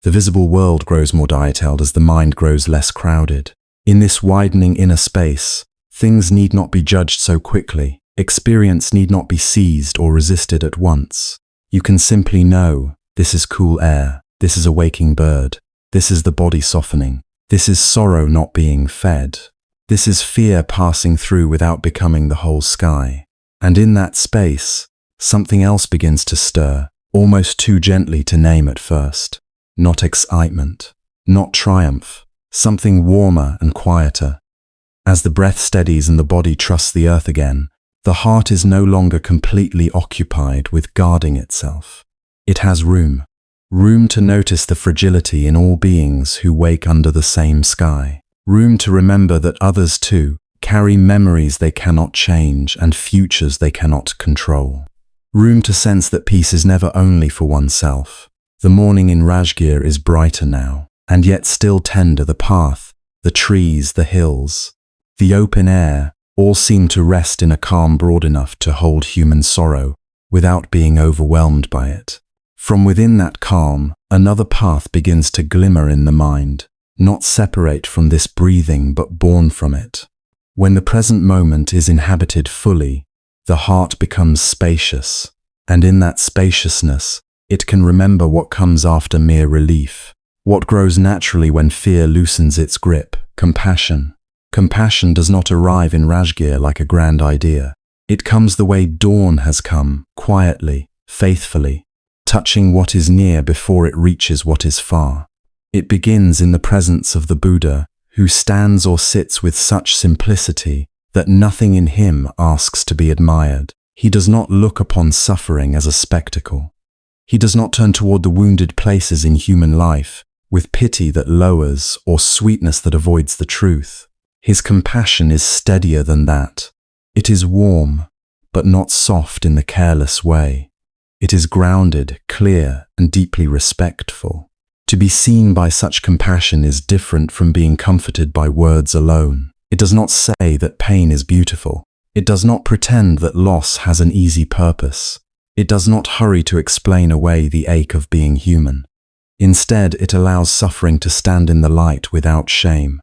The visible world grows more detailed as the mind grows less crowded. In this widening inner space, things need not be judged so quickly. Experience need not be seized or resisted at once. You can simply know, this is cool air, this is a waking bird, this is the body softening, this is sorrow not being fed, this is fear passing through without becoming the whole sky. And in that space, something else begins to stir, almost too gently to name at first. Not excitement, not triumph, something warmer and quieter. As the breath steadies and the body trusts the earth again, the heart is no longer completely occupied with guarding itself. It has room to notice the fragility in all beings who wake under the same sky. Room to remember that others too carry memories they cannot change and futures they cannot control. Room to sense that peace is never only for oneself. The morning in Rajgir is brighter now, and yet still tender. The path, the trees, the hills, the open air, all seem to rest in a calm broad enough to hold human sorrow without being overwhelmed by it. From within that calm, another path begins to glimmer in the mind, not separate from this breathing but born from it. When the present moment is inhabited fully, the heart becomes spacious, and in that spaciousness, it can remember what comes after mere relief, what grows naturally when fear loosens its grip, compassion. Compassion does not arrive in Rajgir like a grand idea. It comes the way dawn has come, quietly, faithfully, touching what is near before it reaches what is far. It begins in the presence of the Buddha, who stands or sits with such simplicity that nothing in him asks to be admired. He does not look upon suffering as a spectacle. He does not turn toward the wounded places in human life with pity that lowers or sweetness that avoids the truth. His compassion is steadier than that. It is warm, but not soft in the careless way. It is grounded, clear, and deeply respectful. To be seen by such compassion is different from being comforted by words alone. It does not say that pain is beautiful. It does not pretend that loss has an easy purpose. It does not hurry to explain away the ache of being human. Instead, it allows suffering to stand in the light without shame.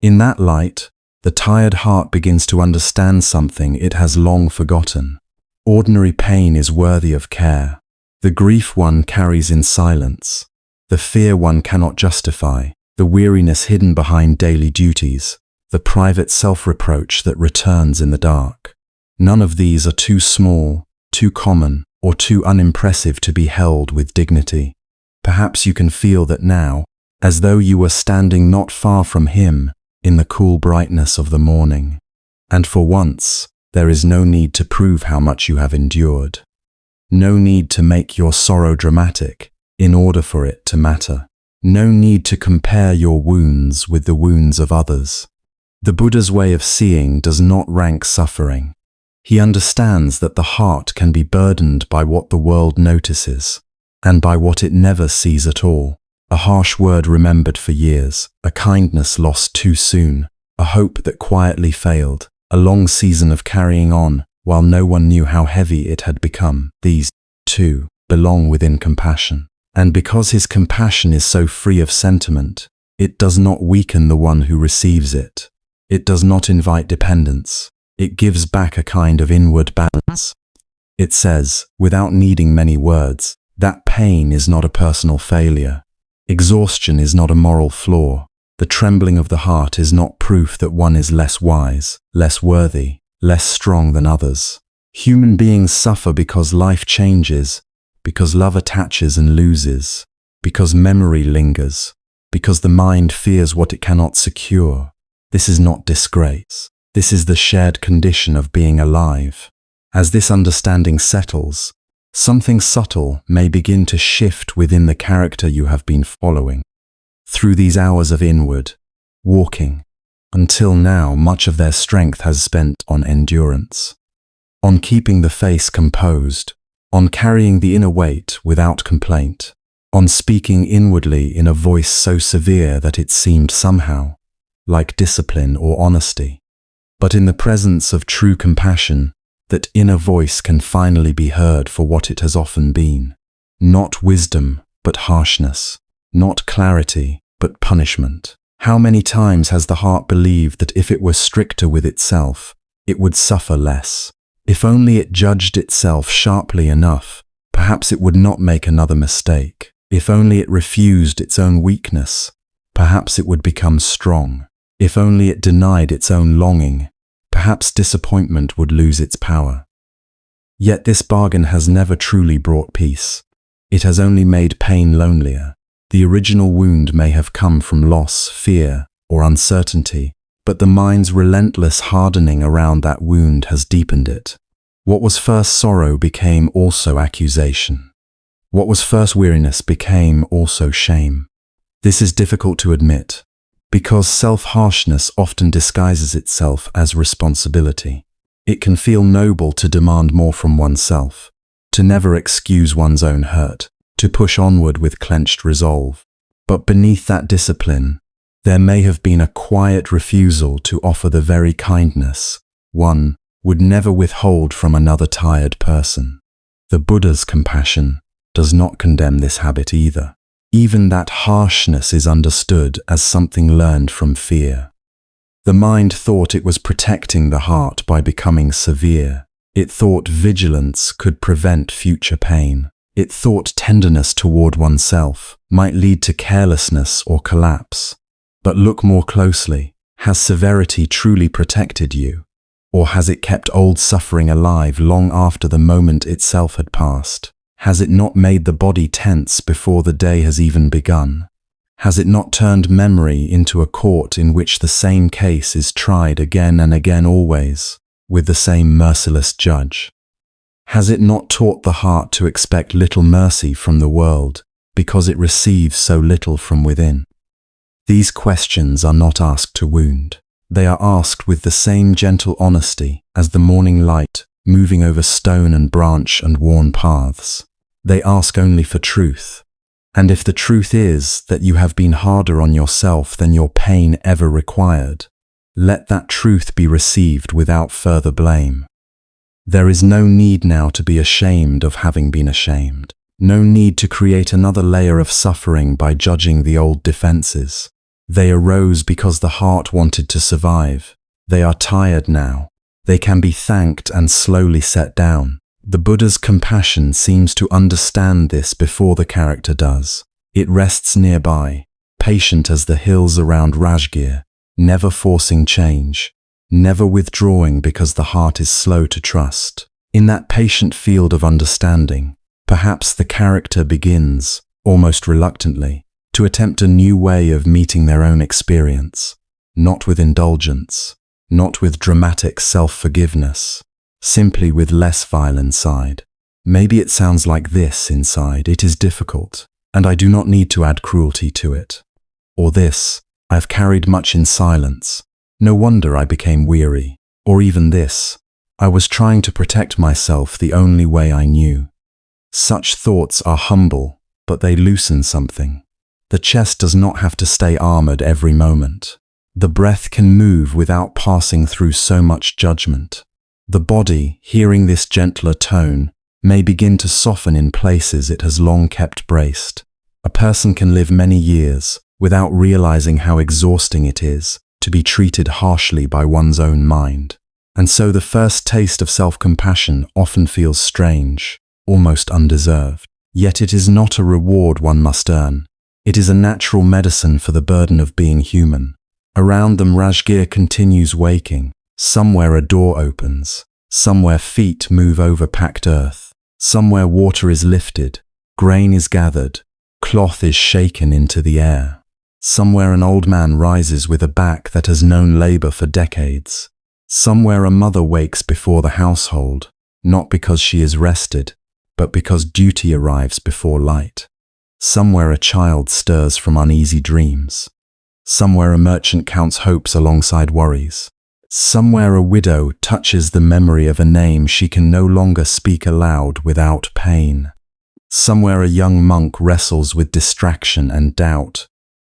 In that light, the tired heart begins to understand something it has long forgotten. Ordinary pain is worthy of care. The grief one carries in silence. The fear one cannot justify. The weariness hidden behind daily duties. The private self-reproach that returns in the dark. None of these are too small, too common, or too unimpressive to be held with dignity. Perhaps you can feel that now, as though you were standing not far from him in the cool brightness of the morning. And for once, there is no need to prove how much you have endured. No need to make your sorrow dramatic in order for it to matter. No need to compare your wounds with the wounds of others. The Buddha's way of seeing does not rank suffering. He understands that the heart can be burdened by what the world notices, and by what it never sees at all. A harsh word remembered for years, a kindness lost too soon, a hope that quietly failed, a long season of carrying on while no one knew how heavy it had become. These, too, belong within compassion. And because his compassion is so free of sentiment, it does not weaken the one who receives it. It does not invite dependence. It gives back a kind of inward balance. It says, without needing many words, that pain is not a personal failure. Exhaustion is not a moral flaw. The trembling of the heart is not proof that one is less wise, less worthy, less strong than others. Human beings suffer because life changes, because love attaches and loses, because memory lingers, because the mind fears what it cannot secure. This is not disgrace. This is the shared condition of being alive. As this understanding settles, something subtle may begin to shift within the character you have been following. Through these hours of inward walking, until now much of their strength has spent on endurance, on keeping the face composed, on carrying the inner weight without complaint, on speaking inwardly in a voice so severe that it seemed somehow like discipline or honesty. But in the presence of true compassion, that inner voice can finally be heard for what it has often been. Not wisdom, but harshness. Not clarity, but punishment. How many times has the heart believed that if it were stricter with itself, it would suffer less? If only it judged itself sharply enough, perhaps it would not make another mistake. If only it refused its own weakness, perhaps it would become strong. If only it denied its own longing, perhaps disappointment would lose its power. Yet this bargain has never truly brought peace. It has only made pain lonelier. The original wound may have come from loss, fear, or uncertainty, but the mind's relentless hardening around that wound has deepened it. What was first sorrow became also accusation. What was first weariness became also shame. This is difficult to admit, because self-harshness often disguises itself as responsibility. It can feel noble to demand more from oneself, to never excuse one's own hurt, to push onward with clenched resolve. But beneath that discipline, there may have been a quiet refusal to offer the very kindness one would never withhold from another tired person. The Buddha's compassion does not condemn this habit either. Even that harshness is understood as something learned from fear. The mind thought it was protecting the heart by becoming severe. It thought vigilance could prevent future pain. It thought tenderness toward oneself might lead to carelessness or collapse. But look more closely. Has severity truly protected you? Or has it kept old suffering alive long after the moment itself had passed? Has it not made the body tense before the day has even begun? Has it not turned memory into a court in which the same case is tried again and again always, with the same merciless judge? Has it not taught the heart to expect little mercy from the world because it receives so little from within? These questions are not asked to wound. They are asked with the same gentle honesty as the morning light moving over stone and branch and worn paths. They ask only for truth. And if the truth is that you have been harder on yourself than your pain ever required, let that truth be received without further blame. There is no need now to be ashamed of having been ashamed. No need to create another layer of suffering by judging the old defenses. They arose because the heart wanted to survive. They are tired now. They can be thanked and slowly set down. The Buddha's compassion seems to understand this before the character does. It rests nearby, patient as the hills around Rajgir, never forcing change, never withdrawing because the heart is slow to trust. In that patient field of understanding, perhaps the character begins, almost reluctantly, to attempt a new way of meeting their own experience, not with indulgence, not with dramatic self-forgiveness, simply with less vile inside. Maybe it sounds like this inside: it is difficult, and I do not need to add cruelty to it. Or this: I have carried much in silence. No wonder I became weary. Or even this: I was trying to protect myself the only way I knew. Such thoughts are humble, but they loosen something. The chest does not have to stay armored every moment. The breath can move without passing through so much judgment. The body, hearing this gentler tone, may begin to soften in places it has long kept braced. A person can live many years without realizing how exhausting it is to be treated harshly by one's own mind. And so the first taste of self-compassion often feels strange, almost undeserved. Yet it is not a reward one must earn. It is a natural medicine for the burden of being human. Around them Rajgir continues waking. Somewhere a door opens. Somewhere feet move over packed earth. Somewhere water is lifted. Grain is gathered. Cloth is shaken into the air. Somewhere an old man rises with a back that has known labor for decades. Somewhere a mother wakes before the household, not because she is rested, but because duty arrives before light. Somewhere a child stirs from uneasy dreams. Somewhere a merchant counts hopes alongside worries. Somewhere a widow touches the memory of a name she can no longer speak aloud without pain. Somewhere a young monk wrestles with distraction and doubt,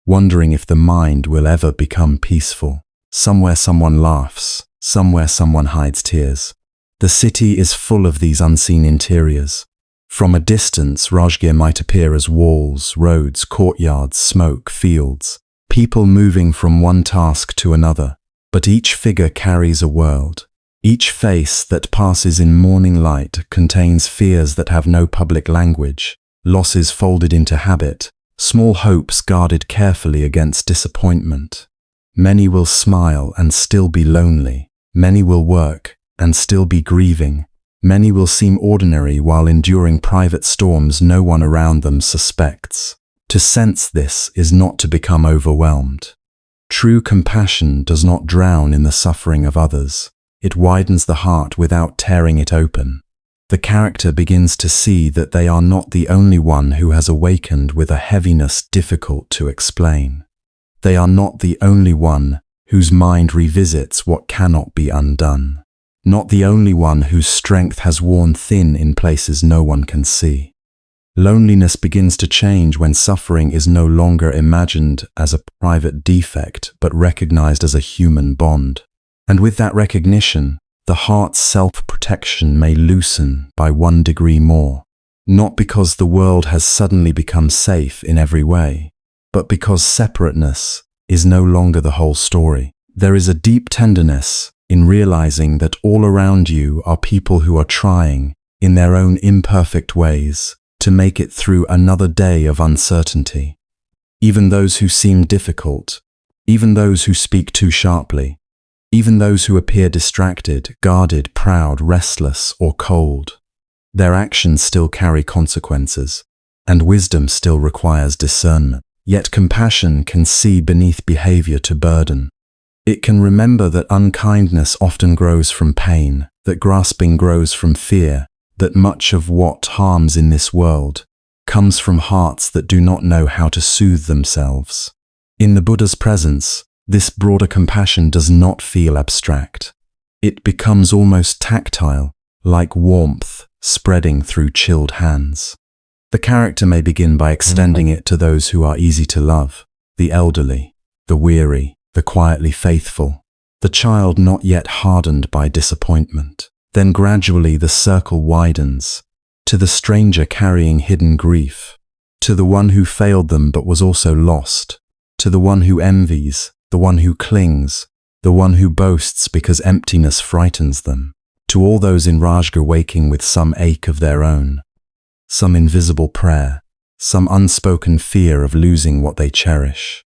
wondering if the mind will ever become peaceful. Somewhere someone laughs. Somewhere someone hides tears. The city is full of these unseen interiors. From a distance, Rajgir might appear as walls, roads, courtyards, smoke, fields, people moving from one task to another. But each figure carries a world. Each face that passes in morning light contains fears that have no public language, losses folded into habit, small hopes guarded carefully against disappointment. Many will smile and still be lonely. Many will work and still be grieving. Many will seem ordinary while enduring private storms no one around them suspects. To sense this is not to become overwhelmed. True compassion does not drown in the suffering of others. It widens the heart without tearing it open. The character begins to see that they are not the only one who has awakened with a heaviness difficult to explain. They are not the only one whose mind revisits what cannot be undone. Not the only one whose strength has worn thin in places no one can see. Loneliness begins to change when suffering is no longer imagined as a private defect but recognized as a human bond. And with that recognition, the heart's self-protection may loosen by 1 degree more. Not because the world has suddenly become safe in every way, but because separateness is no longer the whole story. There is a deep tenderness in realizing that all around you are people who are trying, in their own imperfect ways, to make it through another day of uncertainty. Even those who seem difficult, even those who speak too sharply, even those who appear distracted, guarded, proud, restless, or cold. Their actions still carry consequences, and wisdom still requires discernment. Yet compassion can see beneath behavior to burden. It can remember that unkindness often grows from pain, that grasping grows from fear, that much of what harms in this world comes from hearts that do not know how to soothe themselves. In the Buddha's presence, this broader compassion does not feel abstract. It becomes almost tactile, like warmth spreading through chilled hands. The character may begin by extending it to those who are easy to love, the elderly, the weary, the quietly faithful, the child not yet hardened by disappointment. Then gradually the circle widens, to the stranger carrying hidden grief, to the one who failed them but was also lost, to the one who envies, the one who clings, the one who boasts because emptiness frightens them, to all those in Rajgir waking with some ache of their own, some invisible prayer, some unspoken fear of losing what they cherish.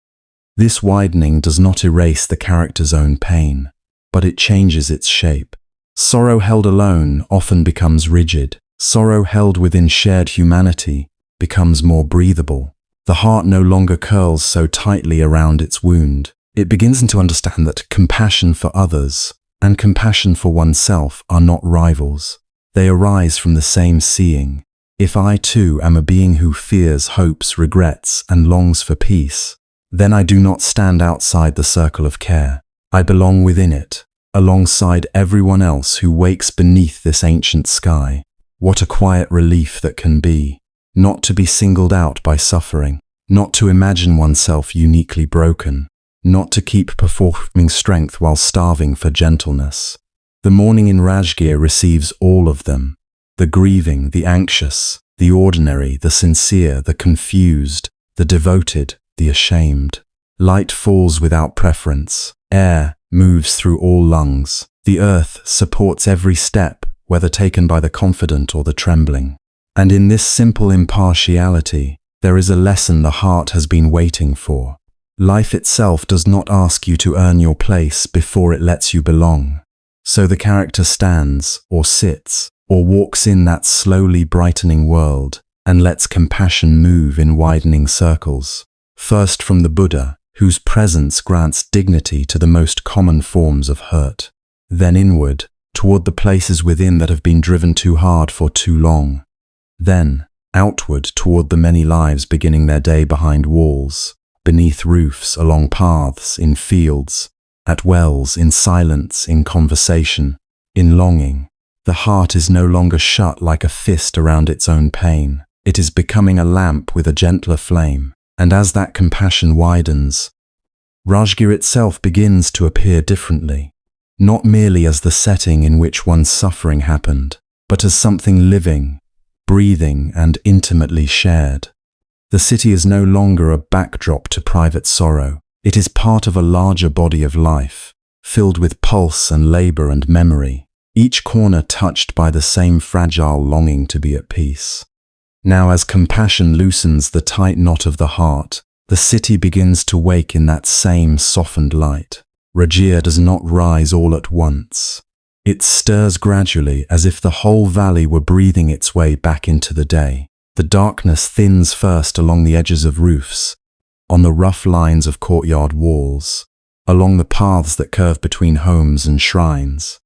This widening does not erase the character's own pain, but it changes its shape. Sorrow held alone often becomes rigid. Sorrow held within shared humanity becomes more breathable. The heart no longer curls so tightly around its wound. It begins to understand that compassion for others and compassion for oneself are not rivals. They arise from the same seeing. If I too am a being who fears, hopes, regrets, and longs for peace, then I do not stand outside the circle of care. I belong within it, alongside everyone else who wakes beneath this ancient sky. What a quiet relief that can be, not to be singled out by suffering, not to imagine oneself uniquely broken, not to keep performing strength while starving for gentleness. The morning in Rajgir receives all of them: the grieving, the anxious, the ordinary, the sincere, the confused, the devoted, the ashamed. Light falls without preference. Air moves through all lungs. The earth supports every step, whether taken by the confident or the trembling. And in this simple impartiality, there is a lesson the heart has been waiting for. Life itself does not ask you to earn your place before it lets you belong. So the character stands, or sits, or walks in that slowly brightening world, and lets compassion move in widening circles. First from the Buddha, whose presence grants dignity to the most common forms of hurt. Then inward, toward the places within that have been driven too hard for too long. Then, outward toward the many lives beginning their day behind walls, beneath roofs, along paths, in fields, at wells, in silence, in conversation, in longing. The heart is no longer shut like a fist around its own pain. It is becoming a lamp with a gentler flame. And as that compassion widens, Rajgir itself begins to appear differently, not merely as the setting in which one's suffering happened, but as something living, breathing, and intimately shared. The city is no longer a backdrop to private sorrow. It is part of a larger body of life, filled with pulse and labor and memory, each corner touched by the same fragile longing to be at peace. Now, as compassion loosens the tight knot of the heart, the city begins to wake in that same softened light. Rajgir does not rise all at once. It stirs gradually, as if the whole valley were breathing its way back into the day. The darkness thins first along the edges of roofs, on the rough lines of courtyard walls, along the paths that curve between homes and shrines.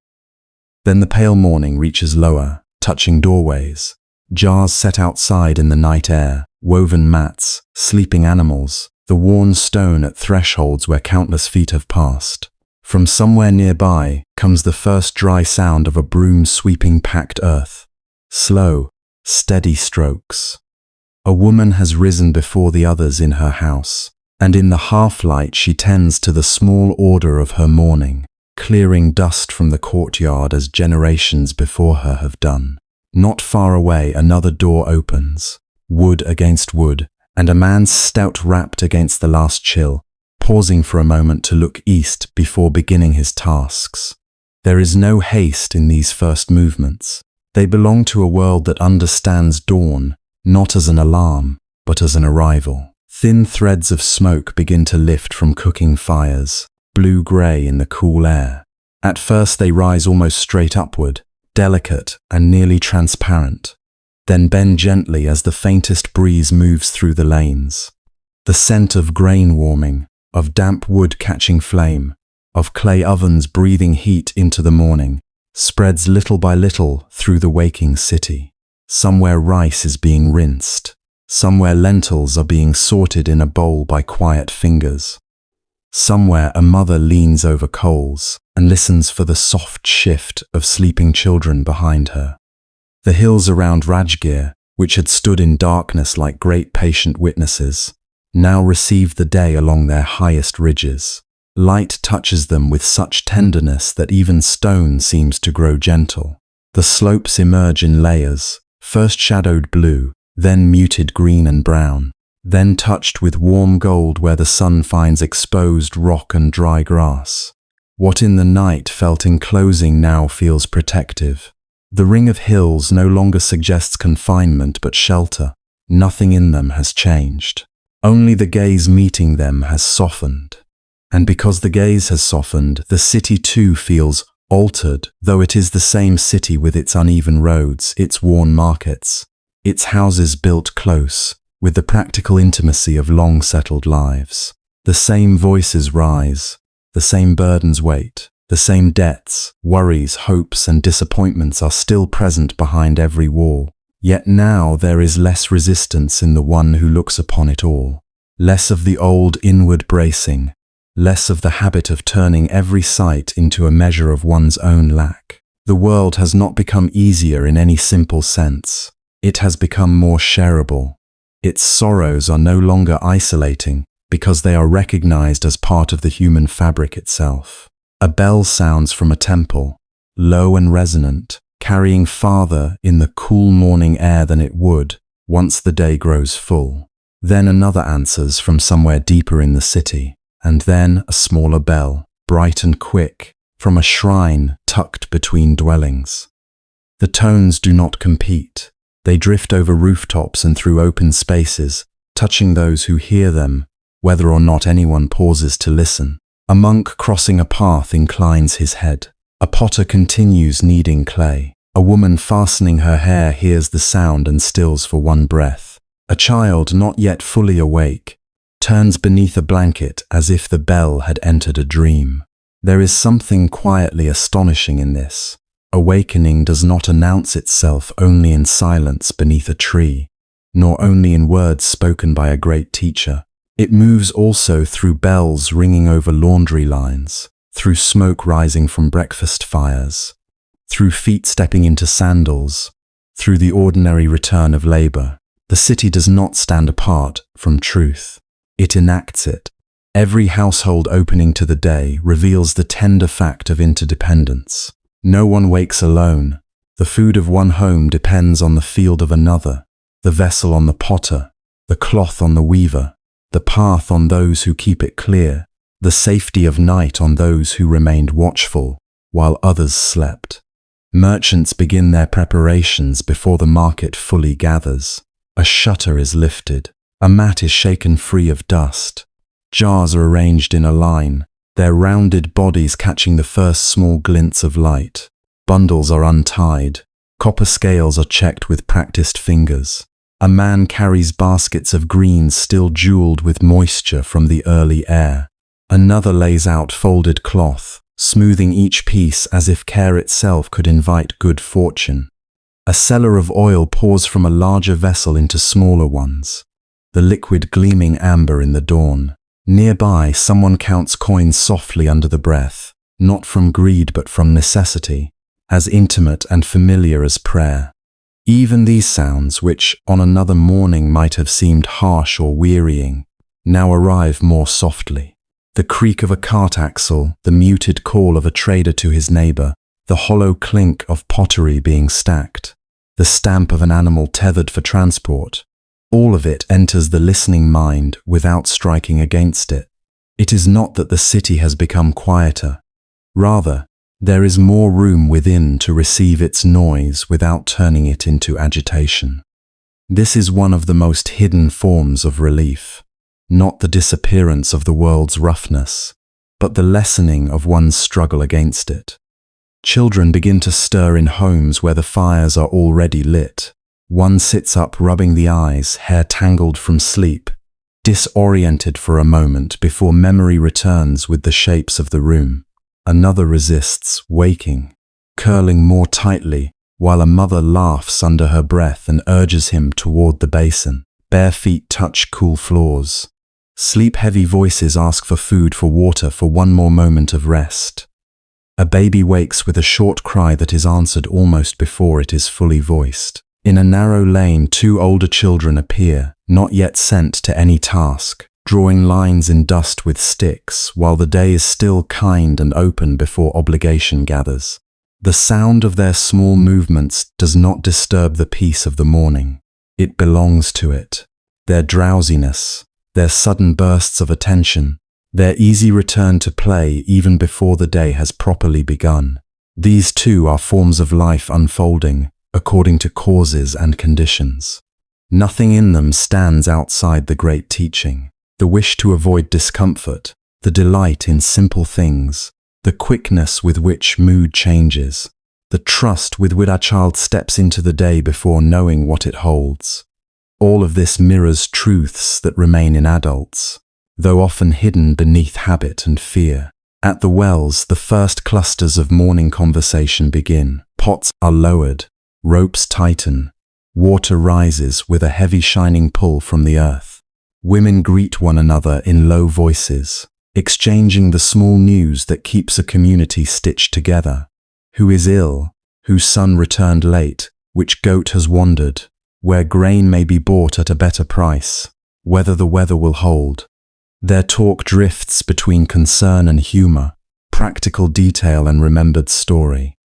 Then the pale morning reaches lower, touching doorways, jars set outside in the night air, woven mats, sleeping animals, the worn stone at thresholds where countless feet have passed. From somewhere nearby comes the first dry sound of a broom sweeping packed earth. Slow, steady strokes. A woman has risen before the others in her house, and in the half-light she tends to the small order of her morning, clearing dust from the courtyard as generations before her have done. Not far away, another door opens, wood against wood, and a man's stout rapped against the last chill, pausing for a moment to look east before beginning his tasks. There is no haste in these first movements. They belong to a world that understands dawn, not as an alarm, but as an arrival. Thin threads of smoke begin to lift from cooking fires, blue-grey in the cool air. At first they rise almost straight upward, delicate and nearly transparent, then bend gently as the faintest breeze moves through the lanes. The scent of grain warming, of damp wood catching flame, of clay ovens breathing heat into the morning, spreads little by little through the waking city. Somewhere rice is being rinsed. Somewhere lentils are being sorted in a bowl by quiet fingers. Somewhere a mother leans over coals and listens for the soft shift of sleeping children behind her. The hills around Rajgir, which had stood in darkness like great patient witnesses, now receive the day along their highest ridges. Light touches them with such tenderness that even stone seems to grow gentle. The slopes emerge in layers, first shadowed blue, then muted green and brown, then touched with warm gold where the sun finds exposed rock and dry grass. What in the night felt enclosing now feels protective. The ring of hills no longer suggests confinement but shelter. Nothing in them has changed. Only the gaze meeting them has softened. And because the gaze has softened, the city too feels altered, though it is the same city with its uneven roads, its worn markets, its houses built close, with the practical intimacy of long-settled lives. The same voices rise, the same burdens wait, the same debts, worries, hopes, and disappointments are still present behind every wall. Yet now there is less resistance in the one who looks upon it all. Less of the old inward bracing, less of the habit of turning every sight into a measure of one's own lack. The world has not become easier in any simple sense. It has become more shareable. Its sorrows are no longer isolating because they are recognized as part of the human fabric itself. A bell sounds from a temple, low and resonant, carrying farther in the cool morning air than it would once the day grows full. Then another answers from somewhere deeper in the city, and then a smaller bell, bright and quick, from a shrine tucked between dwellings. The tones do not compete. They drift over rooftops and through open spaces, touching those who hear them, whether or not anyone pauses to listen. A monk crossing a path inclines his head. A potter continues kneading clay. A woman fastening her hair hears the sound and stills for one breath. A child, not yet fully awake, turns beneath a blanket as if the bell had entered a dream. There is something quietly astonishing in this. Awakening does not announce itself only in silence beneath a tree, nor only in words spoken by a great teacher. It moves also through bells ringing over laundry lines, through smoke rising from breakfast fires, through feet stepping into sandals, through the ordinary return of labor. The city does not stand apart from truth. It enacts it. Every household opening to the day reveals the tender fact of interdependence. No one wakes alone. The food of one home depends on the field of another, the vessel on the potter, the cloth on the weaver, the path on those who keep it clear, the safety of night on those who remained watchful while others slept. Merchants begin their preparations before the market fully gathers. A shutter is lifted. A mat is shaken free of dust. Jars are arranged in a line, their rounded bodies catching the first small glints of light. Bundles are untied. Copper scales are checked with practiced fingers. A man carries baskets of greens still jeweled with moisture from the early air. Another lays out folded cloth, smoothing each piece as if care itself could invite good fortune. A seller of oil pours from a larger vessel into smaller ones, the liquid gleaming amber in the dawn. Nearby, someone counts coins softly under the breath, not from greed but from necessity, as intimate and familiar as prayer. Even these sounds, which on another morning might have seemed harsh or wearying, now arrive more softly. The creak of a cart axle, the muted call of a trader to his neighbor, the hollow clink of pottery being stacked, the stamp of an animal tethered for transport, all of it enters the listening mind without striking against it. It is not that the city has become quieter. Rather, there is more room within to receive its noise without turning it into agitation. This is one of the most hidden forms of relief, not the disappearance of the world's roughness, but the lessening of one's struggle against it. Children begin to stir in homes where the fires are already lit. One sits up rubbing the eyes, hair tangled from sleep, disoriented for a moment before memory returns with the shapes of the room. Another resists waking. curling more tightly, while a mother laughs under her breath and urges him toward the basin. Bare feet touch cool floors. Sleep-heavy voices ask for food, for water, for one more moment of rest. A baby wakes with a short cry that is answered almost before it is fully voiced. In a narrow lane, two older children appear, not yet sent to any task, drawing lines in dust with sticks, while the day is still kind and open before obligation gathers. The sound of their small movements does not disturb the peace of the morning. It belongs to it. Their drowsiness, their sudden bursts of attention, their easy return to play even before the day has properly begun. These too are forms of life unfolding according to causes and conditions. Nothing in them stands outside the great teaching. The wish to avoid discomfort, the delight in simple things, the quickness with which mood changes, the trust with which a child steps into the day before knowing what it holds. All of this mirrors truths that remain in adults, though often hidden beneath habit and fear. At the wells, the first clusters of morning conversation begin. Pots are lowered, ropes tighten, water rises with a heavy shining pull from the earth. Women greet one another in low voices, exchanging the small news that keeps a community stitched together. Who is ill? Whose son returned late? Which goat has wandered? Where grain may be bought at a better price? Whether the weather will hold? Their talk drifts between concern and humor, practical detail and remembered story.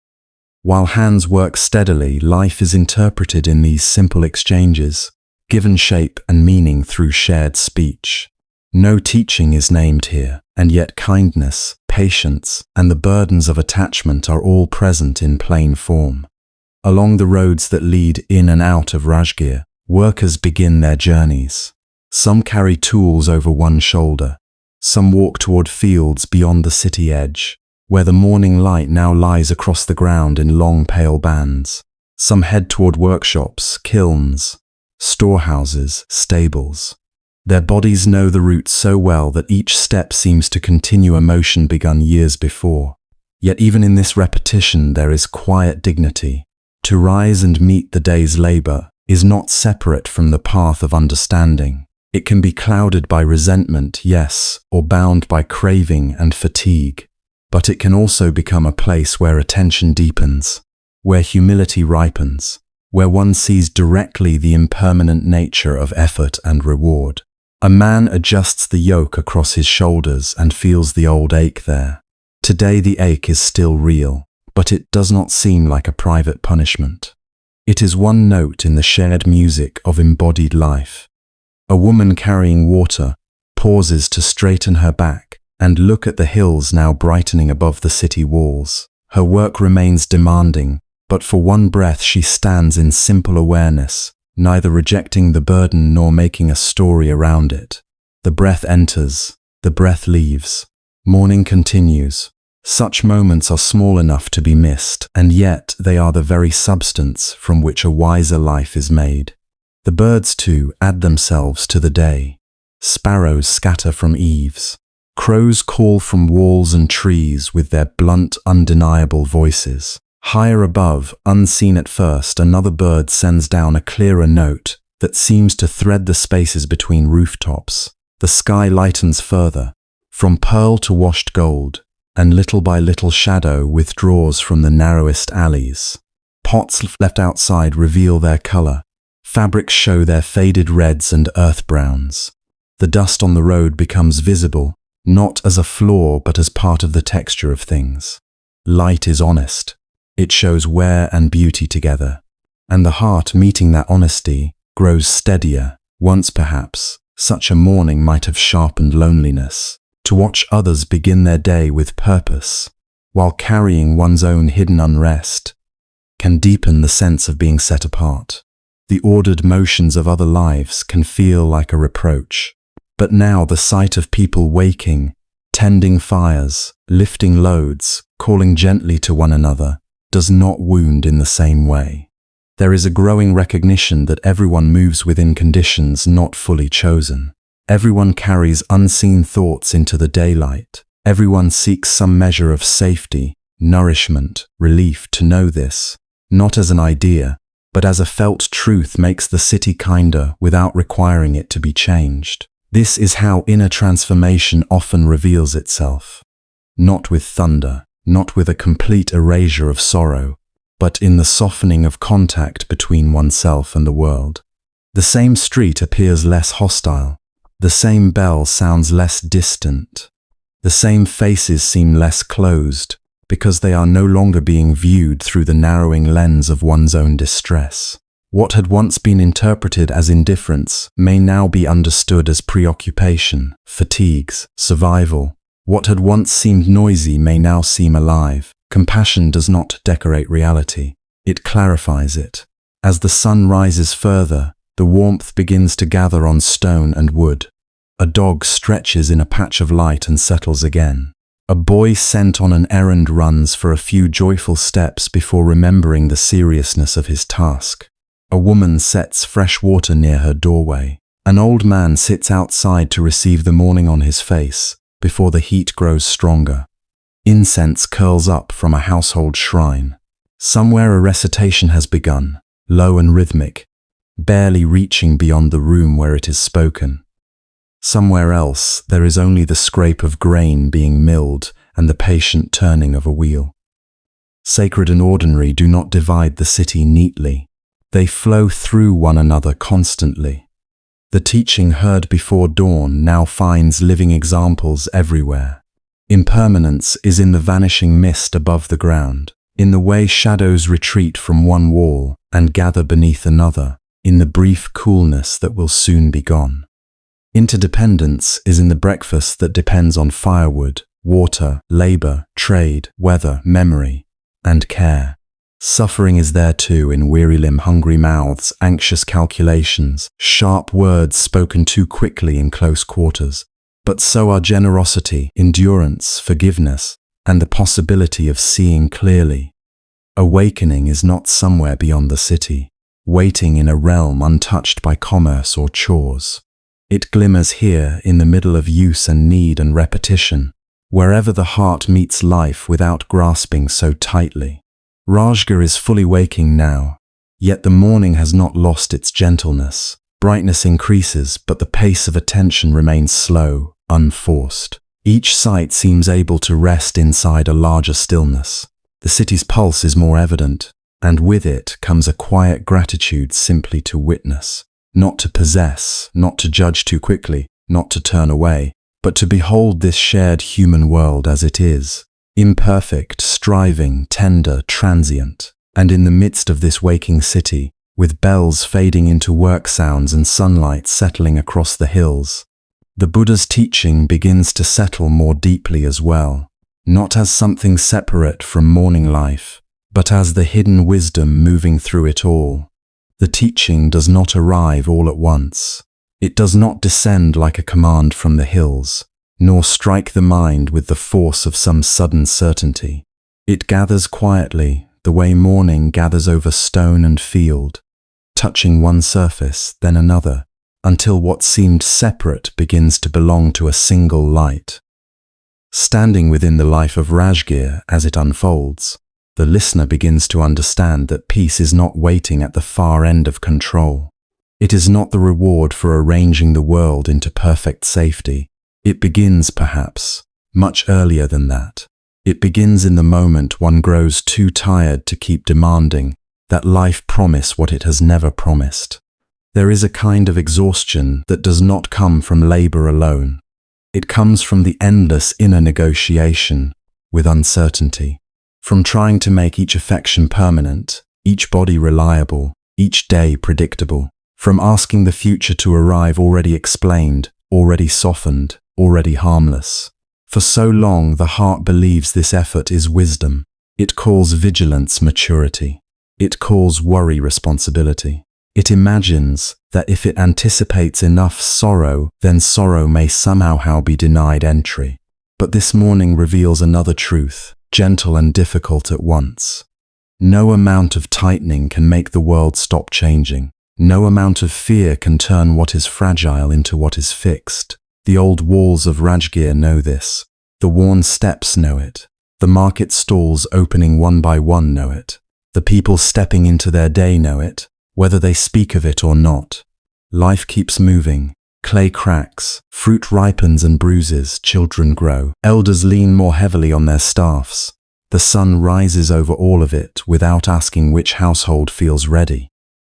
While hands work steadily, life is interpreted in these simple exchanges, given shape and meaning through shared speech. No teaching is named here, and yet kindness, patience, and the burdens of attachment are all present in plain form. Along the roads that lead in and out of Rajgir, workers begin their journeys. Some carry tools over one shoulder. Some walk toward fields beyond the city edge, where the morning light now lies across the ground in long pale bands. Some head toward workshops, kilns, storehouses, stables. Their bodies know the route so well that each step seems to continue a motion begun years before. Yet even in this repetition there is quiet dignity. To rise and meet the day's labor is not separate from the path of understanding. It can be clouded by resentment, yes, or bound by craving and fatigue. But it can also become a place where attention deepens, where humility ripens, where one sees directly the impermanent nature of effort and reward. A man adjusts the yoke across his shoulders and feels the old ache there. Today the ache is still real, but it does not seem like a private punishment. It is one note in the shared music of embodied life. A woman carrying water pauses to straighten her back and look at the hills now brightening above the city walls. Her work remains demanding, but for one breath she stands in simple awareness, neither rejecting the burden nor making a story around it. The breath enters, the breath leaves. Morning continues. Such moments are small enough to be missed, and yet they are the very substance from which a wiser life is made. The birds, too, add themselves to the day. Sparrows scatter from eaves. Crows call from walls and trees with their blunt, undeniable voices. Higher above, unseen at first, another bird sends down a clearer note that seems to thread the spaces between rooftops. The sky lightens further, from pearl to washed gold, and little by little shadow withdraws from the narrowest alleys. Pots left outside reveal their color. Fabrics show their faded reds and earth browns. The dust on the road becomes visible, not as a flaw but as part of the texture of things. Light is honest. It shows wear and beauty together, and the heart meeting that honesty grows steadier. Once perhaps, such a morning might have sharpened loneliness. To watch others begin their day with purpose, while carrying one's own hidden unrest, can deepen the sense of being set apart. The ordered motions of other lives can feel like a reproach. But now the sight of people waking, tending fires, lifting loads, calling gently to one another, does not wound in the same way. There is a growing recognition that everyone moves within conditions not fully chosen. Everyone carries unseen thoughts into the daylight. Everyone seeks some measure of safety, nourishment, relief to know this, not as an idea, but as a felt truth, makes the city kinder without requiring it to be changed. This is how inner transformation often reveals itself. Not with thunder, not with a complete erasure of sorrow, but in the softening of contact between oneself and the world. The same street appears less hostile. The same bell sounds less distant. The same faces seem less closed, because they are no longer being viewed through the narrowing lens of one's own distress. What had once been interpreted as indifference may now be understood as preoccupation, fatigues, survival. What had once seemed noisy may now seem alive. Compassion does not decorate reality. It clarifies it. As the sun rises further, the warmth begins to gather on stone and wood. A dog stretches in a patch of light and settles again. A boy sent on an errand runs for a few joyful steps before remembering the seriousness of his task. A woman sets fresh water near her doorway. An old man sits outside to receive the morning on his face before the heat grows stronger. Incense curls up from a household shrine. Somewhere a recitation has begun, low and rhythmic, barely reaching beyond the room where it is spoken. Somewhere else, there is only the scrape of grain being milled and the patient turning of a wheel. Sacred and ordinary do not divide the city neatly. They flow through one another constantly. The teaching heard before dawn now finds living examples everywhere. Impermanence is in the vanishing mist above the ground, in the way shadows retreat from one wall and gather beneath another, in the brief coolness that will soon be gone. Interdependence is in the breakfast that depends on firewood, water, labor, trade, weather, memory, and care. Suffering is there too, in weary limb, hungry mouths, anxious calculations, sharp words spoken too quickly in close quarters. But so are generosity, endurance, forgiveness, and the possibility of seeing clearly. Awakening is not somewhere beyond the city, waiting in a realm untouched by commerce or chores. It glimmers here in the middle of use and need and repetition, wherever the heart meets life without grasping so tightly. Rajgir is fully waking now, yet the morning has not lost its gentleness. Brightness increases, but the pace of attention remains slow, unforced. Each sight seems able to rest inside a larger stillness. The city's pulse is more evident, and with it comes a quiet gratitude simply to witness. Not to possess, not to judge too quickly, not to turn away, but to behold this shared human world as it is, imperfect, striving, tender, transient. And in the midst of this waking city, with bells fading into work sounds and sunlight settling across the hills, the Buddha's teaching begins to settle more deeply as well, not as something separate from morning life, but as the hidden wisdom moving through it all. The teaching does not arrive all at once. It does not descend like a command from the hills, nor strike the mind with the force of some sudden certainty. It gathers quietly, the way morning gathers over stone and field, touching one surface, then another, until what seemed separate begins to belong to a single light. Standing within the life of Rajgir as it unfolds, the listener begins to understand that peace is not waiting at the far end of control. It is not the reward for arranging the world into perfect safety. It begins, perhaps, much earlier than that. It begins in the moment one grows too tired to keep demanding that life promise what it has never promised. There is a kind of exhaustion that does not come from labor alone. It comes from the endless inner negotiation with uncertainty. From trying to make each affection permanent, each body reliable, each day predictable. From asking the future to arrive already explained, already softened, already harmless. For so long the heart believes this effort is wisdom. It calls vigilance maturity. It calls worry responsibility. It imagines that if it anticipates enough sorrow, then sorrow may somehow be denied entry. But this morning reveals another truth, gentle and difficult at once. No amount of tightening can make the world stop changing. No amount of fear can turn what is fragile into what is fixed. The old walls of Rajgir know this. The worn steps know it. The market stalls opening one by one know it. The people stepping into their day know it, whether they speak of it or not. Life keeps moving. Clay cracks, fruit ripens and bruises, children grow. Elders lean more heavily on their staffs. The sun rises over all of it without asking which household feels ready.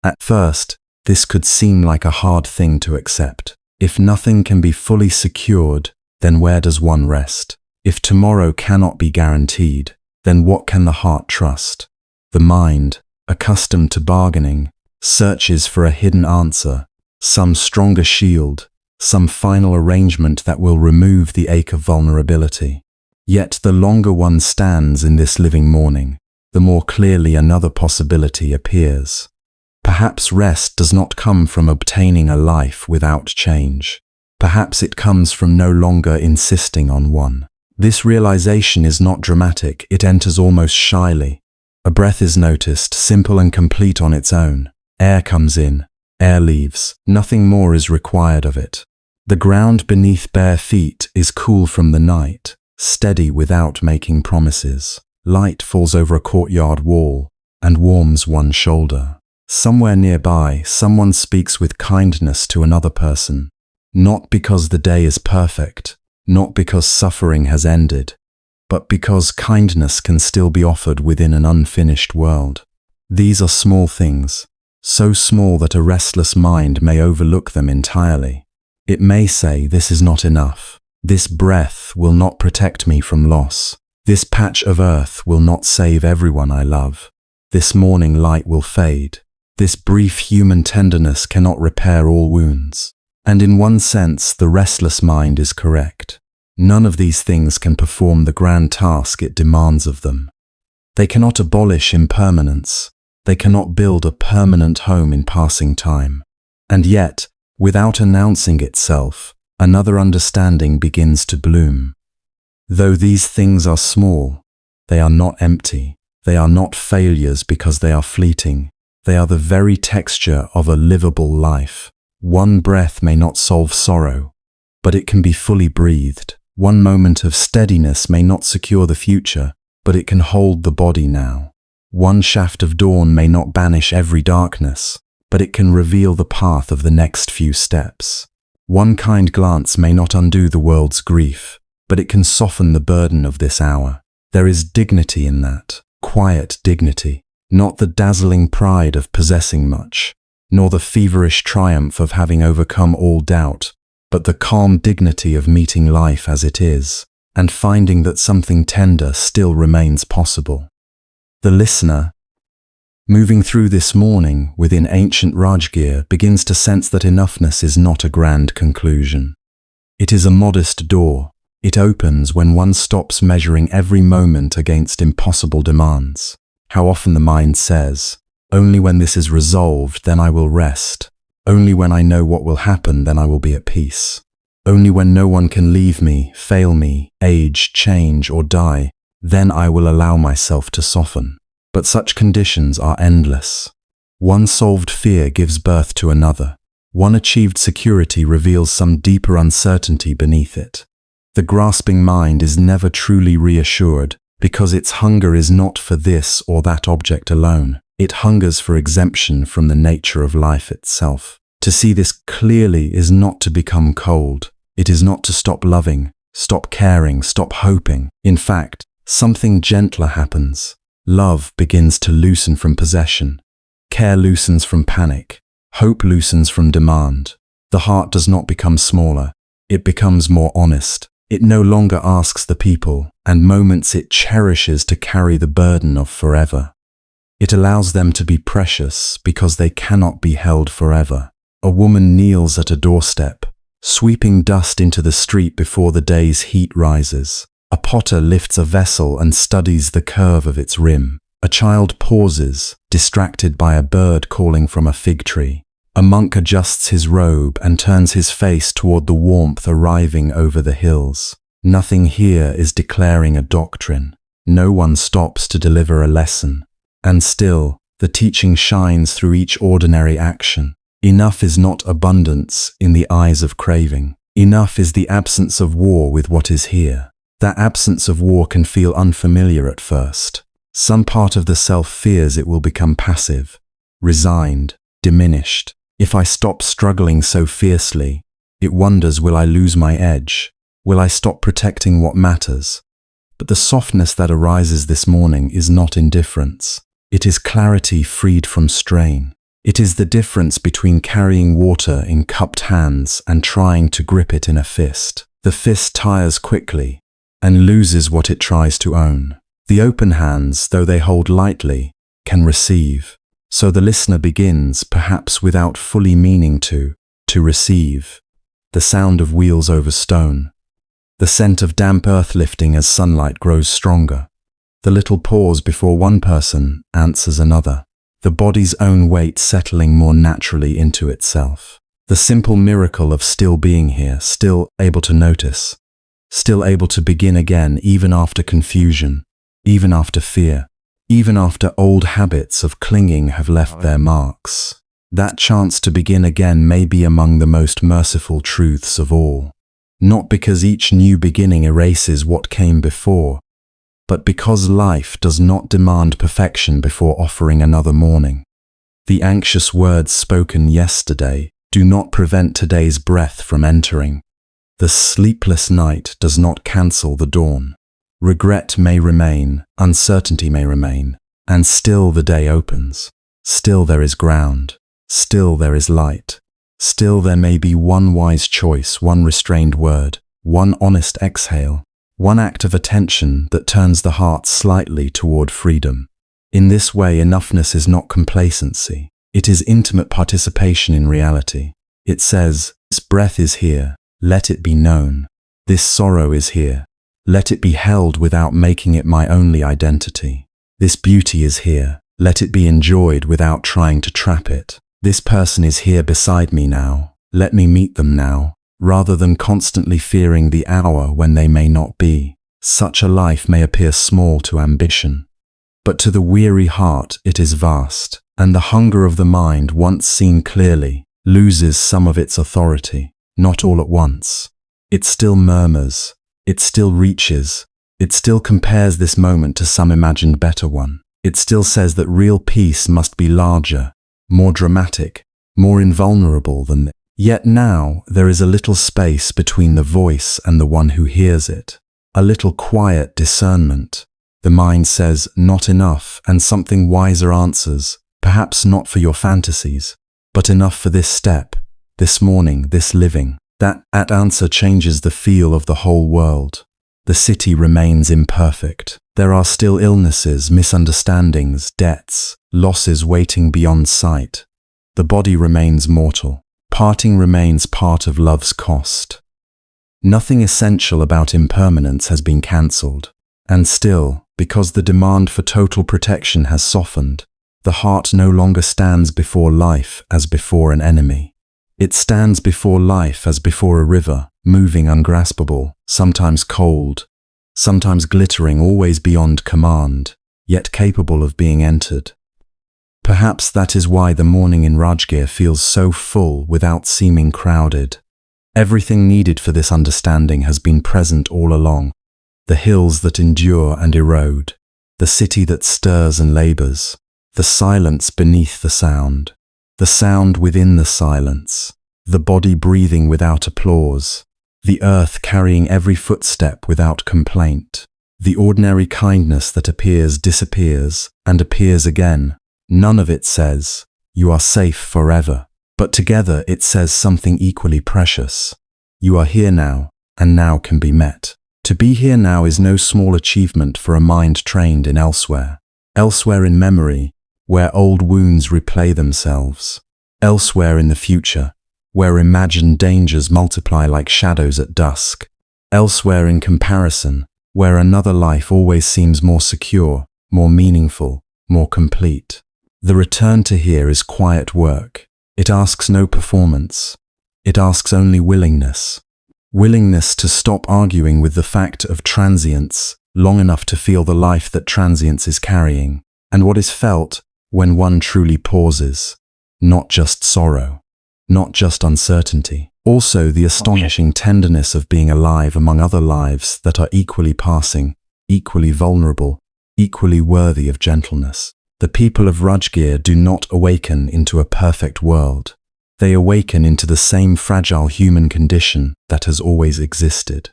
At first, this could seem like a hard thing to accept. If nothing can be fully secured, then where does one rest? If tomorrow cannot be guaranteed, then what can the heart trust? The mind, accustomed to bargaining, searches for a hidden answer, some stronger shield, some final arrangement that will remove the ache of vulnerability. Yet the longer one stands in this living morning, the more clearly another possibility appears. Perhaps rest does not come from obtaining a life without change. Perhaps it comes from no longer insisting on one. This realization is not dramatic, it enters almost shyly. A breath is noticed, simple and complete on its own. Air comes in, air leaves, nothing more is required of it. The ground beneath bare feet is cool from the night, steady without making promises. Light falls over a courtyard wall and warms one shoulder. Somewhere nearby, someone speaks with kindness to another person. Not because the day is perfect, not because suffering has ended, but because kindness can still be offered within an unfinished world. These are small things, so small that a restless mind may overlook them entirely. It may say, this is not enough. This breath will not protect me from loss. This patch of earth will not save everyone I love. This morning light will fade. This brief human tenderness cannot repair all wounds. And in one sense, the restless mind is correct. None of these things can perform the grand task it demands of them. They cannot abolish impermanence. They cannot build a permanent home in passing time. And yet, without announcing itself, another understanding begins to bloom. Though these things are small, they are not empty. They are not failures because they are fleeting. They are the very texture of a livable life. One breath may not solve sorrow, but it can be fully breathed. One moment of steadiness may not secure the future, but it can hold the body now. One shaft of dawn may not banish every darkness, but it can reveal the path of the next few steps. One kind glance may not undo the world's grief, but it can soften the burden of this hour. There is dignity in that, quiet dignity, not the dazzling pride of possessing much, nor the feverish triumph of having overcome all doubt, but the calm dignity of meeting life as it is, and finding that something tender still remains possible. The listener, moving through this morning within Ancient Rajgir, begins to sense that enoughness is not a grand conclusion. It is a modest door. It opens when one stops measuring every moment against impossible demands. How often the mind says, only when this is resolved, then I will rest. Only when I know what will happen, then I will be at peace. Only when no one can leave me, fail me, age, change, or die, then I will allow myself to soften. But such conditions are endless. One solved fear gives birth to another. One achieved security reveals some deeper uncertainty beneath it. The grasping mind is never truly reassured because its hunger is not for this or that object alone. It hungers for exemption from the nature of life itself. To see this clearly is not to become cold. It is not to stop loving, stop caring, stop hoping. In fact, something gentler happens. Love begins to loosen from possession. Care loosens from panic. Hope loosens from demand. The heart does not become smaller. It becomes more honest. It no longer asks the people and moments it cherishes to carry the burden of forever. It allows them to be precious because they cannot be held forever. A woman kneels at a doorstep, sweeping dust into the street before the day's heat rises. A potter lifts a vessel and studies the curve of its rim. A child pauses, distracted by a bird calling from a fig tree. A monk adjusts his robe and turns his face toward the warmth arriving over the hills. Nothing here is declaring a doctrine. No one stops to deliver a lesson. And still, the teaching shines through each ordinary action. Enough is not abundance in the eyes of craving. Enough is the absence of war with what is here. That absence of war can feel unfamiliar at first. Some part of the self fears it will become passive, resigned, diminished. If I stop struggling so fiercely, it wonders, will I lose my edge? Will I stop protecting what matters? But the softness that arises this morning is not indifference. It is clarity freed from strain. It is the difference between carrying water in cupped hands and trying to grip it in a fist. The fist tires quickly and loses what it tries to own. The open hands, though they hold lightly, can receive. So the listener begins, perhaps without fully meaning to receive. The sound of wheels over stone. The scent of damp earth lifting as sunlight grows stronger. The little pause before one person answers another. The body's own weight settling more naturally into itself. The simple miracle of still being here, still able to notice, still able to begin again even after confusion, even after fear, even after old habits of clinging have left their marks. That chance to begin again may be among the most merciful truths of all. Not because each new beginning erases what came before, but because life does not demand perfection before offering another morning. The anxious words spoken yesterday do not prevent today's breath from entering. The sleepless night does not cancel the dawn. Regret may remain, uncertainty may remain, and still the day opens. Still there is ground. Still there is light. Still there may be one wise choice, one restrained word, one honest exhale, one act of attention that turns the heart slightly toward freedom. In this way, enoughness is not complacency. It is intimate participation in reality. It says, this breath is here, let it be known. This sorrow is here, let it be held without making it my only identity. This beauty is here, let it be enjoyed without trying to trap it. This person is here beside me now, let me meet them now, rather than constantly fearing the hour when they may not be. Such a life may appear small to ambition, but to the weary heart it is vast, and the hunger of the mind, once seen clearly, loses some of its authority. Not all at once. It still murmurs, it still reaches, it still compares this moment to some imagined better one. It still says that real peace must be larger, more dramatic, more invulnerable than this. Yet now there is a little space between the voice and the one who hears it, a little quiet discernment. The mind says, not enough, and something wiser answers, perhaps not for your fantasies, but enough for this step, this morning, this living. That answer changes the feel of the whole world. The city remains imperfect. There are still illnesses, misunderstandings, debts, losses waiting beyond sight. The body remains mortal. Parting remains part of love's cost. Nothing essential about impermanence has been cancelled. And still, because the demand for total protection has softened, the heart no longer stands before life as before an enemy. It stands before life as before a river, moving ungraspable, sometimes cold, sometimes glittering, always beyond command, yet capable of being entered. Perhaps that is why the morning in Rajgir feels so full without seeming crowded. Everything needed for this understanding has been present all along. The hills that endure and erode, the city that stirs and labors, the silence beneath the sound within the silence, the body breathing without applause, the earth carrying every footstep without complaint, the ordinary kindness that appears, disappears, and appears again. None of it says, you are safe forever, but together it says something equally precious. You are here now, and now can be met. To be here now is no small achievement for a mind trained in elsewhere in memory, where old wounds replay themselves, elsewhere in the future, where imagined dangers multiply like shadows at dusk, elsewhere in comparison, where another life always seems more secure, more meaningful, more complete. The return to here is quiet work. It asks no performance. It asks only willingness. Willingness to stop arguing with the fact of transience long enough to feel the life that transience is carrying, and what is felt when one truly pauses. Not just sorrow, not just uncertainty, Also the astonishing tenderness of being alive among other lives that are equally passing, equally vulnerable, equally worthy of gentleness. The people of Rajgir do not awaken into a perfect world. They awaken into the same fragile human condition that has always existed.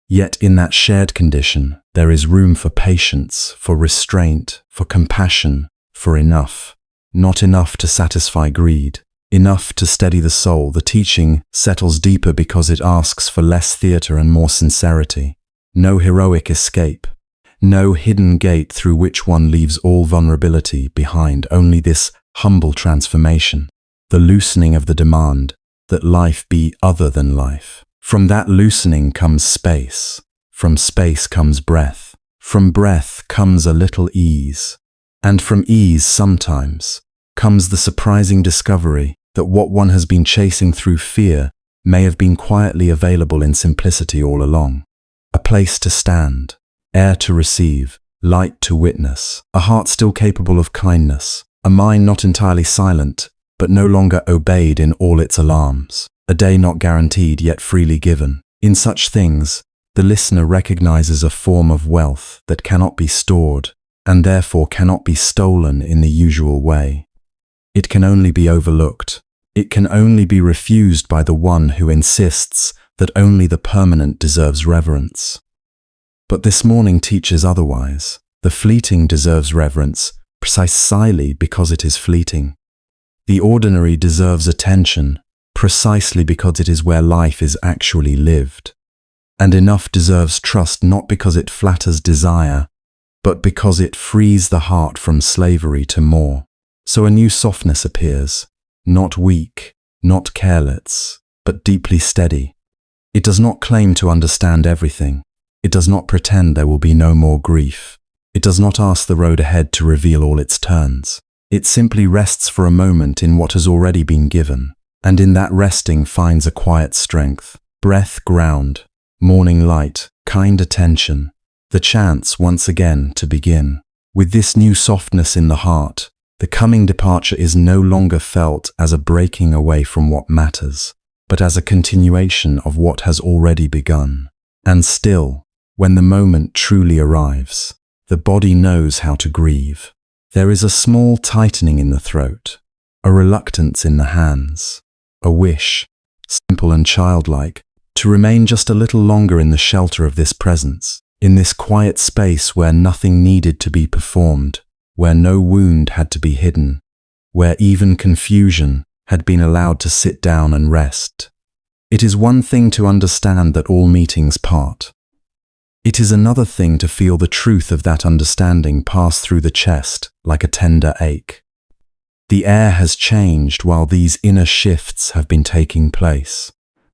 Yet in that shared condition, there is room for patience, for restraint, for compassion, for enough. Not enough to satisfy greed, enough to steady the soul. The teaching settles deeper because it asks for less theater and more sincerity. No heroic escape, no hidden gate through which one leaves all vulnerability behind, only this humble transformation, the loosening of the demand that life be other than life. From that loosening comes space, from space comes breath, from breath comes a little ease, and from ease sometimes comes the surprising discovery that what one has been chasing through fear may have been quietly available in simplicity all along. A place to stand, air to receive, light to witness, a heart still capable of kindness, a mind not entirely silent, but no longer obeyed in all its alarms, a day not guaranteed yet freely given. In such things, the listener recognizes a form of wealth that cannot be stored, and therefore cannot be stolen in the usual way. It can only be overlooked. It can only be refused by the one who insists that only the permanent deserves reverence. But this morning teaches otherwise. The fleeting deserves reverence precisely because it is fleeting. The ordinary deserves attention precisely because it is where life is actually lived. And enough deserves trust not because it flatters desire, but because it frees the heart from slavery to more. So a new softness appears, not weak, not careless, but deeply steady. It does not claim to understand everything. It does not pretend there will be no more grief. It does not ask the road ahead to reveal all its turns. It simply rests for a moment in what has already been given, and in that resting finds a quiet strength, breath ground, morning light, kind attention, the chance once again to begin. With this new softness in the heart, the coming departure is no longer felt as a breaking away from what matters, but as a continuation of what has already begun. And still, when the moment truly arrives, the body knows how to grieve. There is a small tightening in the throat, a reluctance in the hands, a wish, simple and childlike, to remain just a little longer in the shelter of this presence, in this quiet space where nothing needed to be performed, where no wound had to be hidden, where even confusion had been allowed to sit down and rest. It is one thing to understand that all meetings part. It is another thing to feel the truth of that understanding pass through the chest like a tender ache. The air has changed while these inner shifts have been taking place.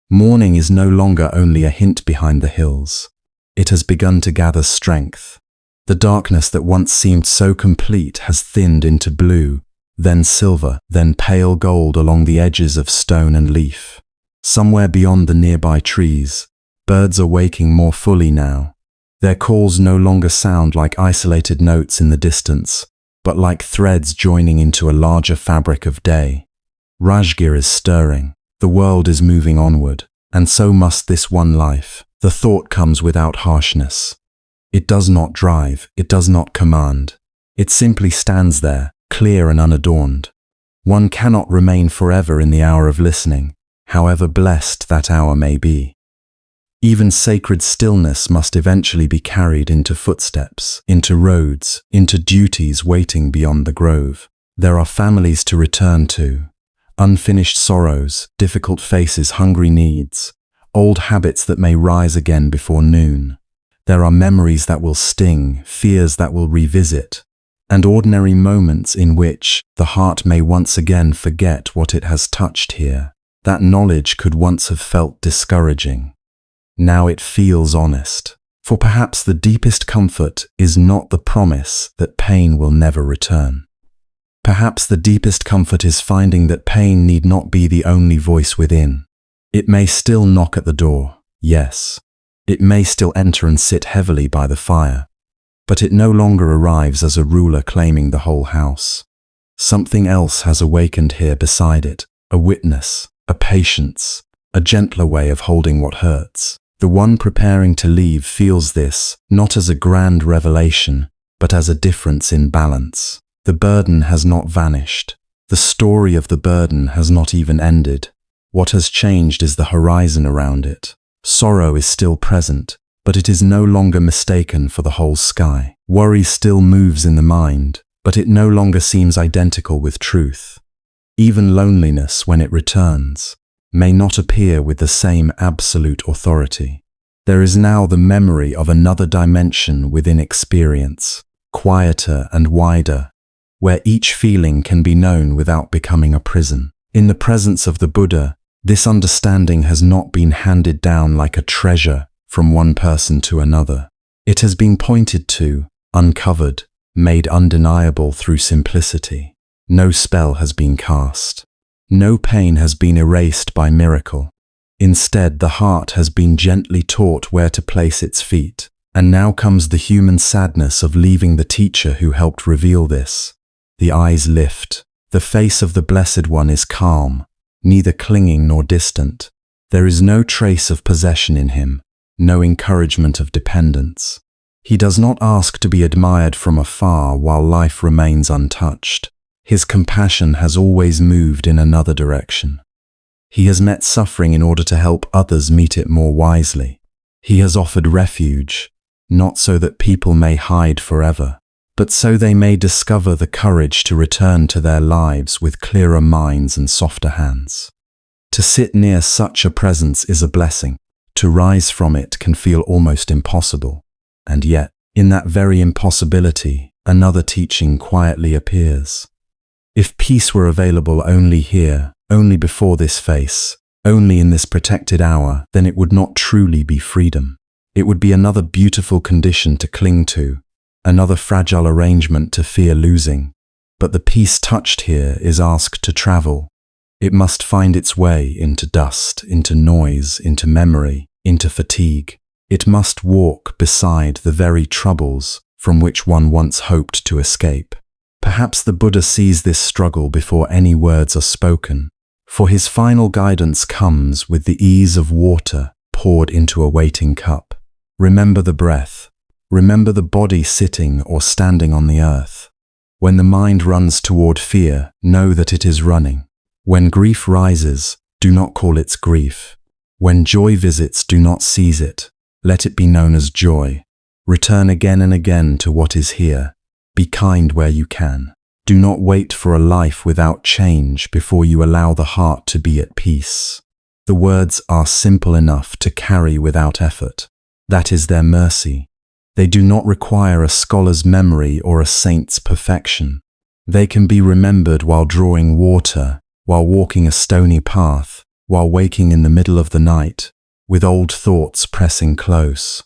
Morning is no longer only a hint behind the hills. It has begun to gather strength. The darkness that once seemed so complete has thinned into blue, then silver, then pale gold along the edges of stone and leaf. Somewhere beyond the nearby trees, birds are waking more fully now. Their calls no longer sound like isolated notes in the distance, but like threads joining into a larger fabric of day. Rajgir is stirring. The world is moving onward, and so must this one life. The thought comes without harshness. It does not drive, it does not command. It simply stands there, clear and unadorned. One cannot remain forever in the hour of listening, however blessed that hour may be. Even sacred stillness must eventually be carried into footsteps, into roads, into duties waiting beyond the grove. There are families to return to, unfinished sorrows, difficult faces, hungry needs, old habits that may rise again before noon. There are memories that will sting, fears that will revisit, and ordinary moments in which the heart may once again forget what it has touched here. That knowledge could once have felt discouraging. Now it feels honest, for perhaps the deepest comfort is not the promise that pain will never return. Perhaps the deepest comfort is finding that pain need not be the only voice within. It may still knock at the door, yes. It may still enter and sit heavily by the fire, but it no longer arrives as a ruler claiming the whole house. Something else has awakened here beside it, a witness, a patience, a gentler way of holding what hurts. The one preparing to leave feels this, not as a grand revelation, but as a difference in balance. The burden has not vanished. The story of the burden has not even ended. What has changed is the horizon around it. Sorrow is still present, but it is no longer mistaken for the whole sky. Worry still moves in the mind, but it no longer seems identical with truth. Even loneliness, when it returns, may not appear with the same absolute authority. There is now the memory of another dimension within experience, quieter and wider, where each feeling can be known without becoming a prison. In the presence of the Buddha, this understanding has not been handed down like a treasure from one person to another. It has been pointed to, uncovered, made undeniable through simplicity. No spell has been cast. No pain has been erased by miracle. Instead, the heart has been gently taught where to place its feet. And now comes the human sadness of leaving the teacher who helped reveal this. The eyes lift. The face of the Blessed One is calm, neither clinging nor distant. There is no trace of possession in him, no encouragement of dependence. He does not ask to be admired from afar while life remains untouched. His compassion has always moved in another direction. He has met suffering in order to help others meet it more wisely. He has offered refuge, not so that people may hide forever, but so they may discover the courage to return to their lives with clearer minds and softer hands. To sit near such a presence is a blessing. To rise from it can feel almost impossible. And yet, in that very impossibility, another teaching quietly appears. If peace were available only here, only before this face, only in this protected hour, then it would not truly be freedom. It would be another beautiful condition to cling to, another fragile arrangement to fear losing. But the peace touched here is asked to travel. It must find its way into dust, into noise, into memory, into fatigue. It must walk beside the very troubles from which one once hoped to escape. Perhaps the Buddha sees this struggle before any words are spoken, for his final guidance comes with the ease of water poured into a waiting cup. Remember the breath. Remember the body sitting or standing on the earth. When the mind runs toward fear, know that it is running. When grief rises, do not call it grief. When joy visits, do not seize it. Let it be known as joy. Return again and again to what is here. Be kind where you can. Do not wait for a life without change before you allow the heart to be at peace. The words are simple enough to carry without effort. That is their mercy. They do not require a scholar's memory or a saint's perfection. They can be remembered while drawing water, while walking a stony path, while waking in the middle of the night, with old thoughts pressing close.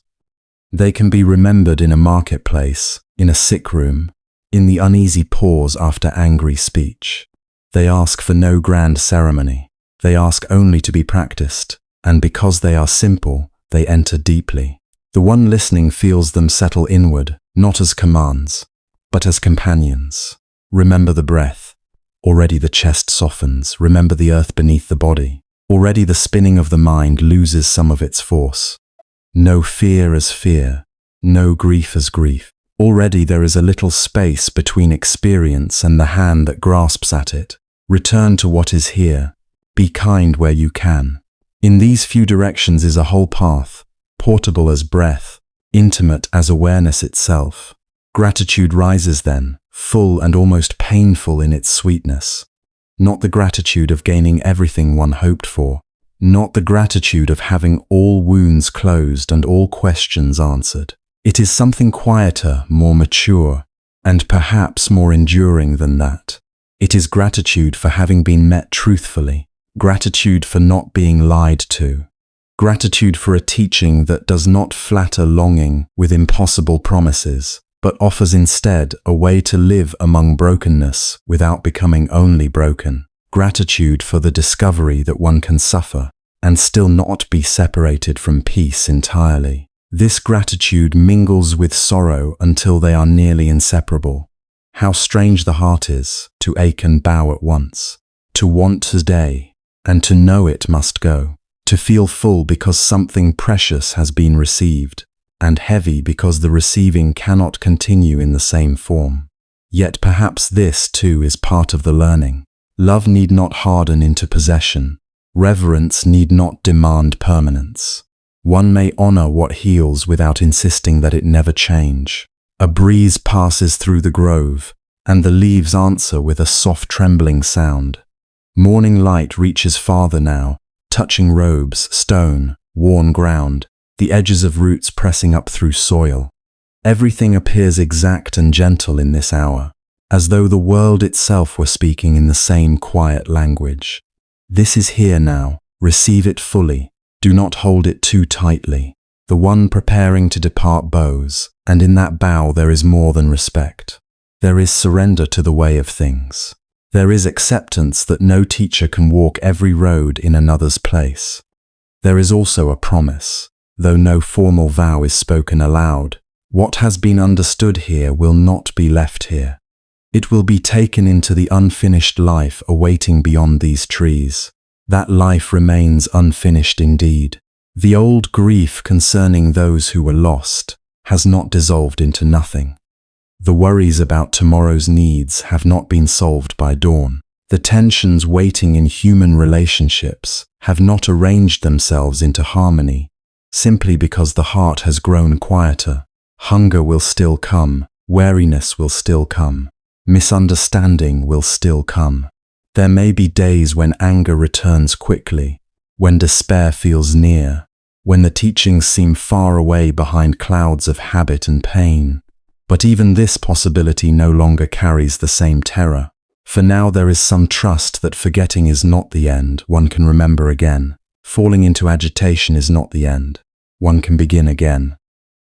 They can be remembered in a marketplace, in a sick room, in the uneasy pause after angry speech. They ask for no grand ceremony. They ask only to be practiced, and because they are simple, they enter deeply. The one listening feels them settle inward, not as commands, but as companions. Remember the breath. Already the chest softens. Remember the earth beneath the body. Already the spinning of the mind loses some of its force. No fear as fear, no grief as grief. Already there is a little space between experience and the hand that grasps at it. Return to what is here. Be kind where you can. In these few directions is a whole path, portable as breath, intimate as awareness itself. Gratitude rises then, full and almost painful in its sweetness. Not the gratitude of gaining everything one hoped for, not the gratitude of having all wounds closed and all questions answered. It is something quieter, more mature, and perhaps more enduring than that. It is gratitude for having been met truthfully, gratitude for not being lied to, gratitude for a teaching that does not flatter longing with impossible promises, but offers instead a way to live among brokenness without becoming only broken. Gratitude for the discovery that one can suffer and still not be separated from peace entirely. This gratitude mingles with sorrow until they are nearly inseparable. How strange the heart is, to ache and bow at once, to want today, and to know it must go, to feel full because something precious has been received, and heavy because the receiving cannot continue in the same form. Yet perhaps this, too, is part of the learning. Love need not harden into possession. Reverence need not demand permanence. One may honor what heals without insisting that it never change. A breeze passes through the grove, and the leaves answer with a soft trembling sound. Morning light reaches farther now, touching robes, stone, worn ground, the edges of roots pressing up through soil. Everything appears exact and gentle in this hour, as though the world itself were speaking in the same quiet language. This is here now, receive it fully, do not hold it too tightly. The one preparing to depart bows, and in that bow there is more than respect. There is surrender to the way of things. There is acceptance that no teacher can walk every road in another's place. There is also a promise, though no formal vow is spoken aloud. What has been understood here will not be left here. It will be taken into the unfinished life awaiting beyond these trees. That life remains unfinished indeed. The old grief concerning those who were lost has not dissolved into nothing. The worries about tomorrow's needs have not been solved by dawn. The tensions waiting in human relationships have not arranged themselves into harmony, simply because the heart has grown quieter. Hunger will still come, weariness will still come, misunderstanding will still come. There may be days when anger returns quickly, when despair feels near, when the teachings seem far away behind clouds of habit and pain. But even this possibility no longer carries the same terror, for now there is some trust that forgetting is not the end, one can remember again. Falling into agitation is not the end, one can begin again.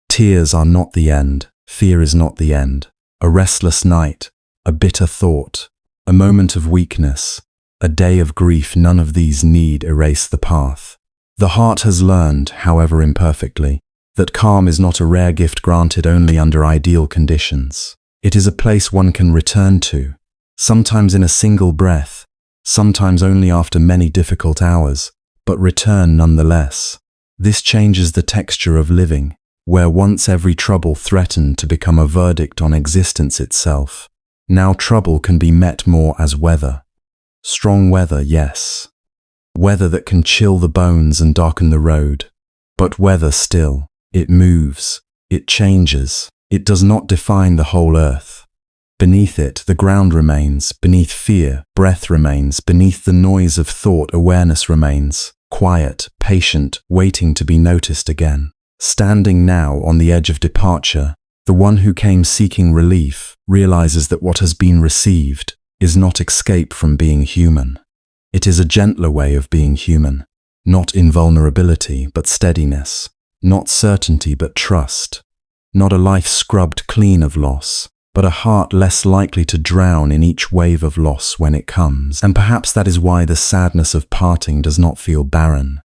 Tears are not the end, fear is not the end. A restless night, a bitter thought, a moment of weakness, a day of grief, none of these need erase the path. The heart has learned, however imperfectly, that calm is not a rare gift granted only under ideal conditions. It is a place one can return to, sometimes in a single breath, sometimes only after many difficult hours, but return nonetheless. This changes the texture of living, where once every trouble threatened to become a verdict on existence itself. Now trouble can be met more as weather. Strong weather, yes. Weather that can chill the bones and darken the road. But weather still. It moves, it changes, it does not define the whole earth. Beneath it, the ground remains, beneath fear, breath remains, beneath the noise of thought, awareness remains, quiet, patient, waiting to be noticed again. Standing now on the edge of departure, the one who came seeking relief realizes that what has been received is not escape from being human. It is a gentler way of being human, not invulnerability but steadiness. Not certainty but trust, not a life scrubbed clean of loss, but a heart less likely to drown in each wave of loss when it comes. And perhaps that is why the sadness of parting does not feel barren.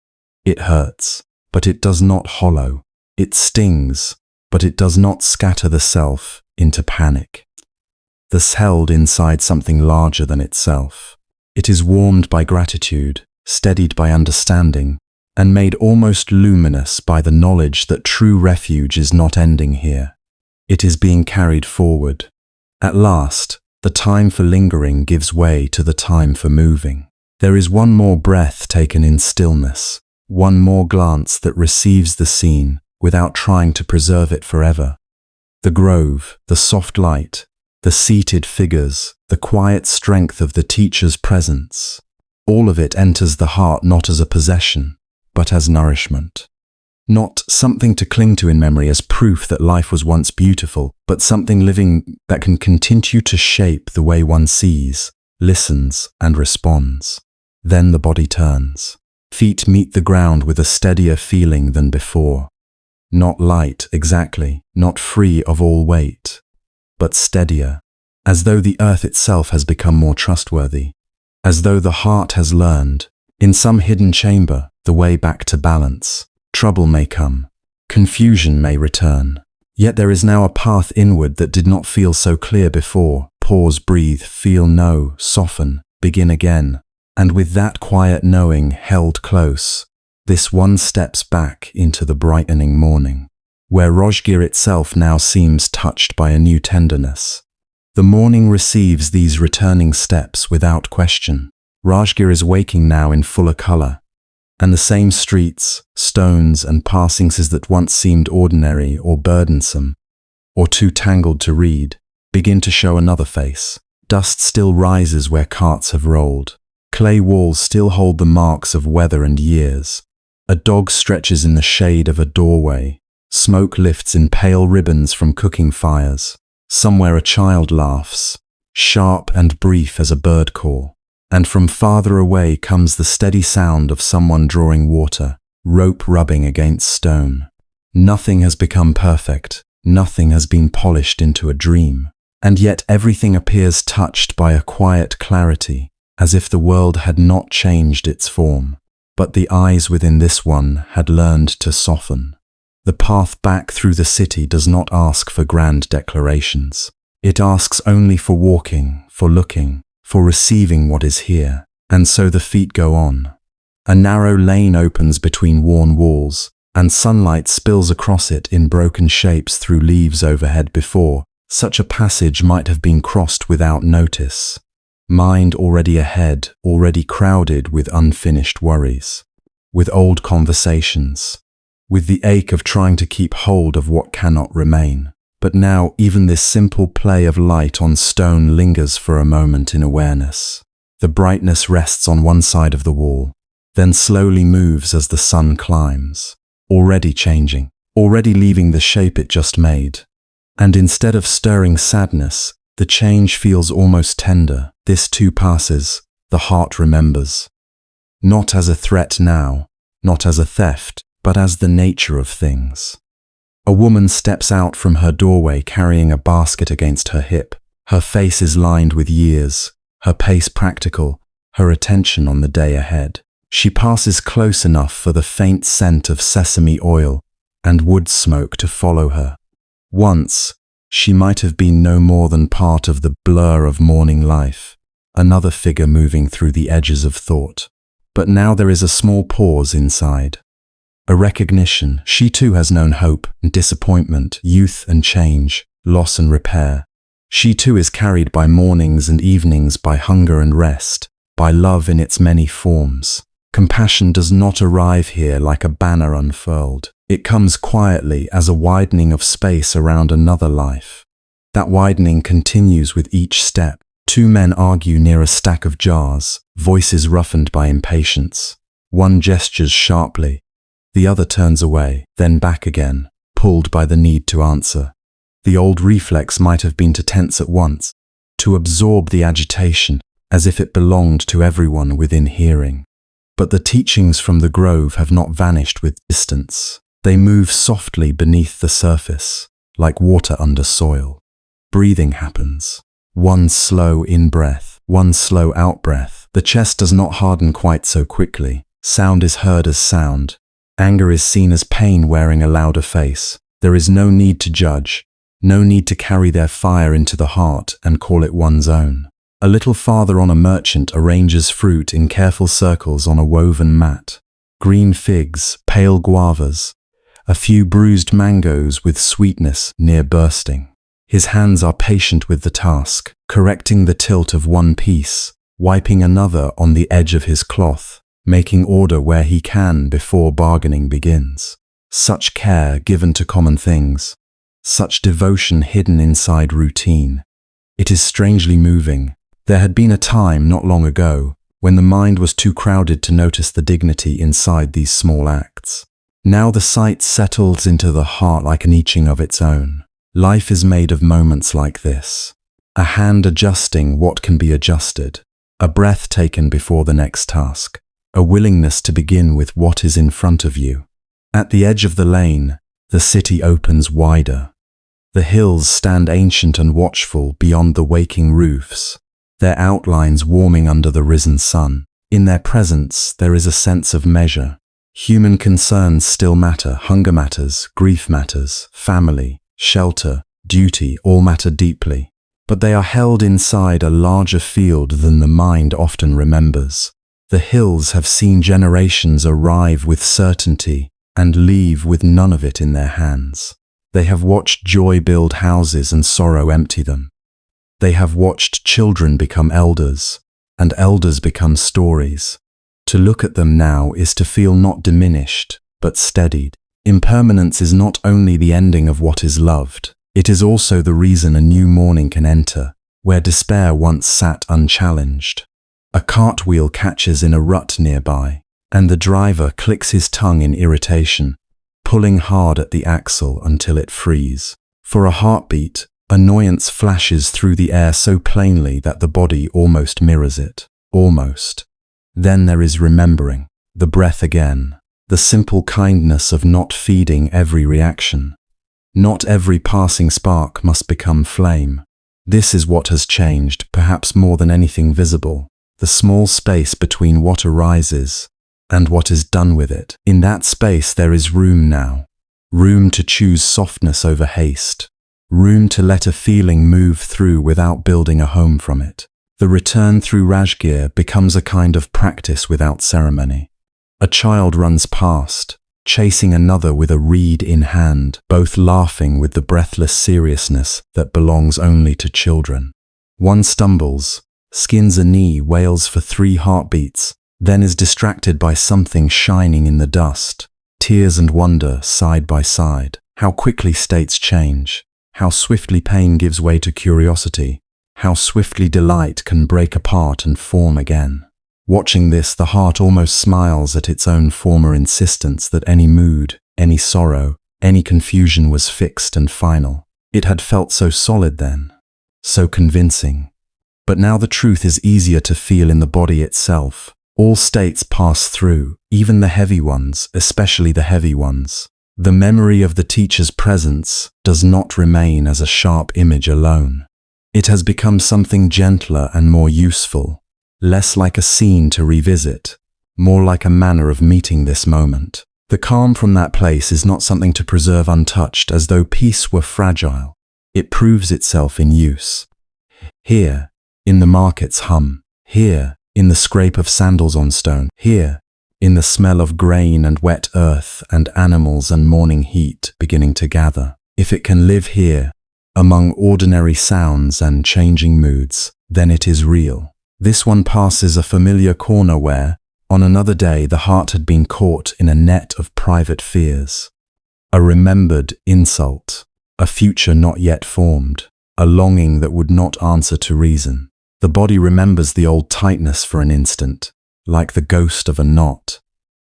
It hurts, but it does not hollow. It stings, but it does not scatter the self into panic. Thus held inside something larger than itself. It is warmed by gratitude, steadied by understanding, and made almost luminous by the knowledge that true refuge is not ending here. It is being carried forward. At last, the time for lingering gives way to the time for moving. There is one more breath taken in stillness, one more glance that receives the scene without trying to preserve it forever. The grove, the soft light, the seated figures, the quiet strength of the teacher's presence, all of it enters the heart not as a possession, but as nourishment. Not something to cling to in memory as proof that life was once beautiful, but something living that can continue to shape the way one sees, listens, and responds. Then the body turns. Feet meet the ground with a steadier feeling than before. Not light, exactly, not free of all weight, but steadier, as though the earth itself has become more trustworthy, as though the heart has learned, in some hidden chamber, the way back to balance. Trouble may come, confusion may return, yet there is now a path inward that did not feel so clear before. Pause, breathe, feel, know, soften, begin again, and with that quiet knowing held close, This one steps back into the brightening morning, where Rajgir itself now seems touched by a new tenderness. The morning receives these returning steps without question. Rajgir is waking now in fuller color, and the same streets, stones, and passings that once seemed ordinary or burdensome, or too tangled to read, begin to show another face. Dust still rises where carts have rolled. Clay walls still hold the marks of weather and years. A dog stretches in the shade of a doorway. Smoke lifts in pale ribbons from cooking fires. Somewhere a child laughs, sharp and brief as a bird call. And from farther away comes the steady sound of someone drawing water, rope rubbing against stone. Nothing has become perfect. Nothing has been polished into a dream. And yet everything appears touched by a quiet clarity, as if the world had not changed its form, but the eyes within this one had learned to soften. The path back through the city does not ask for grand declarations. It asks only for walking, for looking, for receiving what is here. And so the feet go on. A narrow lane opens between worn walls, and sunlight spills across it in broken shapes through leaves overhead before. Such a passage might have been crossed without notice. Mind already ahead, already crowded with unfinished worries, with old conversations, with the ache of trying to keep hold of what cannot remain. But now even this simple play of light on stone lingers for a moment in awareness. The brightness rests on one side of the wall, then slowly moves as the sun climbs, already changing, already leaving the shape it just made. And instead of stirring sadness, the change feels almost tender. This too passes, the heart remembers. Not as a threat now, not as a theft, but as the nature of things. A woman steps out from her doorway carrying a basket against her hip. Her face is lined with years, her pace practical, her attention on the day ahead. She passes close enough for the faint scent of sesame oil and wood smoke to follow her. Once, she might have been no more than part of the blur of morning life, another figure moving through the edges of thought. But now there is a small pause inside. A recognition. She too has known hope and disappointment, youth and change, loss and repair. She too is carried by mornings and evenings, by hunger and rest, by love in its many forms. Compassion does not arrive here like a banner unfurled. It comes quietly as a widening of space around another life. That widening continues with each step. Two men argue near a stack of jars, voices roughened by impatience. One gestures sharply. The other turns away, then back again, pulled by the need to answer. The old reflex might have been to tense at once, to absorb the agitation, as if it belonged to everyone within hearing. But the teachings from the grove have not vanished with distance. They move softly beneath the surface, like water under soil. Breathing happens. One slow in-breath, one slow out-breath. The chest does not harden quite so quickly. Sound is heard as sound. Anger is seen as pain wearing a louder face. There is no need to judge, no need to carry their fire into the heart and call it one's own. A little farther on, a merchant arranges fruit in careful circles on a woven mat. Green figs, pale guavas, a few bruised mangoes with sweetness near bursting. His hands are patient with the task, correcting the tilt of one piece, wiping another on the edge of his cloth, making order where he can before bargaining begins. Such care given to common things, such devotion hidden inside routine. It is strangely moving. There had been a time not long ago when the mind was too crowded to notice the dignity inside these small acts. Now the sight settles into the heart like an etching of its own. Life is made of moments like this. A hand adjusting what can be adjusted, a breath taken before the next task, a willingness to begin with what is in front of you. At the edge of the lane, the city opens wider. The hills stand ancient and watchful beyond the waking roofs, their outlines warming under the risen sun. In their presence, there is a sense of measure. Human concerns still matter. Hunger matters, grief matters, family, shelter, duty, all matter deeply. But they are held inside a larger field than the mind often remembers. The hills have seen generations arrive with certainty and leave with none of it in their hands. They have watched joy build houses and sorrow empty them. They have watched children become elders, and elders become stories. To look at them now is to feel not diminished, but steadied. Impermanence is not only the ending of what is loved, it is also the reason a new morning can enter, where despair once sat unchallenged. A cartwheel catches in a rut nearby, and the driver clicks his tongue in irritation, pulling hard at the axle until it frees. For a heartbeat, annoyance flashes through the air so plainly that the body almost mirrors it. Almost. Then there is remembering, the breath again, the simple kindness of not feeding every reaction. Not every passing spark must become flame. This is what has changed, perhaps more than anything visible, the small space between what arises and what is done with it. In that space there is room now, room to choose softness over haste, room to let a feeling move through without building a home from it. The return through Rajgir becomes a kind of practice without ceremony. A child runs past, chasing another with a reed in hand, both laughing with the breathless seriousness that belongs only to children. One stumbles, skins a knee, wails for 3 heartbeats, then is distracted by something shining in the dust. Tears and wonder side by side. How quickly states change. How swiftly pain gives way to curiosity. How swiftly delight can break apart and form again. Watching this, the heart almost smiles at its own former insistence that any mood, any sorrow, any confusion was fixed and final. It had felt so solid then, so convincing. But now the truth is easier to feel in the body itself. All states pass through, even the heavy ones, especially the heavy ones. The memory of the teacher's presence does not remain as a sharp image alone. It has become something gentler and more useful, less like a scene to revisit, more like a manner of meeting this moment. The calm from that place is not something to preserve untouched as though peace were fragile. It proves itself in use. Here, in the market's hum. Here, in the scrape of sandals on stone. Here, in the smell of grain and wet earth and animals and morning heat beginning to gather. If it can live here, among ordinary sounds and changing moods, then it is real. This one passes a familiar corner where, on another day, the heart had been caught in a net of private fears. A remembered insult, a future not yet formed, a longing that would not answer to reason. The body remembers the old tightness for an instant, like the ghost of a knot.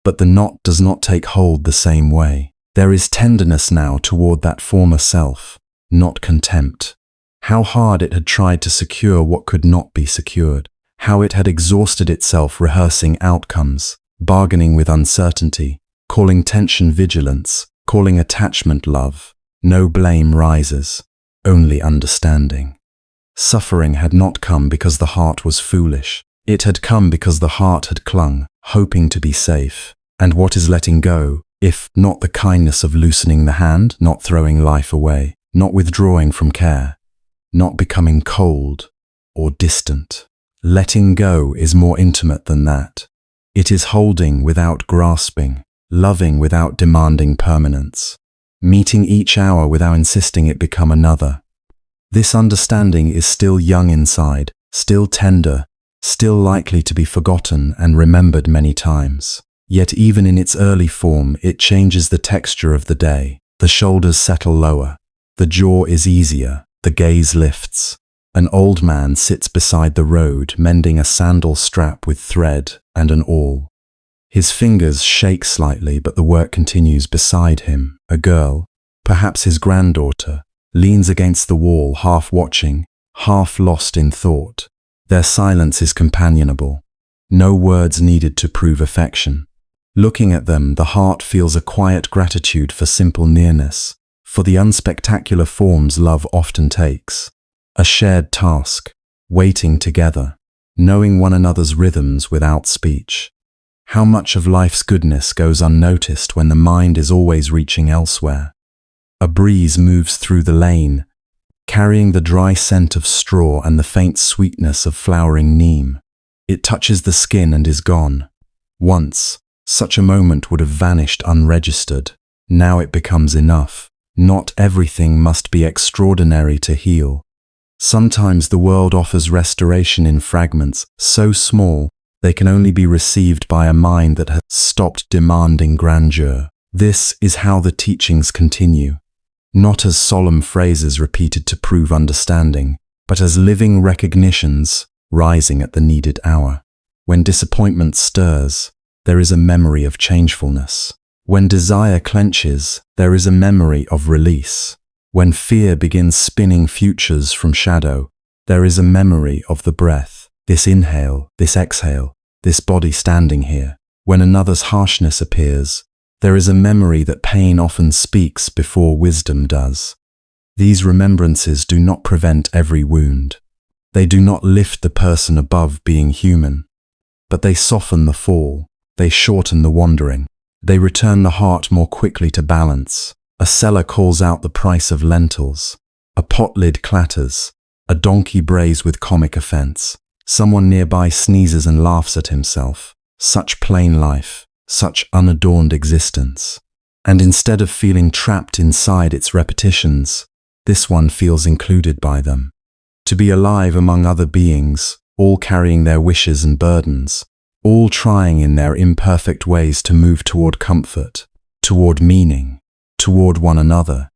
But the knot does not take hold the same way. There is tenderness now toward that former self, not contempt. How hard it had tried to secure what could not be secured. How it had exhausted itself rehearsing outcomes, bargaining with uncertainty, calling tension vigilance, calling attachment love. No blame rises, only understanding. Suffering had not come because the heart was foolish. It had come because the heart had clung, hoping to be safe. And what is letting go, if not the kindness of loosening the hand, not throwing life away, not withdrawing from care, not becoming cold or distant? Letting go is more intimate than that. It is holding without grasping, loving without demanding permanence, meeting each hour without insisting it become another. This understanding is still young inside, still tender, still likely to be forgotten and remembered many times. Yet even in its early form, it changes the texture of the day. The shoulders settle lower, the jaw is easier, the gaze lifts. An old man sits beside the road, mending a sandal strap with thread and an awl. His fingers shake slightly, but the work continues beside him. A girl, perhaps his granddaughter, leans against the wall, half watching, half lost in thought. Their silence is companionable. No words needed to prove affection. Looking at them, the heart feels a quiet gratitude for simple nearness, for the unspectacular forms love often takes. A shared task, waiting together, knowing one another's rhythms without speech. How much of life's goodness goes unnoticed when the mind is always reaching elsewhere? A breeze moves through the lane, carrying the dry scent of straw and the faint sweetness of flowering neem. It touches the skin and is gone. Once, such a moment would have vanished unregistered. Now it becomes enough. Not everything must be extraordinary to heal. Sometimes the world offers restoration in fragments so small they can only be received by a mind that has stopped demanding grandeur. This is how the teachings continue, not as solemn phrases repeated to prove understanding, but as living recognitions rising at the needed hour. When disappointment stirs, there is a memory of changefulness. When desire clenches, there is a memory of release. When fear begins spinning futures from shadow, there is a memory of the breath, this inhale, this exhale, this body standing here. When another's harshness appears, there is a memory that pain often speaks before wisdom does. These remembrances do not prevent every wound. They do not lift the person above being human, but they soften the fall, they shorten the wandering, they return the heart more quickly to balance. A seller calls out the price of lentils. A pot lid clatters. A donkey brays with comic offense. Someone nearby sneezes and laughs at himself. Such plain life, such unadorned existence. And instead of feeling trapped inside its repetitions, this one feels included by them. To be alive among other beings, all carrying their wishes and burdens, all trying in their imperfect ways to move toward comfort, toward meaning, toward one another.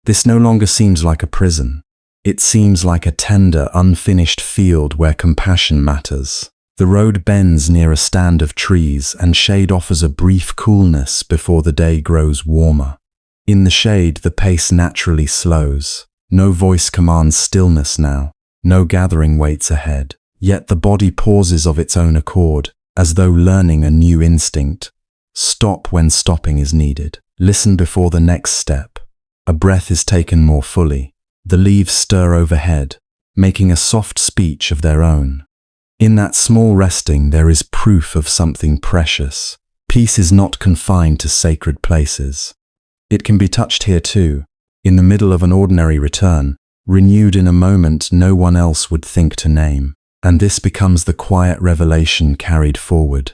This no longer seems like a prison. It seems like a tender, unfinished field where compassion matters. The road bends near a stand of trees, and shade offers a brief coolness before the day grows warmer. In the shade, the pace naturally slows. No voice commands stillness now. No gathering waits ahead. Yet the body pauses of its own accord, as though learning a new instinct. Stop when stopping is needed. Listen before the next step. A breath is taken more fully. The leaves stir overhead, making a soft speech of their own. In that small resting there is proof of something precious. Peace is not confined to sacred places. It can be touched here too, in the middle of an ordinary return, renewed in a moment no one else would think to name. And this becomes the quiet revelation carried forward.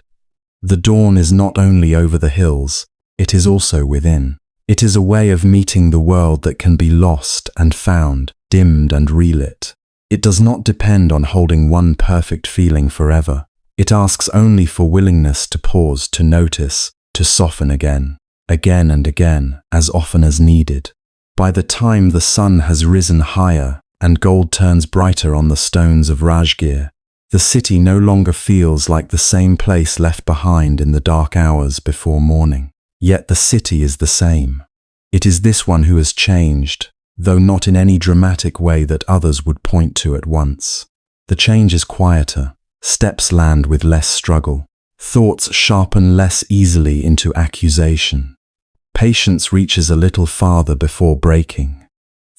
The dawn is not only over the hills, it is also within. It is a way of meeting the world that can be lost and found, dimmed and relit. It does not depend on holding one perfect feeling forever. It asks only for willingness to pause, to notice, to soften again and again, as often as needed. By the time the sun has risen higher and gold turns brighter on the stones of Rajgir, the city no longer feels like the same place left behind in the dark hours before morning. Yet the city is the same. It is this one who has changed, though not in any dramatic way that others would point to at once. The change is quieter. Steps land with less struggle. Thoughts sharpen less easily into accusation. Patience reaches a little farther before breaking.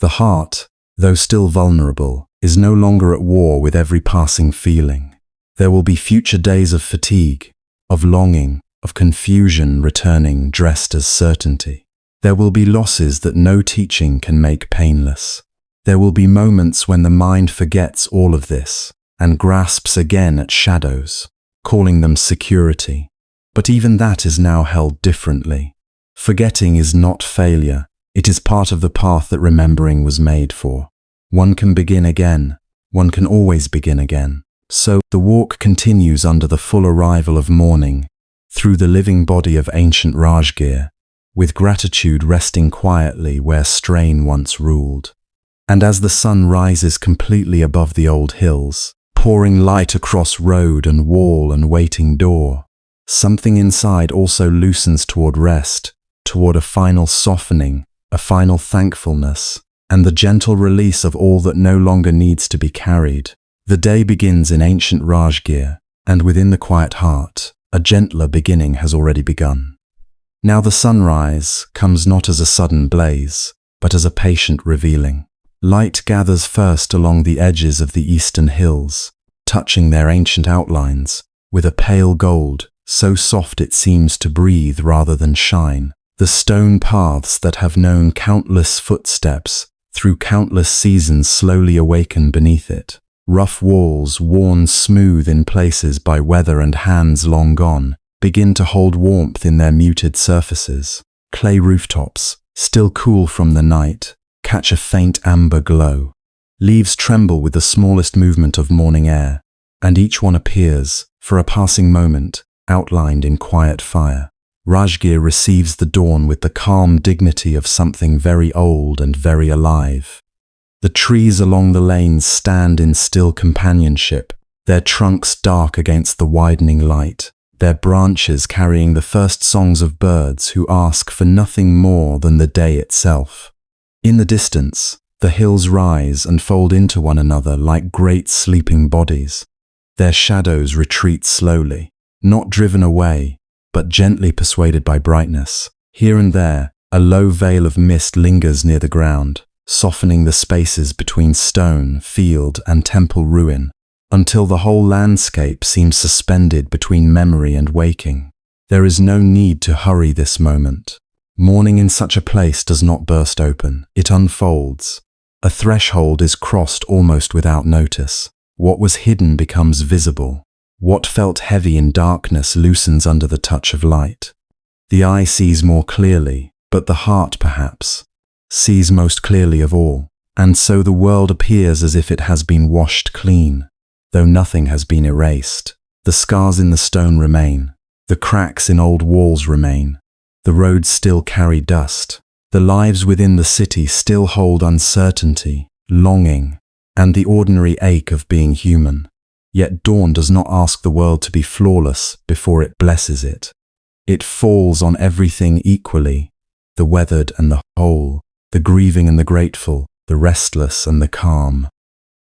The heart, though still vulnerable, is no longer at war with every passing feeling. There will be future days of fatigue, of longing, of confusion returning dressed as certainty. There will be losses that no teaching can make painless. There will be moments when the mind forgets all of this and grasps again at shadows, calling them security. But even that is now held differently. Forgetting is not failure. It is part of the path that remembering was made for. One can begin again. One can always begin again. So the walk continues under the full arrival of morning, through the living body of ancient Rajgir, with gratitude resting quietly where strain once ruled. And as the sun rises completely above the old hills, pouring light across road and wall and waiting door, something inside also loosens toward rest, toward a final softening, a final thankfulness, and the gentle release of all that no longer needs to be carried. The day begins in ancient Rajgir, and within the quiet heart, a gentler beginning has already begun. Now the sunrise comes not as a sudden blaze, but as a patient revealing. Light gathers first along the edges of the eastern hills, touching their ancient outlines, with a pale gold, so soft it seems to breathe rather than shine. The stone paths that have known countless footsteps through countless seasons slowly awaken beneath it. Rough walls, worn smooth in places by weather and hands long gone, begin to hold warmth in their muted surfaces. Clay rooftops, still cool from the night, catch a faint amber glow. Leaves tremble with the smallest movement of morning air, and each one appears, for a passing moment, outlined in quiet fire. Rajgir receives the dawn with the calm dignity of something very old and very alive. The trees along the lanes stand in still companionship, their trunks dark against the widening light, their branches carrying the first songs of birds who ask for nothing more than the day itself. In the distance, the hills rise and fold into one another like great sleeping bodies. Their shadows retreat slowly, not driven away, but gently persuaded by brightness. Here and there, a low veil of mist lingers near the ground, softening the spaces between stone, field, and temple ruin, until the whole landscape seems suspended between memory and waking. There is no need to hurry this moment. Morning in such a place does not burst open, it unfolds. A threshold is crossed almost without notice. What was hidden becomes visible. What felt heavy in darkness loosens under the touch of light. The eye sees more clearly, but the heart, perhaps, sees most clearly of all, and so the world appears as if it has been washed clean, though nothing has been erased. The scars in the stone remain, the cracks in old walls remain, the roads still carry dust, the lives within the city still hold uncertainty, longing, and the ordinary ache of being human. Yet dawn does not ask the world to be flawless before it blesses it. It falls on everything equally, the weathered and the whole, the grieving and the grateful, the restless and the calm.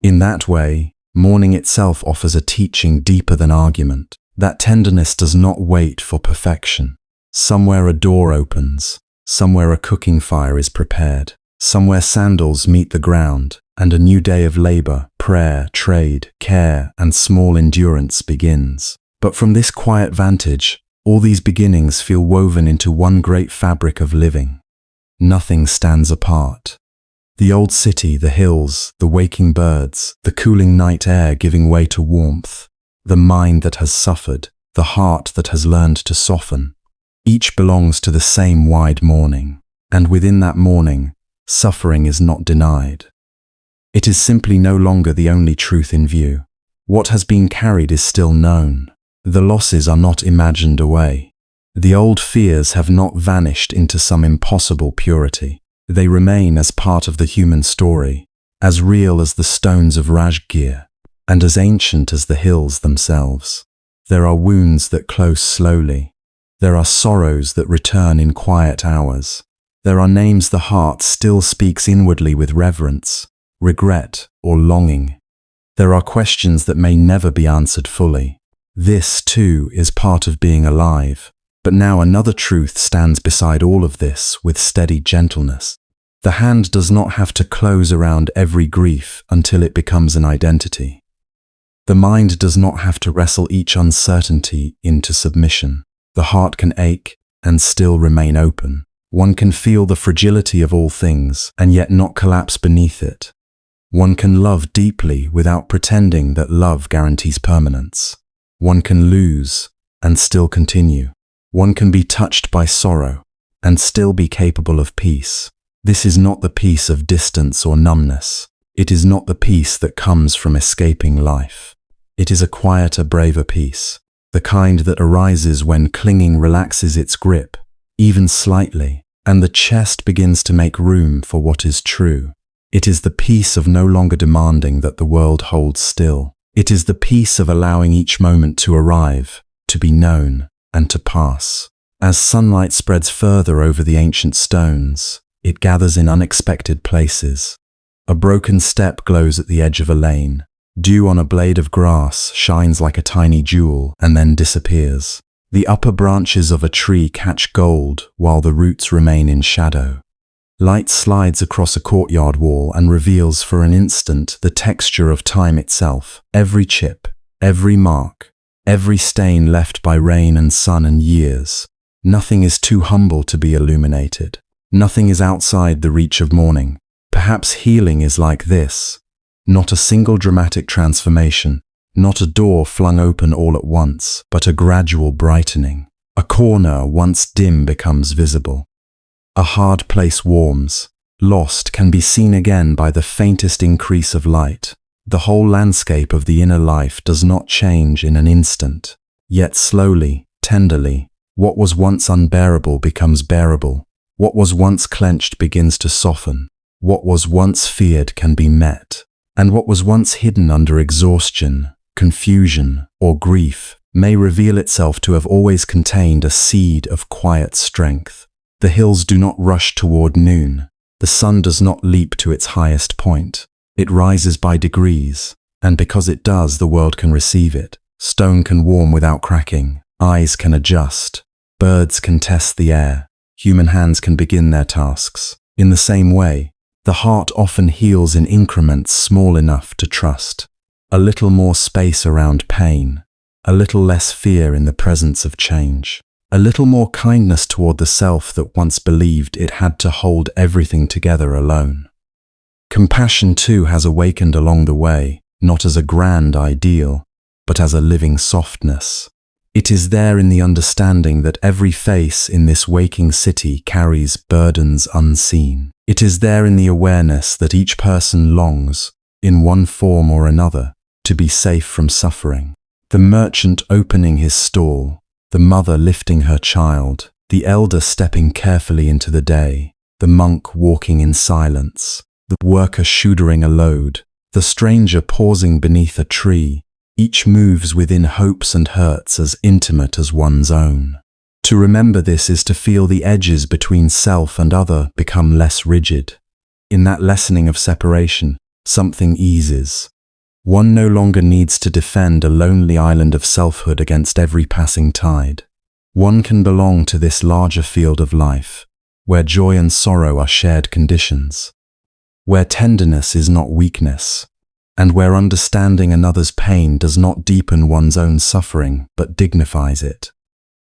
In that way, morning itself offers a teaching deeper than argument. That tenderness does not wait for perfection. Somewhere a door opens, somewhere a cooking fire is prepared, somewhere sandals meet the ground, and a new day of labor, prayer, trade, care, and small endurance begins. But from this quiet vantage, all these beginnings feel woven into one great fabric of living. Nothing stands apart. The old city, the hills, the waking birds, the cooling night air giving way to warmth, the mind that has suffered, the heart that has learned to soften. Each belongs to the same wide morning, and within that morning, suffering is not denied. It is simply no longer the only truth in view. What has been carried is still known. The losses are not imagined away. The old fears have not vanished into some impossible purity. They remain as part of the human story, as real as the stones of Rajgir, and as ancient as the hills themselves. There are wounds that close slowly. There are sorrows that return in quiet hours. There are names the heart still speaks inwardly with reverence, regret, or longing. There are questions that may never be answered fully. This, too, is part of being alive. But now another truth stands beside all of this with steady gentleness. The hand does not have to close around every grief until it becomes an identity. The mind does not have to wrestle each uncertainty into submission. The heart can ache and still remain open. One can feel the fragility of all things and yet not collapse beneath it. One can love deeply without pretending that love guarantees permanence. One can lose and still continue. One can be touched by sorrow and still be capable of peace. This is not the peace of distance or numbness. It is not the peace that comes from escaping life. It is a quieter, braver peace, the kind that arises when clinging relaxes its grip, even slightly, and the chest begins to make room for what is true. It is the peace of no longer demanding that the world holds still. It is the peace of allowing each moment to arrive, to be known, and to pass. As sunlight spreads further over the ancient stones, it gathers in unexpected places. A broken step glows at the edge of a lane. Dew on a blade of grass shines like a tiny jewel and then disappears. The upper branches of a tree catch gold while the roots remain in shadow. Light slides across a courtyard wall and reveals for an instant the texture of time itself. Every chip, every mark, every stain left by rain and sun and years. Nothing is too humble to be illuminated. Nothing is outside the reach of morning. Perhaps healing is like this. Not a single dramatic transformation, not a door flung open all at once, but a gradual brightening. A corner once dim becomes visible. A hard place warms. Lost can be seen again by the faintest increase of light. The whole landscape of the inner life does not change in an instant. Yet slowly, tenderly, what was once unbearable becomes bearable. What was once clenched begins to soften. What was once feared can be met. And what was once hidden under exhaustion, confusion, or grief may reveal itself to have always contained a seed of quiet strength. The hills do not rush toward noon. The sun does not leap to its highest point. It rises by degrees, and because it does, the world can receive it. Stone can warm without cracking. Eyes can adjust. Birds can test the air. Human hands can begin their tasks. In the same way, the heart often heals in increments small enough to trust. A little more space around pain. A little less fear in the presence of change. A little more kindness toward the self that once believed it had to hold everything together alone. Compassion too has awakened along the way, not as a grand ideal, but as a living softness. It is there in the understanding that every face in this waking city carries burdens unseen. It is there in the awareness that each person longs, in one form or another, to be safe from suffering. The merchant opening his stall, the mother lifting her child, the elder stepping carefully into the day, the monk walking in silence, the worker shouldering a load, the stranger pausing beneath a tree, each moves within hopes and hurts as intimate as one's own. To remember this is to feel the edges between self and other become less rigid. In that lessening of separation, something eases. One no longer needs to defend a lonely island of selfhood against every passing tide. One can belong to this larger field of life, where joy and sorrow are shared conditions, where tenderness is not weakness, and where understanding another's pain does not deepen one's own suffering but dignifies it.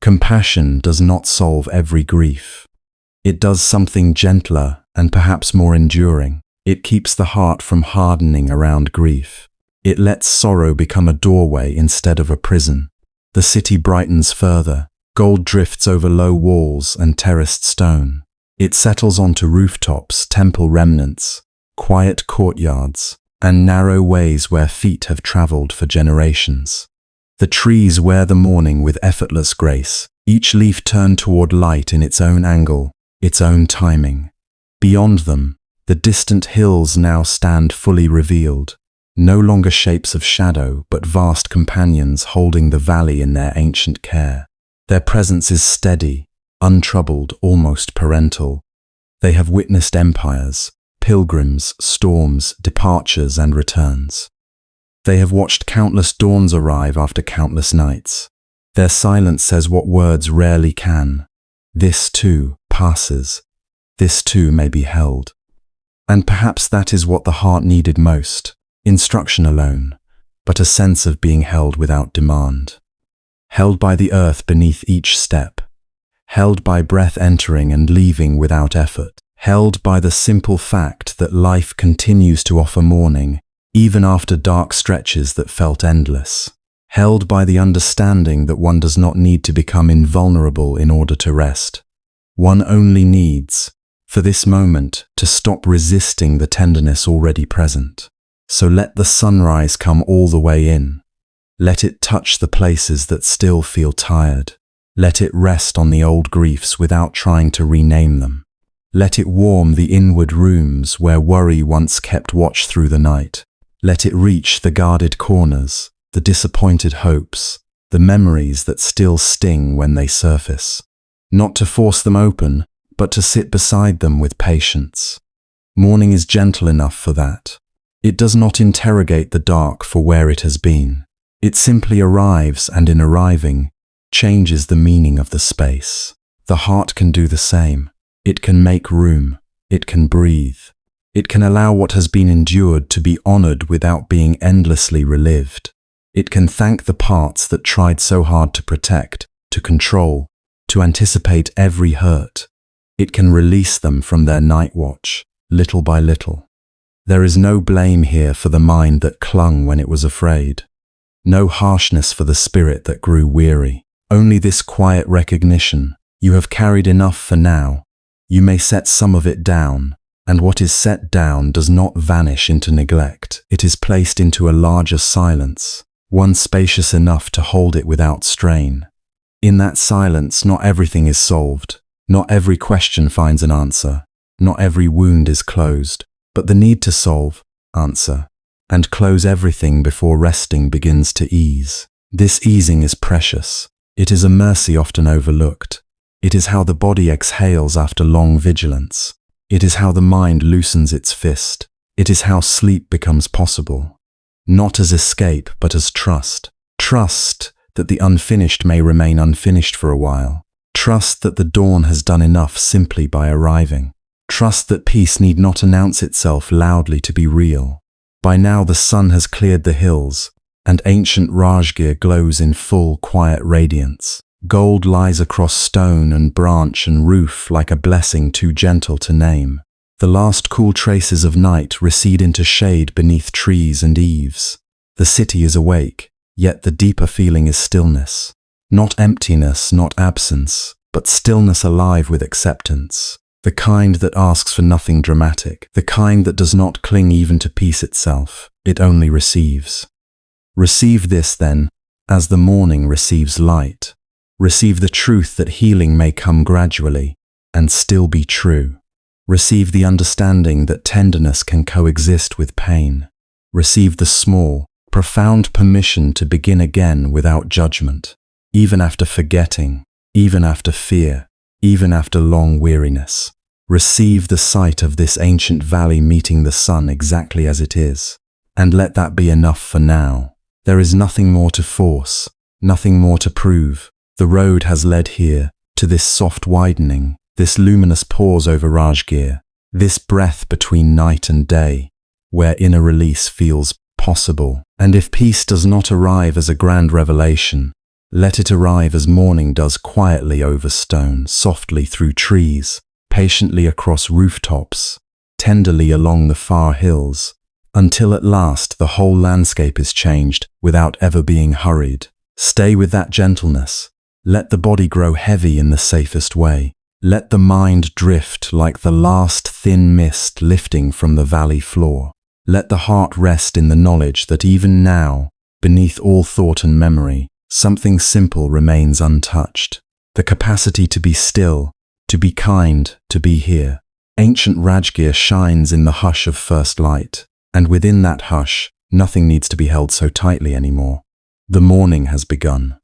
Compassion does not solve every grief. It does something gentler and perhaps more enduring. It keeps the heart from hardening around grief. It lets sorrow become a doorway instead of a prison. The city brightens further. Gold drifts over low walls and terraced stone. It settles onto rooftops, temple remnants, quiet courtyards, and narrow ways where feet have traveled for generations. The trees wear the morning with effortless grace, each leaf turned toward light in its own angle, its own timing. Beyond them, the distant hills now stand fully revealed, no longer shapes of shadow, but vast companions holding the valley in their ancient care. Their presence is steady, untroubled, almost parental. They have witnessed empires, pilgrims, storms, departures and returns. They have watched countless dawns arrive after countless nights. Their silence says what words rarely can. This too passes. This too may be held. And perhaps that is what the heart needed most. Instruction alone, but a sense of being held without demand. Held by the earth beneath each step. Held by breath entering and leaving without effort. Held by the simple fact that life continues to offer morning, even after dark stretches that felt endless. Held by the understanding that one does not need to become invulnerable in order to rest. One only needs, for this moment, to stop resisting the tenderness already present. So let the sunrise come all the way in. Let it touch the places that still feel tired. Let it rest on the old griefs without trying to rename them. Let it warm the inward rooms where worry once kept watch through the night. Let it reach the guarded corners, the disappointed hopes, the memories that still sting when they surface. Not to force them open, but to sit beside them with patience. Morning is gentle enough for that. It does not interrogate the dark for where it has been. It simply arrives and in arriving, changes the meaning of the space. The heart can do the same. It can make room. It can breathe. It can allow what has been endured to be honored without being endlessly relived. It can thank the parts that tried so hard to protect, to control, to anticipate every hurt. It can release them from their night watch, little by little. There is no blame here for the mind that clung when it was afraid. No harshness for the spirit that grew weary. Only this quiet recognition: you have carried enough for now. You may set some of it down, and what is set down does not vanish into neglect. It is placed into a larger silence, one spacious enough to hold it without strain. In that silence, not everything is solved. Not every question finds an answer. Not every wound is closed. But the need to solve, answer, and close everything before resting begins to ease. This easing is precious. It is a mercy often overlooked. It is how the body exhales after long vigilance. It is how the mind loosens its fist. It is how sleep becomes possible. Not as escape, but as trust. Trust that the unfinished may remain unfinished for a while. Trust that the dawn has done enough simply by arriving. Trust that peace need not announce itself loudly to be real. By now the sun has cleared the hills, and ancient Rajgir glows in full, quiet radiance. Gold lies across stone and branch and roof like a blessing too gentle to name. The last cool traces of night recede into shade beneath trees and eaves. The city is awake, yet the deeper feeling is stillness. Not emptiness, not absence, but stillness alive with acceptance. The kind that asks for nothing dramatic, the kind that does not cling even to peace itself. It only receives. Receive this then, as the morning receives light. Receive the truth that healing may come gradually and still be true. Receive the understanding that tenderness can coexist with pain. Receive the small, profound permission to begin again without judgment, even after forgetting, even after fear, even after long weariness. Receive the sight of this ancient valley meeting the sun exactly as it is, and let that be enough for now. There is nothing more to force, nothing more to prove. The road has led here, to this soft widening, this luminous pause over Rajgir, this breath between night and day, where inner release feels possible. And if peace does not arrive as a grand revelation, let it arrive as morning does, quietly over stone, softly through trees, patiently across rooftops, tenderly along the far hills, until at last the whole landscape is changed without ever being hurried. Stay with that gentleness. Let the body grow heavy in the safest way. Let the mind drift like the last thin mist lifting from the valley floor. Let the heart rest in the knowledge that even now, beneath all thought and memory, something simple remains untouched. The capacity to be still, to be kind, to be here. Ancient Rajgir shines in the hush of first light, and within that hush, nothing needs to be held so tightly anymore. The morning has begun.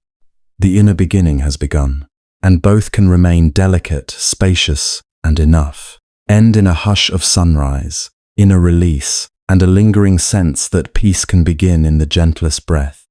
The inner beginning has begun, and both can remain delicate, spacious, and enough. End in a hush of sunrise, inner release, and a lingering sense that peace can begin in the gentlest breath.